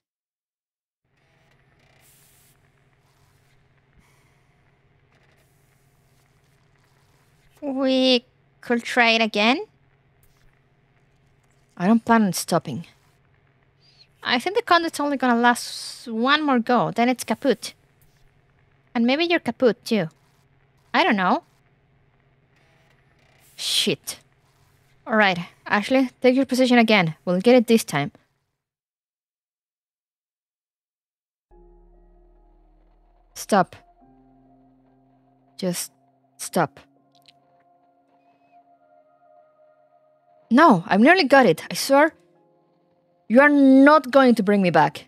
We could try it again. I don't plan on stopping. I think the conduit's only gonna last one more go, then it's kaput. And maybe you're kaput too. I don't know. Shit. Alright, Ashley, take your position again. We'll get it this time. Stop. Just stop. No, I've nearly got it, I swear. You are not going to bring me back.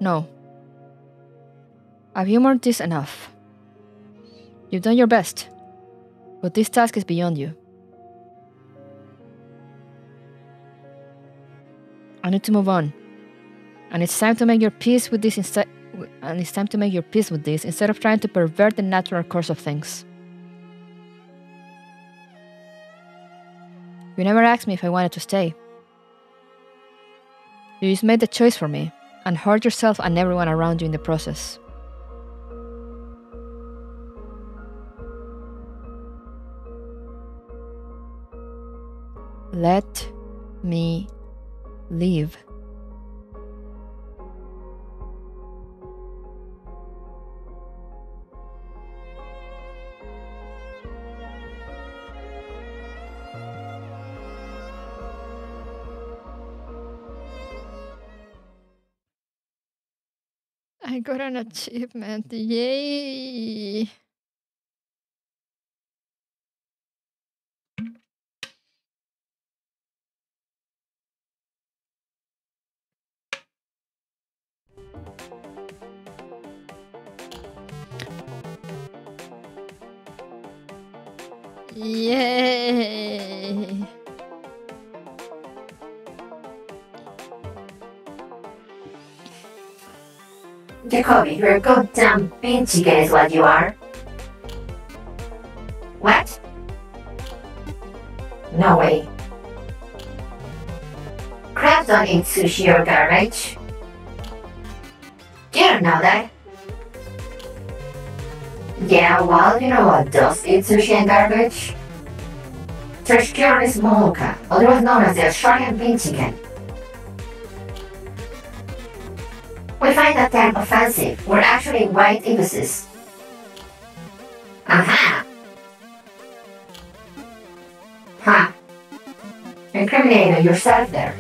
No. I've humored this enough. You've done your best, but this task is beyond you. I need to move on, and it's time to make your peace with this instead. And it's time to make your peace with this instead of trying to pervert the natural course of things. You never asked me if I wanted to stay. You just made the choice for me and hurt yourself and everyone around you in the process. Let me leave. I got an achievement, yay! Yay! Jacoby, you're a goddamn bitch chicken is what you are. What? No way. Crabs don't eat sushi or garbage. You don't know that. Yeah, well, you know what does eat sushi and garbage? Trashcuris moluca, otherwise known as the Australian bean chicken. We find that term offensive. We're actually white ibises. incriminating yourself there.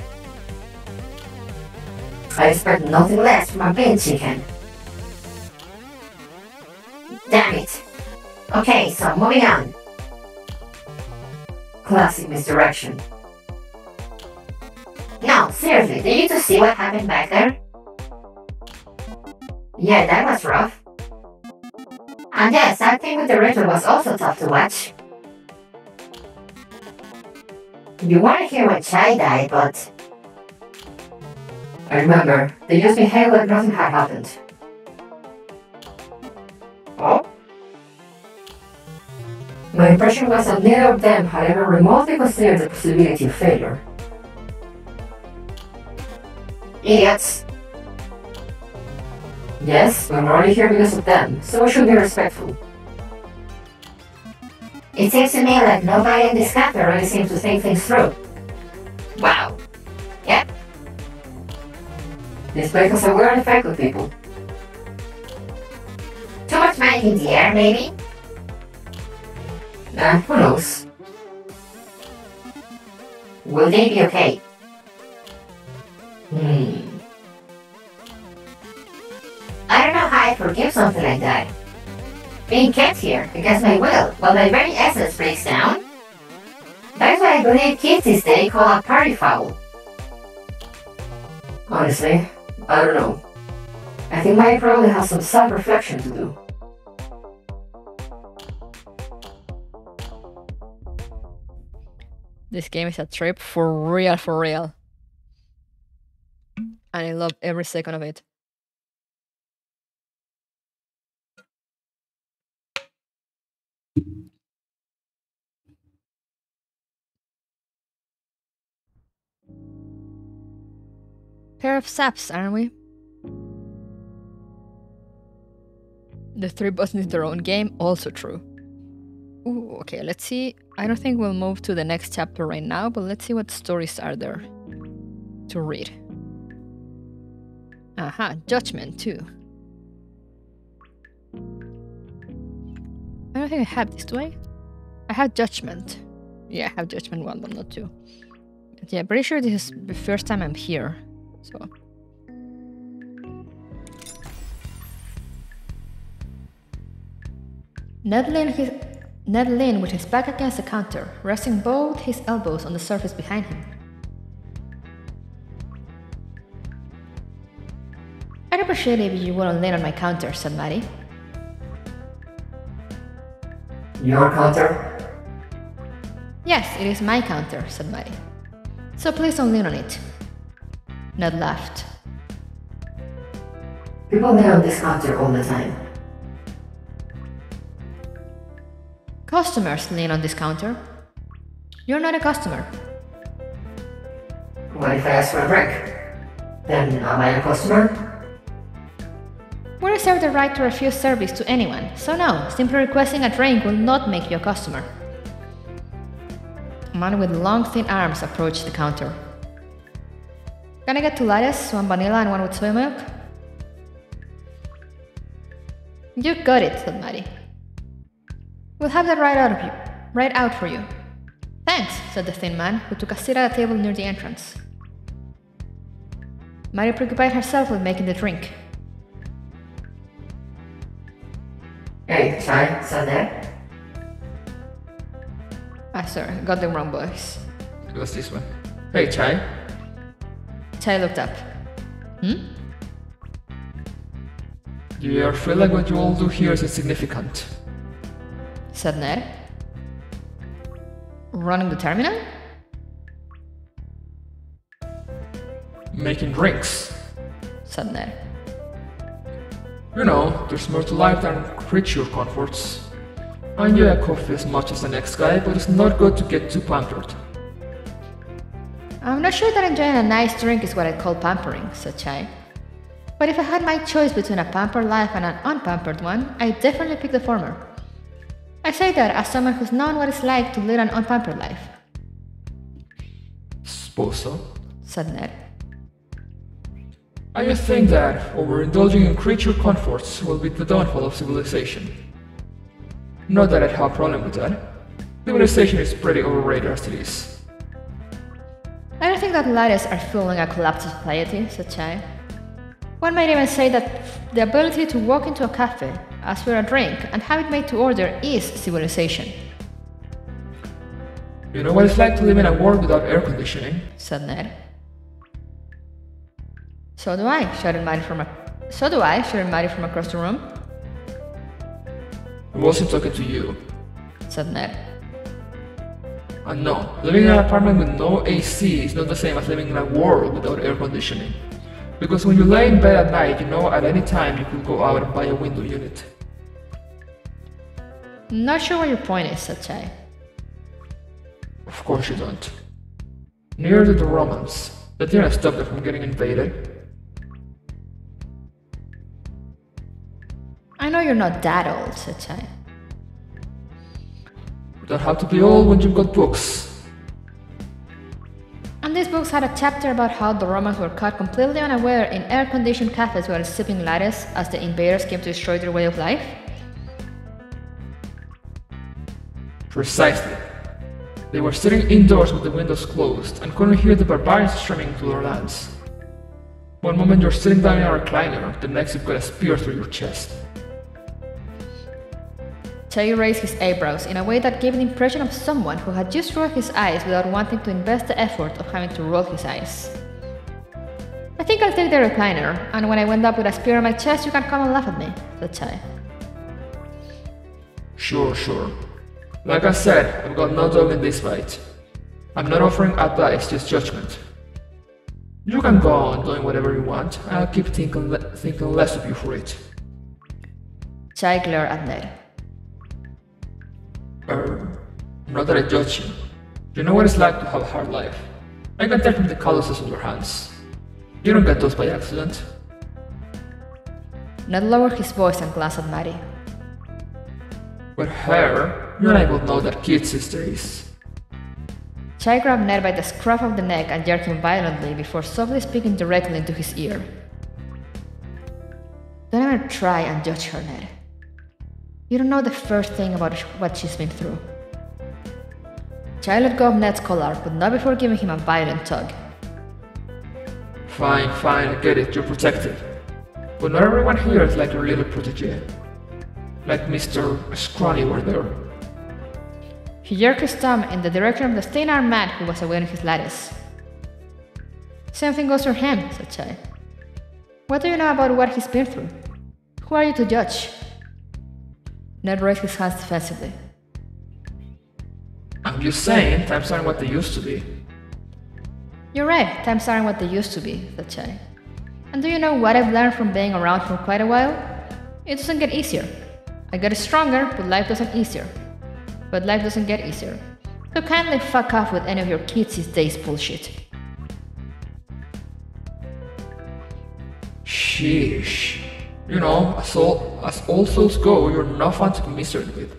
I expect nothing less from a bean chicken. Damn it. Okay, so moving on. Classic misdirection. No, seriously, did you just see what happened back there? Yeah, that was rough. And yes, that thing with the ritual was also tough to watch. You want to hear when Chai died, but... I remember, they just behaved like nothing had happened. Oh? My impression was that neither of them had ever remotely considered the possibility of failure. Idiots. Yes, but we're only here because of them, so we should be respectful. It seems to me like nobody in this cafe really seems to think things through. Wow. Yep. This place has a weird effect with people. Too much magic in the air, maybe? Who knows? Will they be okay? I don't know how I forgive something like that. Being kept here against my will while my very essence breaks down? That's what I believe kids these days call a party foul. Honestly, I don't know. I think Mike probably has some self-reflection to do. This game is a trip for real, for real. And I love every second of it. Pair of saps, aren't we? The 3 buttons in their own game, also true. Ooh, okay, let's see. I don't think we'll move to the next chapter right now, but let's see what stories are there to read. Aha, Judgment too. I don't think I have this, do I? I have Judgment. Yeah, I have Judgment 1, but not 2. But yeah, pretty sure this is the first time I'm here, so... Ned leaned with his back against the counter, resting both his elbows on the surface behind him. I'd appreciate it if you wouldn't lean on my counter, said Maddie. Your counter? Yes, it is my counter, said Maddie. So please don't lean on it. Ned laughed. People lean on this counter all the time. Customers lean on this counter. You're not a customer. What if I ask for a drink? Then am I a customer? We reserve the right to refuse service to anyone, so no, simply requesting a drink will not make you a customer. A man with long, thin arms approached the counter. Can I get 2 lattes, 1 vanilla and 1 with soy milk? You got it, said Maddie. We'll have that right out for you. Thanks, said the thin man, who took a seat at a table near the entrance. Maddie preoccupied herself with making the drink. Hey, Chai, said that? Ah, sorry, got the wrong voice. It was this one. Hey, Chai. Chai looked up. Do you ever feel like what you all do here is insignificant? Said Ned. Running the terminal? Making drinks. Said Ned. You know, there's more to life than creature comforts. I enjoy a coffee as much as the next guy, but it's not good to get too pampered. I'm not sure that enjoying a nice drink is what I'd call pampering, said Chai. But if I had my choice between a pampered life and an unpampered one, I'd definitely pick the former. I say that as someone who's known what it's like to lead an unpampered life. Suppose so, said Ned. I just think that overindulging in creature comforts will be the downfall of civilization. Not that I'd have a problem with that. Civilization is pretty overrated as it is. that lattice are fueling a collapsed society, said Chai. One might even say that the ability to walk into a cafe, ask for a drink, and have it made to order is civilization. You know what it's like to live in a world without air conditioning? Said Ned. So do I, shouted Maddie from across the room. I wasn't talking to you. Said Ned. And no, living in an apartment with no AC is not the same as living in a world without air conditioning. Because when you lay in bed at night, you know at any time you could go out and buy a window unit. Not sure what your point is, said Chai. Of course you don't. Neither did the Romans. That didn't stop them from getting invaded. I know you're not that old, said Chai. You don't have to be old when you've got books. And these books had a chapter about how the Romans were caught completely unaware in air-conditioned cafes while sipping lattes as the invaders came to destroy their way of life? Precisely. They were sitting indoors with the windows closed and couldn't hear the barbarians streaming into their lands. One moment you're sitting down in a recliner, the next you've got a spear through your chest. Chai raised his eyebrows in a way that gave the impression of someone who had just rolled his eyes without wanting to invest the effort of having to roll his eyes. I think I'll take the recliner, and when I went up with a spear on my chest, you can come and laugh at me, said Chai. Sure. Like I said, I've got no dog in this fight. I'm not offering advice, just judgment. You can go on doing whatever you want, and I'll keep thinking less of you for it. Chai glared at Ned. Not that I judge you. You know what it's like to have a hard life. I can tell from the calluses on your hands. You don't get those by accident. Ned lowered his voice and glanced at Maddie. With her, you and I both know that kids these days. Chai grabbed Ned by the scruff of the neck and jerked him violently before softly speaking directly into his ear. Don't ever try and judge her, Ned. You don't know the first thing about what she's been through. Chai let go of Ned's collar, but not before giving him a violent tug. Fine, I get it, you're protective. But not everyone here is like your little protege. Like Mr. Scrawny over there. He jerked his thumb in the direction of the thin-armed man who was awaiting his lattice. Same thing goes for him, said Chai. What do you know about what he's been through? Who are you to judge? Ned raised his hands defensively. I'm just saying, times aren't what they used to be. You're right, times aren't what they used to be, said Chai. And do you know what I've learned from being around for quite a while? It doesn't get easier. I get stronger, but life doesn't get easier. So kindly fuck off with any of your kids these days bullshit. Sheesh. You know, as all souls go, you're not fun to commiserate with.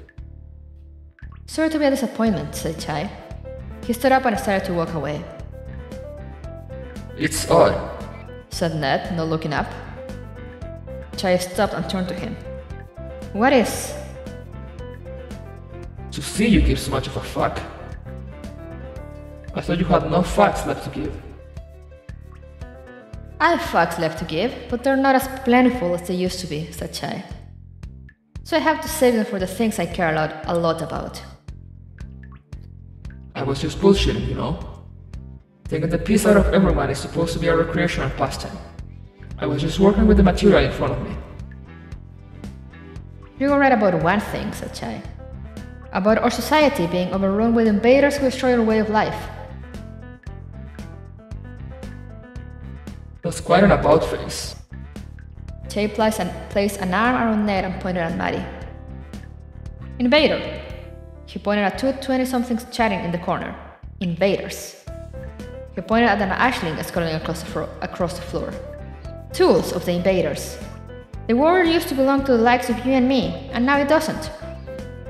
Sorry to be a disappointment, said Chai. He stood up and started to walk away. It's odd, said Ned, not looking up. Chai stopped and turned to him. What is? To see you give so much of a fuck. I thought you had no fucks left to give. I have fucks left to give, but they're not as plentiful as they used to be, said Chai. So I have to save them for the things I care a lot about. I was just bullshitting, you know? Taking the piss out of everyone is supposed to be a recreational pastime. I was just working with the material in front of me. You were right about one thing, said Chai. About our society being overrun with invaders who destroy our way of life. That's quite an about face. Chai placed an arm around Ned and pointed at Maddie. Invader! He pointed at two 20-somethings chatting in the corner. Invaders. He pointed at an ashling scrolling across the floor. Tools of the invaders. The world used to belong to the likes of you and me, and now it doesn't.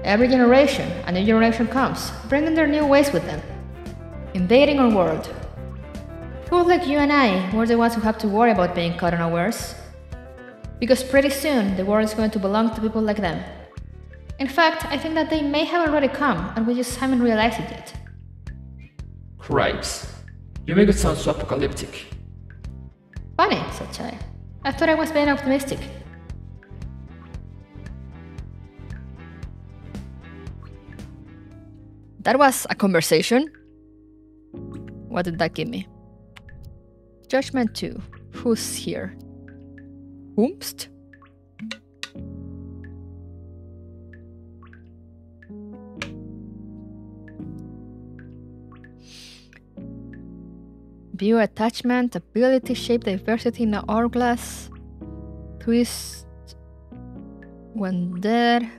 Every generation, a new generation comes, bringing their new ways with them. Invading our world. Fools like you and I were the ones who have to worry about being caught unawares. Because pretty soon, the world is going to belong to people like them. In fact, I think that they may have already come, and we just haven't realized it yet. Cripes. You make it sound so apocalyptic. Funny, said Chai. I thought I was being optimistic. That was a conversation. What did that give me? Judgment 2. Who's here? Whoomst? View attachment, ability, shape, diversity in an hourglass. Twist when dead.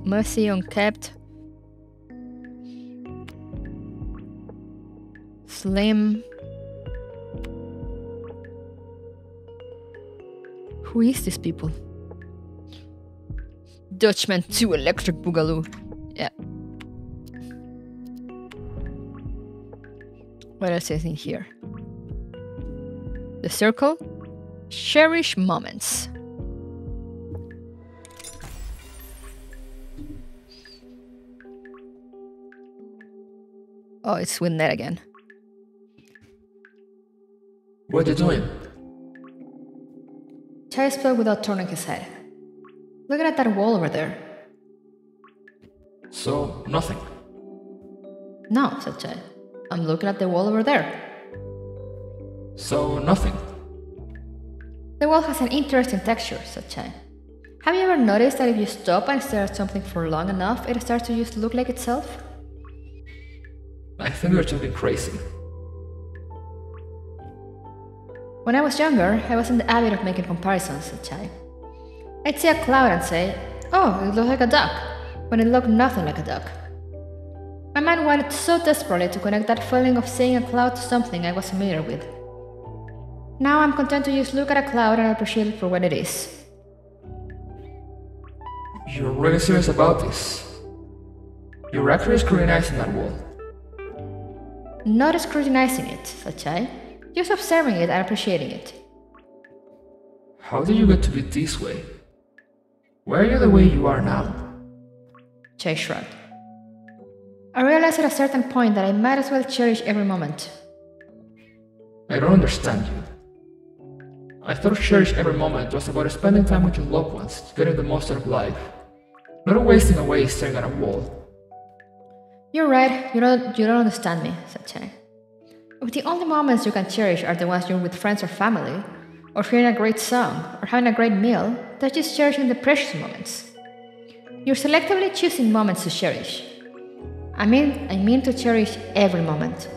Mercy unkept. Slim. Who is these people? Dutchman 2 Electric Boogaloo. Yeah. What else is in here? The circle. Cherish moments. Oh, it's with Ned again. What are you doing? Chai spoke without turning his head. Looking at that wall over there. So, nothing. No, said Chai. I'm looking at the wall over there. So, nothing. The wall has an interesting texture, said Chai. Have you ever noticed that if you stop and stare at something for long enough, it starts to just look like itself? I think you're talking crazy. When I was younger, I was in the habit of making comparisons, said Chai. I'd see a cloud and say, oh, it looks like a duck, when it looked nothing like a duck. My mind wanted so desperately to connect that feeling of seeing a cloud to something I was familiar with. Now I'm content to just look at a cloud and appreciate it for what it is. You're really serious about this? You're actually scrutinizing that wall. Not scrutinizing it, said Chai. Just observing it and appreciating it. How did you get to be this way? Why are you the way you are now? Chai shrugged. I realized at a certain point that I might as well cherish every moment. I don't understand you. I thought cherish every moment was about spending time with your loved ones, getting the most out of life, not wasting away staring at a wall. You're right, you don't understand me, said Chai. If the only moments you can cherish are the ones you're with friends or family, or hearing a great song, or having a great meal, that's just cherishing the precious moments. You're selectively choosing moments to cherish. I mean to cherish every moment.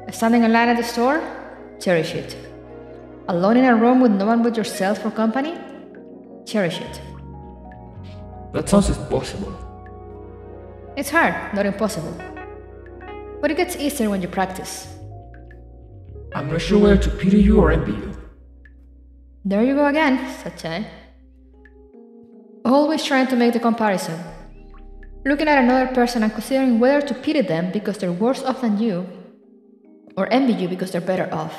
Standing in line at the store? Cherish it. Alone in a room with no one but yourself for company? Cherish it. That sounds impossible. It's hard, not impossible. But it gets easier when you practice. I'm not sure whether to pity you or envy you. There you go again, said Chai. Always trying to make the comparison. Looking at another person and considering whether to pity them because they're worse off than you, or envy you because they're better off.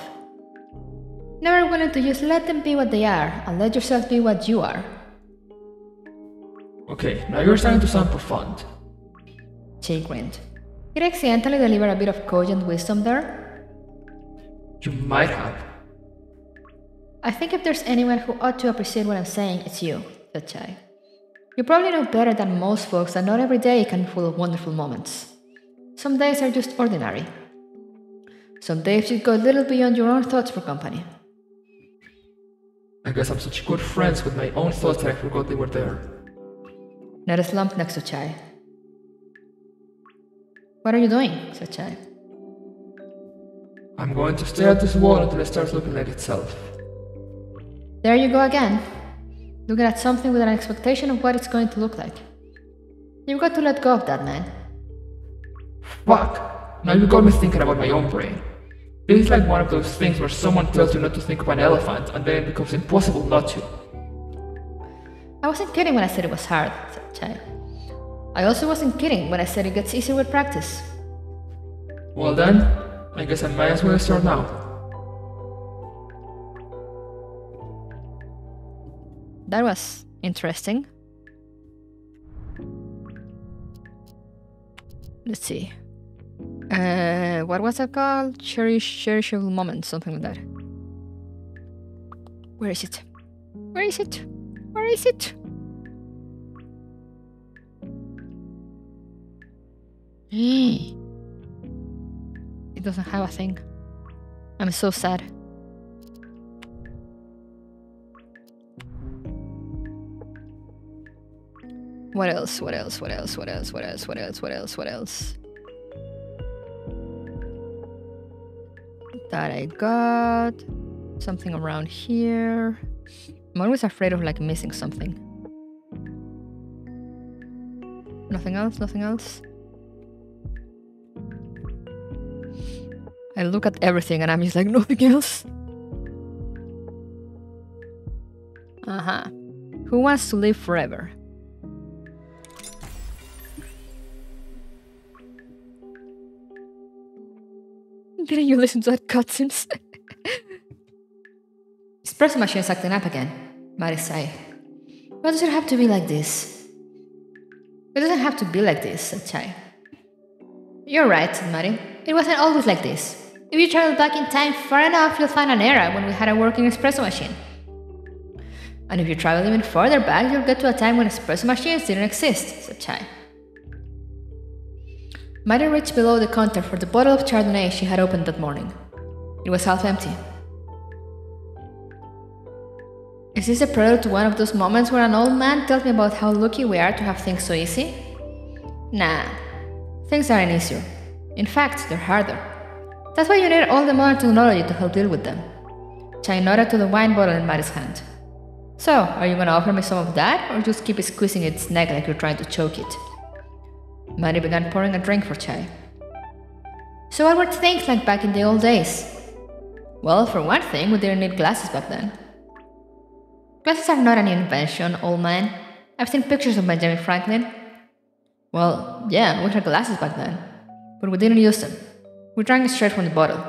Never willing to just let them be what they are and let yourself be what you are. Okay, now you're starting to sound profound. Chai grinned. Did I accidentally deliver a bit of cogent wisdom there? You might have. I think if there's anyone who ought to appreciate what I'm saying, it's you, said Chai. You probably know better than most folks that not every day can be full of wonderful moments. Some days are just ordinary. Some days you go a little beyond your own thoughts for company. I guess I'm such good friends with my own thoughts that I forgot they were there. Ned slumped next to Chai. What are you doing? Said Chai. I'm going to stare at this wall until it starts looking like itself. There you go again. Looking at something with an expectation of what it's going to look like. You've got to let go of that, man. Fuck! Now you got me thinking about my own brain. It is like one of those things where someone tells you not to think of an elephant and then it becomes impossible not to. I wasn't kidding when I said it was hard, said Chai. I also wasn't kidding when I said it gets easier with practice. Well then, I guess I might as well start now. That was interesting. Let's see. What was that called? Cherishable moment, something like that. Where is it? Where is it? Where is it? It doesn't have a thing. I'm so sad. What else? What else? What else? What else? What else? What else? What else? What else? That I got. Something around here. I'm always afraid of like missing something. Nothing else? Nothing else? I look at everything and I'm just like, nothing else. Uh-huh. Who wants to live forever? Didn't you listen to that cutscenes? Espresso machine's acting up again, Mari sighed. Why does it have to be like this? It doesn't have to be like this, said Chai. You're right, said Mari. It wasn't always like this. If you travel back in time far enough, you'll find an era when we had a working espresso machine. And if you travel even further back, you'll get to a time when espresso machines didn't exist, said Chai. Mari reached below the counter for the bottle of Chardonnay she had opened that morning. It was half empty. Is this a prelude to one of those moments where an old man tells me about how lucky we are to have things so easy? Nah, things aren't easier. In fact, they're harder. That's why you need all the modern technology to help deal with them. Chai nodded to the wine bottle in Mari's hand. So, are you gonna offer me some of that, or just keep squeezing its neck like you're trying to choke it? Mari began pouring a drink for Chai. So what were things like back in the old days? Well, for one thing, we didn't need glasses back then. Glasses are not an invention, old man. I've seen pictures of Benjamin Franklin. Well, yeah, we had glasses back then, but we didn't use them. We drank straight from the bottle.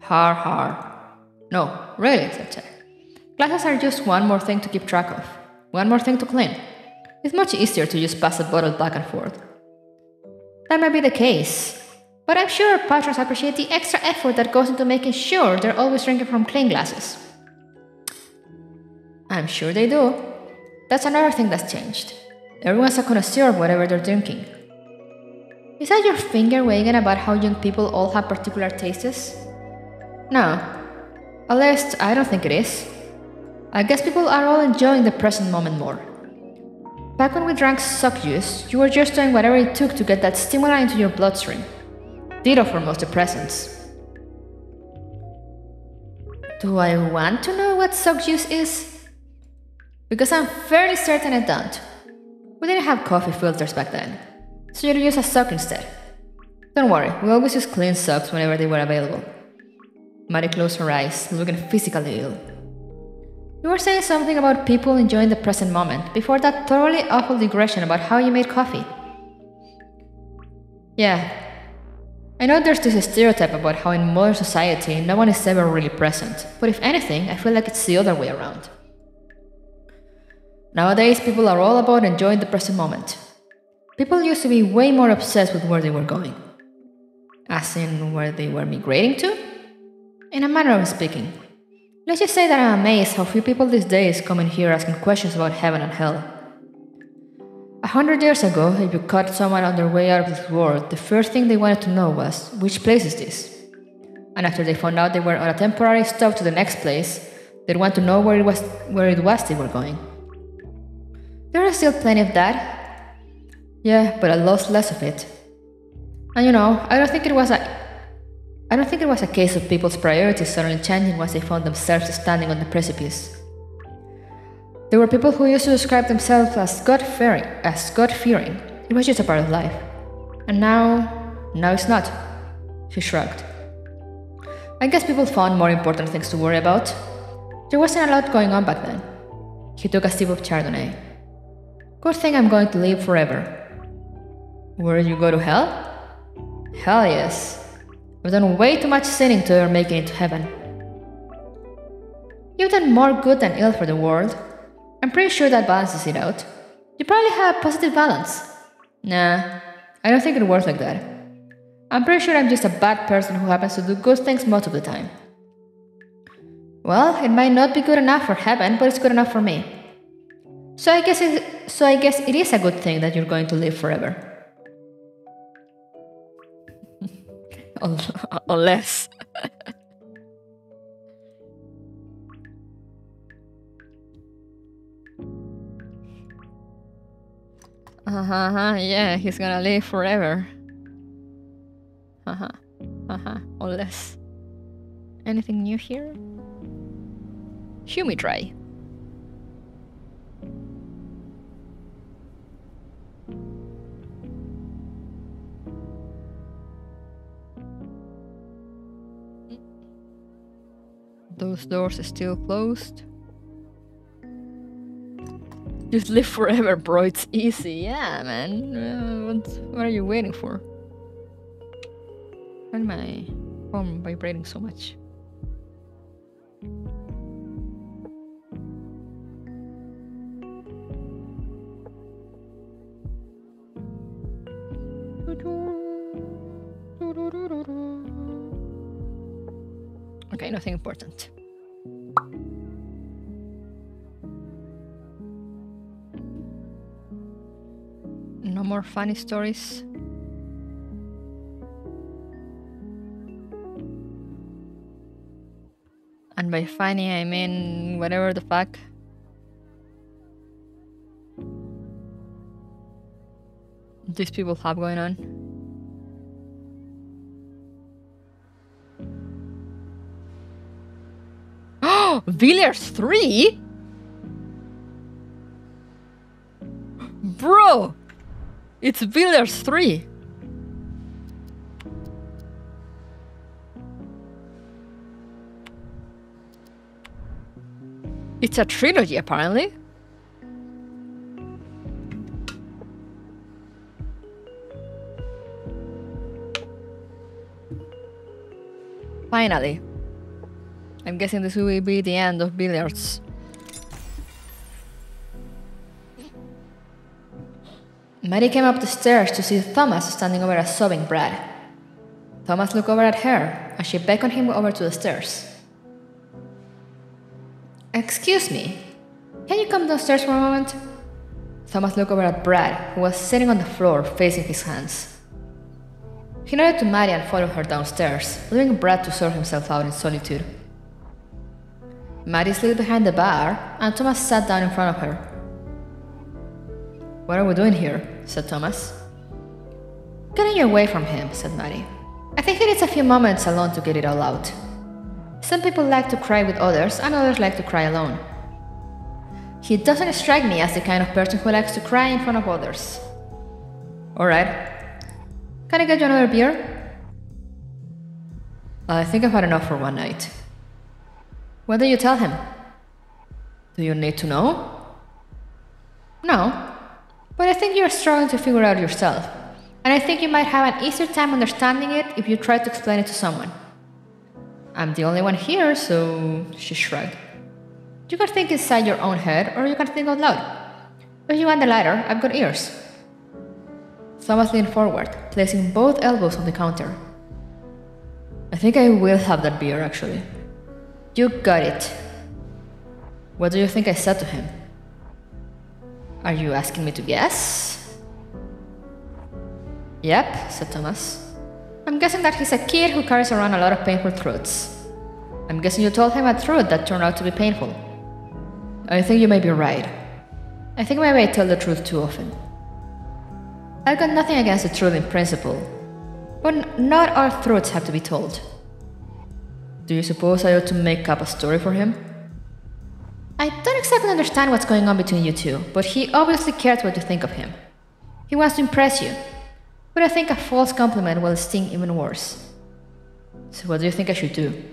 Har har. No, really, said Chai. Glasses are just one more thing to keep track of. One more thing to clean. It's much easier to just pass the bottle back and forth. That might be the case, but I'm sure patrons appreciate the extra effort that goes into making sure they're always drinking from clean glasses. I'm sure they do. That's another thing that's changed. Everyone's a connoisseur of whatever they're drinking. Is that your finger wagging about how young people all have particular tastes? No. At least, I don't think it is. I guess people are all enjoying the present moment more. Back when we drank suck juice, you were just doing whatever it took to get that stimulant into your bloodstream. Ditto for most depressants. Do I want to know what suck juice is? Because I'm fairly certain I don't. We didn't have coffee filters back then, so you'd use a suck instead. Don't worry, we always use clean sucks whenever they were available. Mari closed her eyes, looking physically ill. You were saying something about people enjoying the present moment before that thoroughly awful digression about how you made coffee. Yeah. I know there's this stereotype about how in modern society no one is ever really present, but if anything, I feel like it's the other way around. Nowadays, people are all about enjoying the present moment. People used to be way more obsessed with where they were going. As in, where they were migrating to? In a manner of speaking. Let's just say that I'm amazed how few people these days come in here asking questions about heaven and hell. 100 years ago, if you caught someone on their way out of this world, the first thing they wanted to know was, which place is this? And after they found out they were on a temporary stop to the next place, they'd want to know where it was they were going. There is still plenty of that. Yeah, but I lost less of it. And you know, I don't think it was a case of people's priorities suddenly changing once they found themselves standing on the precipice. There were people who used to describe themselves as God-fearing. It was just a part of life. And now it's not. She shrugged. I guess people found more important things to worry about. There wasn't a lot going on back then. He took a sip of Chardonnay. Good thing I'm going to live forever. Where you go to hell? Hell yes. I've done way too much sinning to ever make it to heaven. You've done more good than ill for the world. I'm pretty sure that balances it out. You probably have a positive balance. Nah, I don't think it works like that. I'm pretty sure I'm just a bad person who happens to do good things most of the time. Well, it might not be good enough for heaven, but it's good enough for me. So I guess it is a good thing that you're going to live forever. Unless. Yeah, he's gonna live forever. Unless. Anything new here? Humid try. Those doors are still closed. Just live forever, bro. It's easy. Yeah, man. What are you waiting for? Why am my phone vibrating so much? Okay, nothing important. No more funny stories. And by funny, I mean whatever the fuck. These people have going on. Oh, Villiers 3? Bro! It's Villiers 3! It's a trilogy, apparently. Finally. I'm guessing this will be the end of Billiards. Maddie came up the stairs to see Thomas standing over a sobbing Brad. Thomas looked over at her, and she beckoned him over to the stairs. Excuse me, can you come downstairs for a moment? Thomas looked over at Brad, who was sitting on the floor facing his hands. He nodded to Maddie and followed her downstairs, leaving Brad to sort himself out in solitude. Maddie slid behind the bar, and Thomas sat down in front of her. What are we doing here? Said Thomas. Getting away from him, said Maddie. I think he needs a few moments alone to get it all out. Some people like to cry with others, and others like to cry alone. He doesn't strike me as the kind of person who likes to cry in front of others. Alright. Can I get you another beer? I think I've had enough for one night. What did you tell him? Do you need to know? No. But I think you're struggling to figure it out yourself, and I think you might have an easier time understanding it if you try to explain it to someone. I'm the only one here, so she shrugged. You can think inside your own head, or you can think out loud. If you want the latter, I've got ears. Thomas leaned forward, placing both elbows on the counter. I think I will have that beer, actually. You got it. What do you think I said to him? Are you asking me to guess? Yep, said Thomas. I'm guessing that he's a kid who carries around a lot of painful truths. I'm guessing you told him a truth that turned out to be painful. I think you may be right. I think maybe I tell the truth too often. I've got nothing against the truth in principle, but not all truths have to be told. Do you suppose I ought to make up a story for him? I don't exactly understand what's going on between you two, but he obviously cares what you think of him. He wants to impress you, but I think a false compliment will sting even worse. So what do you think I should do?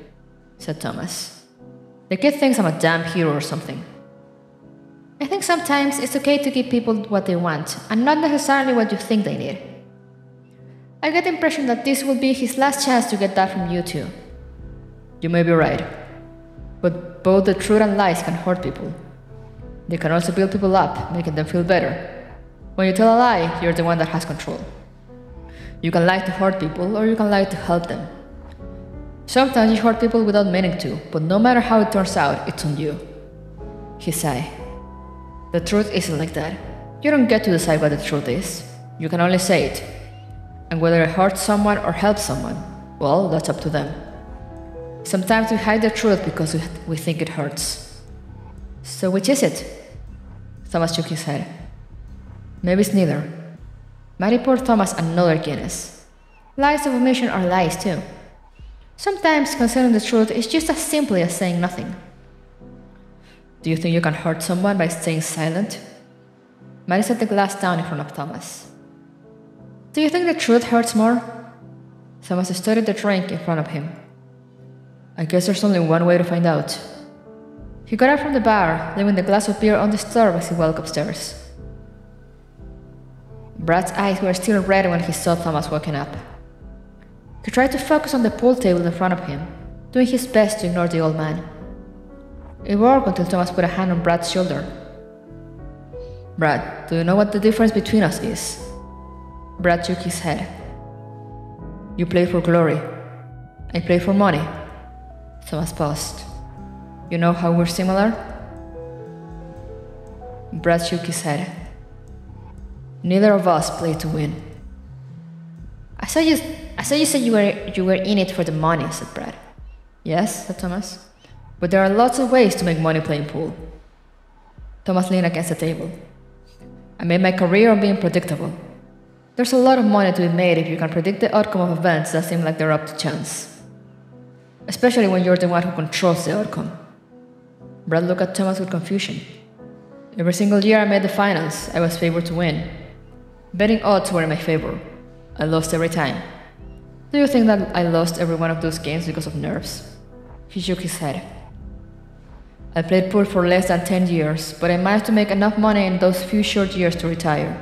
Said Thomas. The kid thinks I'm a damn hero or something. I think sometimes it's okay to give people what they want, and not necessarily what you think they need. I get the impression that this will be his last chance to get that from you two. You may be right. But both the truth and lies can hurt people. They can also build people up, making them feel better. When you tell a lie, you're the one that has control. You can lie to hurt people, or you can lie to help them. Sometimes you hurt people without meaning to, but no matter how it turns out, it's on you. He sighed. The truth isn't like that. You don't get to decide what the truth is. You can only say it. And whether it hurts someone or helps someone, well, that's up to them. Sometimes we hide the truth because we think it hurts. So which is it? Thomas shook his head. Maybe it's neither. Maddie poured Thomas another Guinness. Lies of omission are lies too. Sometimes concealing the truth is just as simply as saying nothing. Do you think you can hurt someone by staying silent? Maddie set the glass down in front of Thomas. Do you think the truth hurts more? Thomas studied the drink in front of him. I guess there's only one way to find out. He got up from the bar, leaving the glass of beer undisturbed as he walked upstairs. Brad's eyes were still red when he saw Thomas walking up. He tried to focus on the pool table in front of him, doing his best to ignore the old man. It worked until Thomas put a hand on Brad's shoulder. Brad, do you know what the difference between us is? Brad shook his head. You play for glory. I play for money. Thomas paused. You know how we're similar? Brad shook his head. Neither of us play to win. I saw you said you were in it for the money, said Brad. Yes, said Thomas. But there are lots of ways to make money playing pool. Thomas leaned against the table. I made my career on being predictable. There's a lot of money to be made if you can predict the outcome of events that seem like they're up to chance. Especially when you're the one who controls the outcome. Brad looked at Thomas with confusion. Every single year I made the finals, I was favored to win. Betting odds were in my favor. I lost every time. Do you think that I lost every one of those games because of nerves? He shook his head. I played pool for less than 10 years, but I managed to make enough money in those few short years to retire.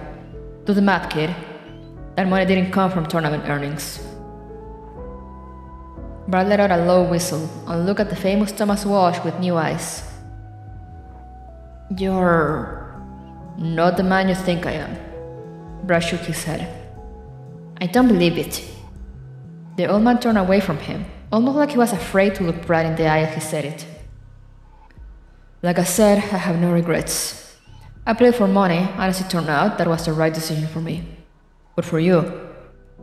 Do the math, kid. That money didn't come from tournament earnings. Brad let out a low whistle and looked at the famous Thomas Walsh with new eyes. You're not the man you think I am. Brad shook his head. I don't believe it. The old man turned away from him, almost like he was afraid to look Brad in the eye as he said it. Like I said, I have no regrets. I played for money, and as it turned out, that was the right decision for me. But for you,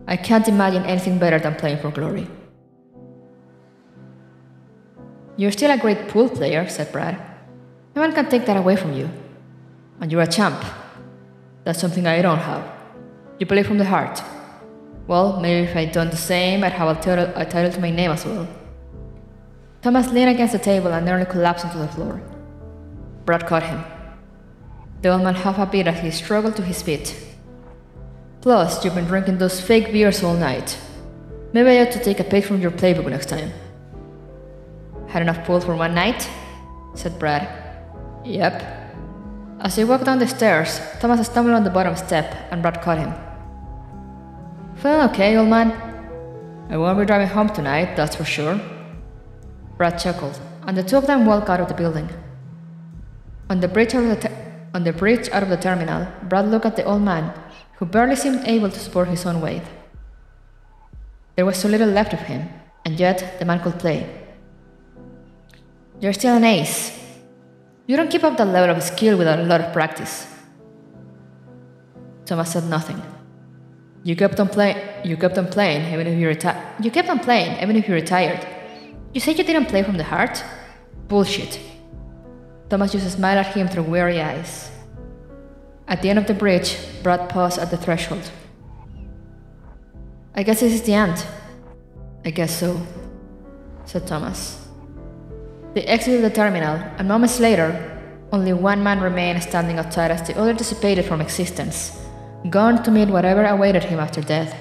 I can't imagine anything better than playing for glory. You're still a great pool player, said Brad. No one can take that away from you. And you're a champ. That's something I don't have. You play from the heart. Well, maybe if I'd done the same, I'd have a title to my name as well. Thomas leaned against the table and nearly collapsed onto the floor. Brad caught him. The old man half a bit as he struggled to his feet. Plus, you've been drinking those fake beers all night. Maybe I ought to take a page from your playbook next time. Had enough pool for one night? Said Brad. Yep. As they walked down the stairs, Thomas stumbled on the bottom step and Brad caught him. Feeling okay, old man? I won't be driving home tonight, that's for sure. Brad chuckled, and the two of them walked out of the building. On the bridge out of the terminal, Brad looked at the old man, who barely seemed able to support his own weight. There was so little left of him, and yet the man could play. You're still an ace. You don't keep up that level of skill without a lot of practice. Thomas said nothing. You kept on playing even if you retired. You said you didn't play from the heart? Bullshit. Thomas used to smile at him through weary eyes. At the end of the bridge, Brad paused at the threshold. I guess this is the end. I guess so, said Thomas. They exited the terminal, and moments later, only one man remained standing outside as the other dissipated from existence, gone to meet whatever awaited him after death.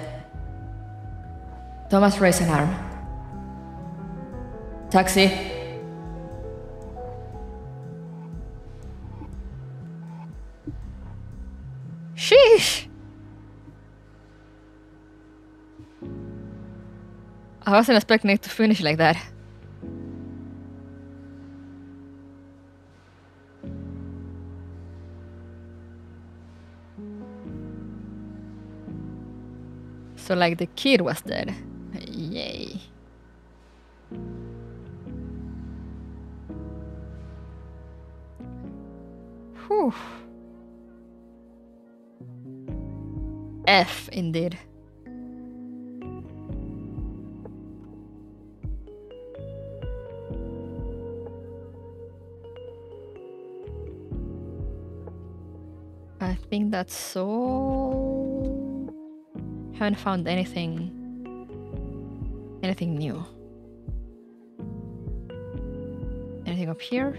Thomas raised an arm. Taxi. Sheesh! I wasn't expecting it to finish like that. So like the kid was dead. Yay. Whew. F indeed. I think that's all. Haven't found anything new. Anything up here?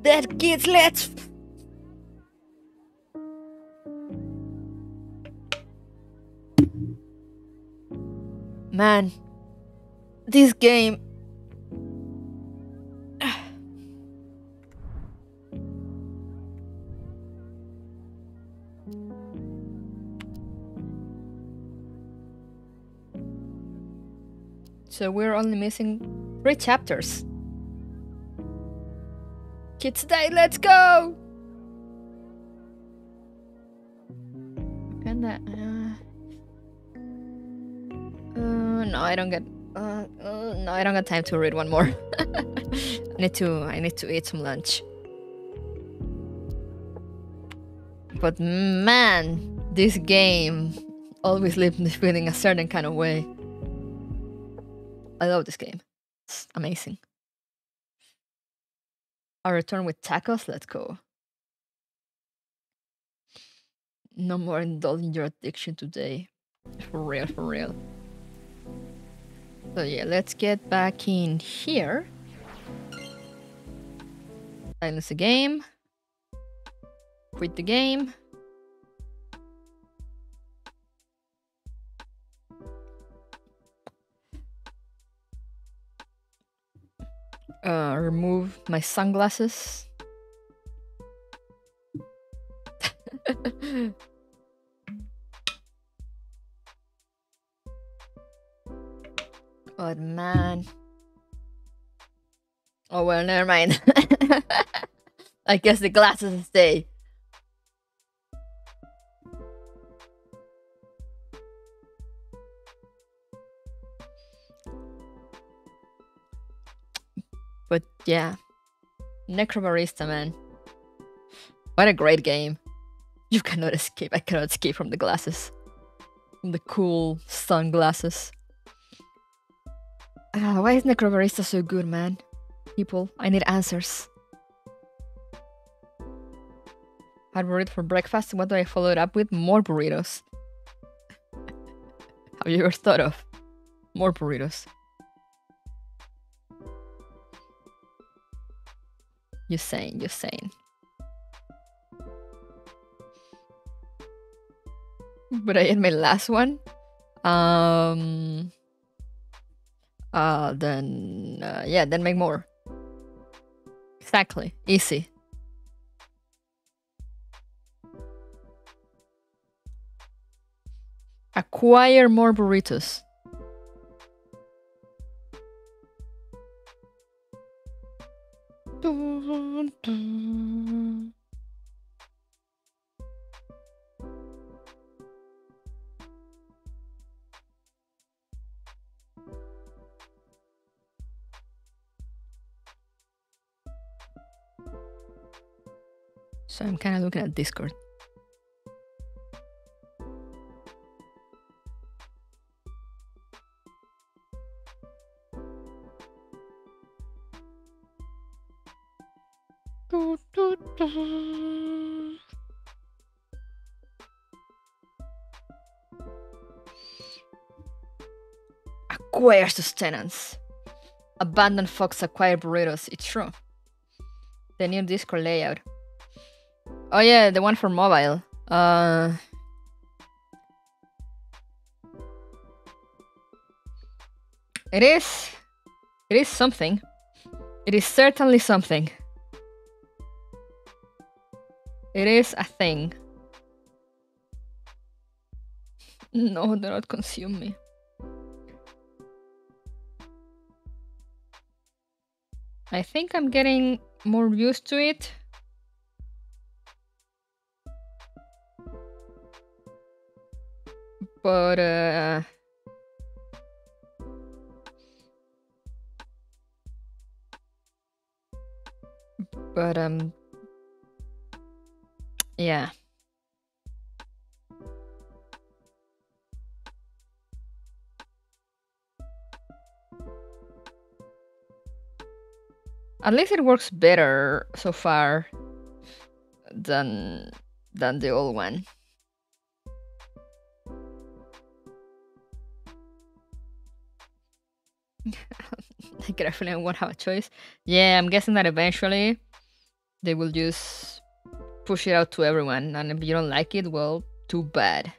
That kids, let's. Man, this game. So we're only missing 3 chapters. Kids die, let's go! Can that? No, I don't get. No, I don't got time to read one more. I need to eat some lunch. But man, this game always leaves me feeling a certain kind of way. I love this game. It's amazing. I'll return with tacos. Let's go. No more indulging your addiction today. For real, for real. So yeah, let's get back in here. Silence the game. Quit the game. Remove my sunglasses. But man. Oh well, never mind. I guess the glasses stay. But yeah, Necrobarista, man. What a great game. You cannot escape. I cannot escape from the glasses. From the cool sunglasses. Why is Necrobarista so good, man? People, I need answers. Had burrito for breakfast. What do I follow it up with? More burritos. Have you ever thought of more burritos? You're saying. But I ate my last one. Then make more. Exactly. Easy. Acquire more burritos. Dun, dun. So I'm kind of looking at Discord. Acquire sustenance. Abandoned fox acquire burritos. It's true. The new Discord layout. Oh yeah, the one for mobile. It is something. It is certainly something. It is a thing. No, do not consume me. I think I'm getting more used to it. But yeah. At least it works better so far than the old one. I get a feeling I won't have a choice. Yeah, I'm guessing that eventually they will just push it out to everyone, and if you don't like it, well, too bad.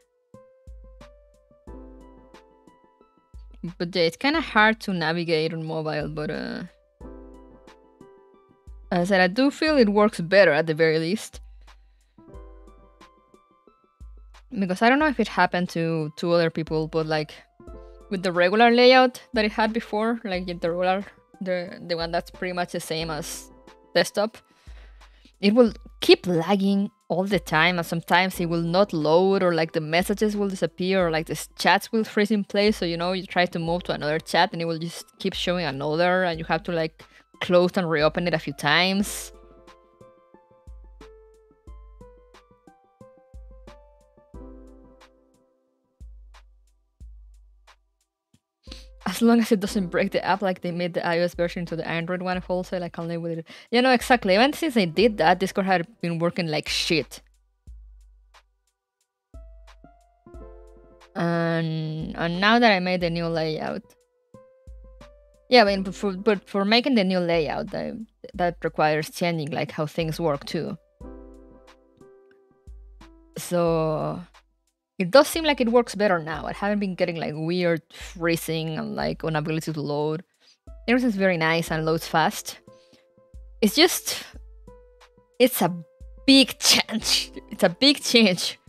But yeah, it's kind of hard to navigate on mobile, but as I said, I do feel it works better at the very least. Because I don't know if it happened to other people, but like with the regular layout that it had before, like the one that's pretty much the same as desktop, it will keep lagging all the time, and sometimes it will not load, or like the messages will disappear, or like the chats will freeze in place. So you try to move to another chat and it will just keep showing another, and you have to like close and reopen it a few times. As long as it doesn't break the app, like they made the iOS version to the Android one wholesale, I can live with it. Yeah, no, exactly. Even since they did that, Discord had been working like shit. And now that I made the new layout, yeah, I mean, but for making the new layout, that requires changing like how things work too. So it does seem like it works better now. I haven't been getting like weird freezing and like inability to load. Everything's very nice and loads fast. It's just, it's a big change. It's a big change.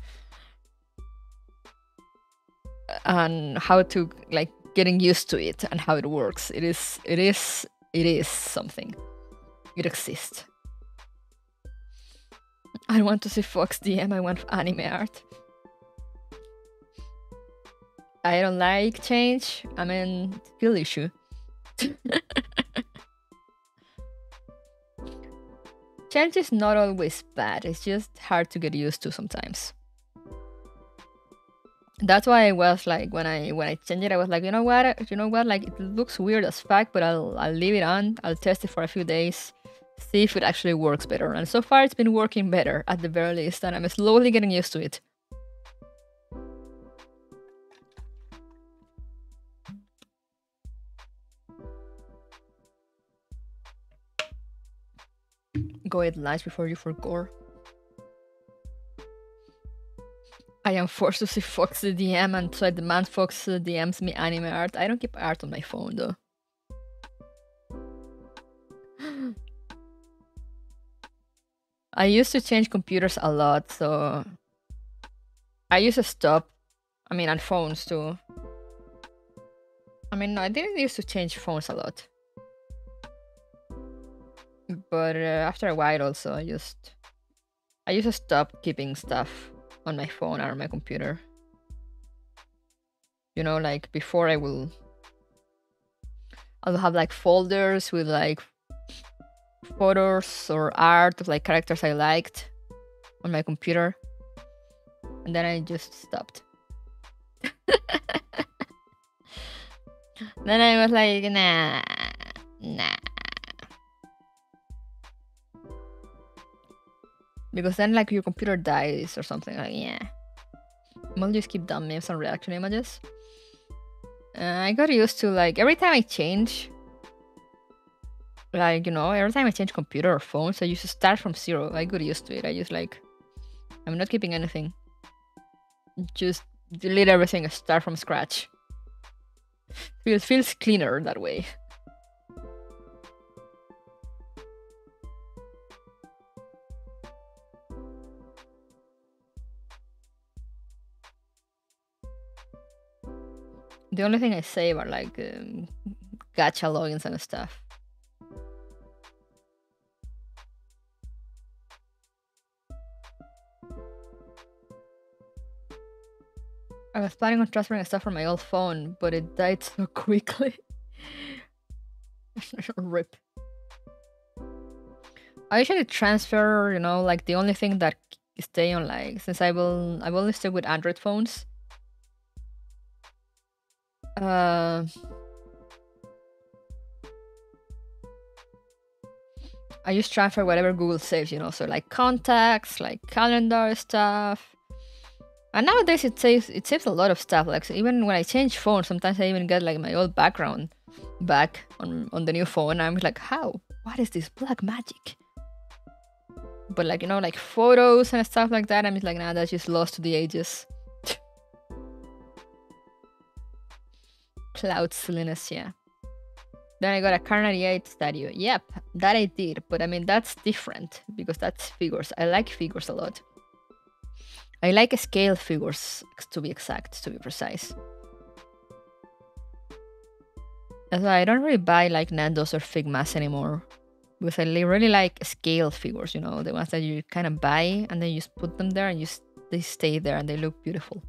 And how to like getting used to it and how it works. It is something. It exists. I want to see Fox DM. I want anime art. I don't like change. I mean, skill issue. Change is not always bad. It's just hard to get used to sometimes. That's why I was like, when I changed it, I was like, you know what? Like, it looks weird as fuck, but I'll leave it on. I'll test it for a few days, see if it actually works better. And so far, it's been working better at the very least, and I'm slowly getting used to it. Go eat lunch before you forgot. I am forced to see Fox DM, and so I demand Fox DMs me anime art. I don't keep art on my phone though. I used to change computers a lot, so I used to stop. I mean, on phones too. I mean, no, I didn't used to change phones a lot. But after a while also, I used to stop keeping stuff on my phone or my computer. You know, like before I'll have like folders with like photos or art of like characters I liked on my computer. And then I just stopped. Then I was like, nah. Because then like your computer dies or something, like, yeah. I'll just keep dumb memes and reaction images. I got used to like every time I change, like, every time I change computer or phones, I used to start from zero. I got used to it. I just like, I'm not keeping anything. Just delete everything and start from scratch. It feels cleaner that way. The only thing I save are like gacha logins and stuff. I was planning on transferring stuff from my old phone, but it died so quickly. Rip. I usually transfer, you know, like the only thing that stay on, like, since I've only stuck with Android phones. I just transfer whatever Google saves, you know, so like contacts, like calendar stuff. And nowadays it saves a lot of stuff. Like, so even when I change phones, sometimes I even get like my old background back on the new phone. I'm like, how? What is this black magic? But like, you know, like photos and stuff like that, I'm just like, nah, that's just lost to the ages. Cloud silliness, yeah. Then I got a Car 98 statue. Yep, that I did. But I mean, that's different because that's figures. I like figures a lot. I like scale figures, to be exact, to be precise. That's why I don't really buy like Nando's or Figmas anymore. Because I really like scale figures, you know, the ones that you kind of buy and then you just put them there and they stay there and they look beautiful.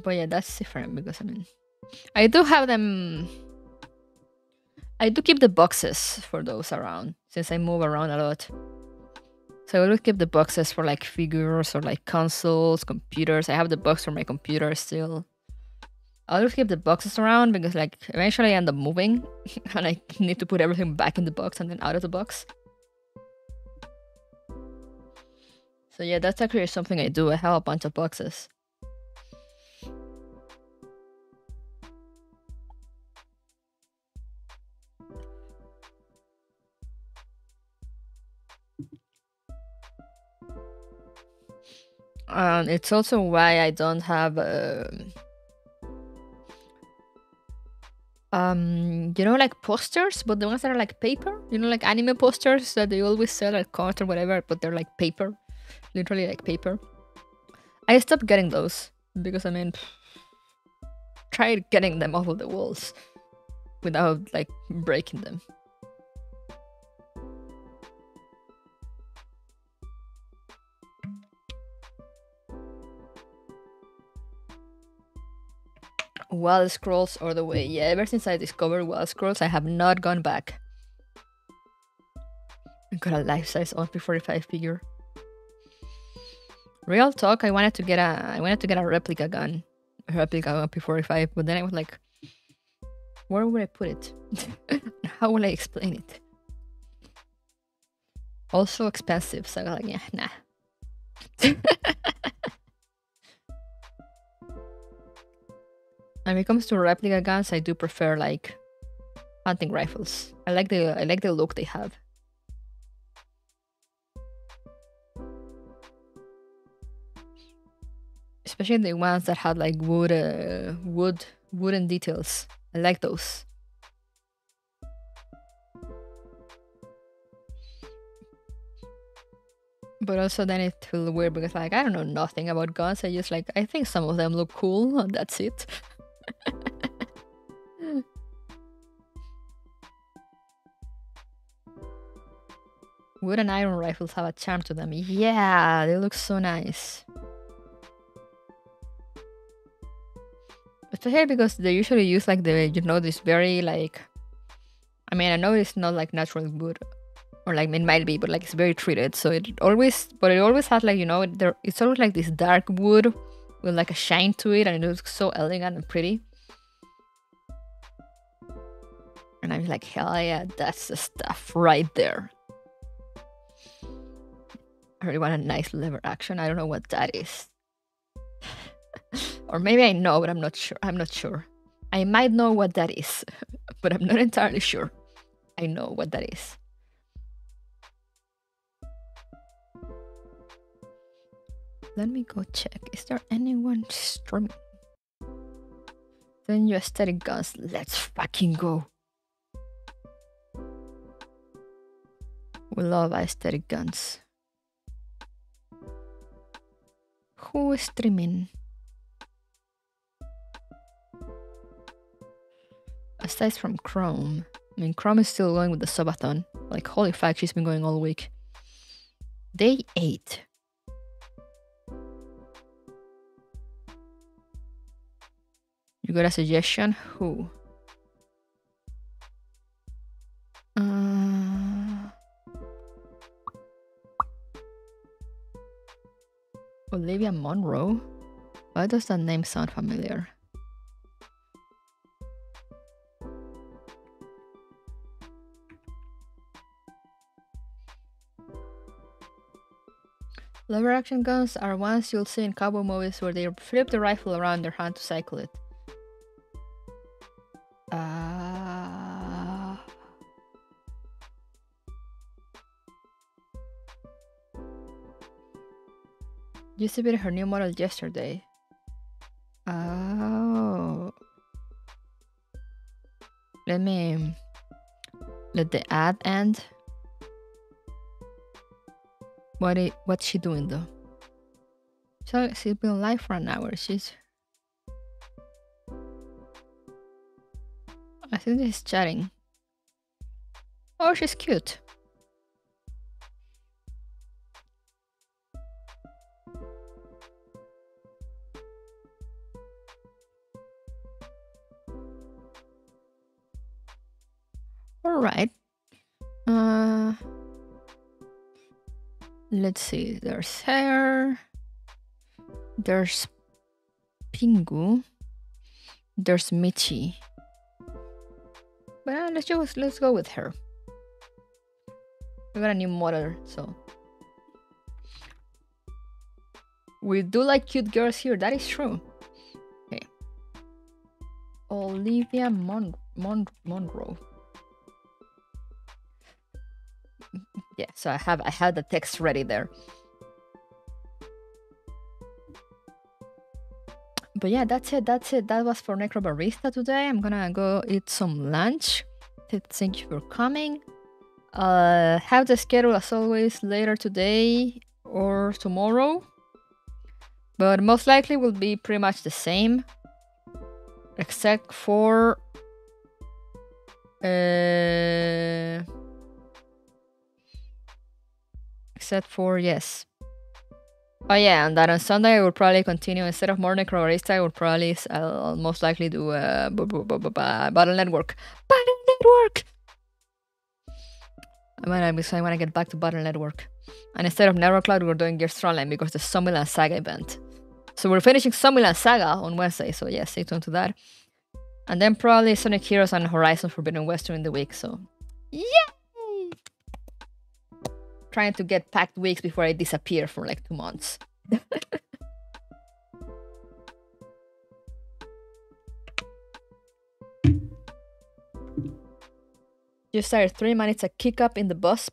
But yeah, that's different because I mean, I do have them. I do keep the boxes for those around since I move around a lot. So I will keep the boxes for like figures or like consoles, computers. I have the box for my computer still. I'll just keep the boxes around because like eventually I end up moving and I need to put everything back in the box and then out of the box. So yeah, that's actually something I do. I have a bunch of boxes. It's also why I don't have you know, like posters, but the ones that are like paper, you know, like anime posters that they always sell at cons or whatever, but they're like paper, literally like paper. I stopped getting those because I mean, try getting them off of the walls without like breaking them. Wild Scrolls all the way. Yeah, ever since I discovered Wild Scrolls, I have not gone back. I got a life-size OP45 figure. Real talk, I wanted to get a replica gun, a replica OP45, but then I was like, where would I put it? How will I explain it? Also expensive, so I was like, yeah, nah. And when it comes to replica guns, I do prefer like hunting rifles. I like the look they have. Especially the ones that had like wooden details. I like those. But also then it feels weird because like I don't know nothing about guns. I just like I think some of them look cool and that's it. Wood and iron rifles have a charm to them. Yeah, they look so nice. Especially because they usually use like this very like, I mean, I know it's not like natural wood, or like it might be, but like it's very treated. So it always has like, you know, it's always like this dark wood with like a shine to it, and it looks so elegant and pretty. And I'm like, hell yeah, that's the stuff right there. I really want a nice lever action. I don't know what that is. Or maybe I know, but I'm not sure. I might know what that is, but I'm not entirely sure. I know what that is. Let me go check. Is there anyone streaming? Then you aesthetic guns. Let's fucking go. We love aesthetic guns. Who is streaming? Aside from Chrome. I mean, Chrome is still going with the subathon. Like, holy fuck, she's been going all week. Day 8. You got a suggestion? Who? Olivia Monroe? Why does that name sound familiar? Lever action guns are ones you'll see in cowboy movies where they flip the rifle around their hand to cycle it. You exhibited her new model yesterday. Oh. Let the ad end. What's she doing though? So she's been live for an hour. I think she's chatting. Oh, she's cute. All right. Let's see. There's her. There's Pingu. There's Michi. But let's go with her. We got a new model, so we do like cute girls here. That is true. Okay. Olivia Monroe. Yeah, so I have the text ready there. But yeah, that's it. That was for Necrobarista today. I'm gonna go eat some lunch. Thank you for coming. Have the schedule as always later today or tomorrow. But most likely will be pretty much the same. Except for yes. Oh yeah, and that on Sunday I will probably continue. Instead of more Necrobarista, I'll most likely do Battle Network. Battle Network! I want to get back to Battle Network. And instead of Nevercloud, we're doing Gears Frontline because the Summerland Saga event. So we're finishing Summerland Saga on Wednesday, so yeah, stay tuned to that. And then probably Sonic Heroes and Horizon Forbidden West during the week, so yay! Trying to get packed weeks before I disappear for like 2 months. You started 3 minutes a kick up in bus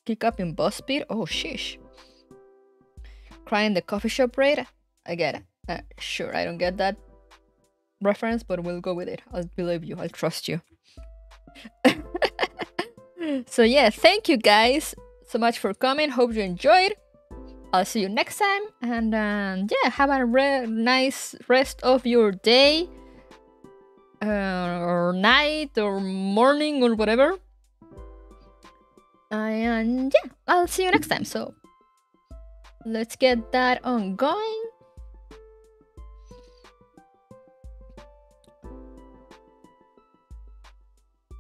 speed. Oh sheesh. Crying the coffee shop raid. I get it. Sure, I don't get that reference, but we'll go with it. I'll believe you. I'll trust you. So yeah, thank you guys so much for coming. Hope you enjoyed. I'll see you next time, and yeah, have a nice rest of your day or night or morning or whatever, and yeah, I'll see you next time. So let's get that on going.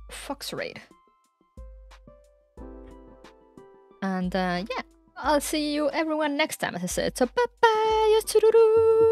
Fox raid. And yeah, I'll see you everyone next time, as I said. So bye bye.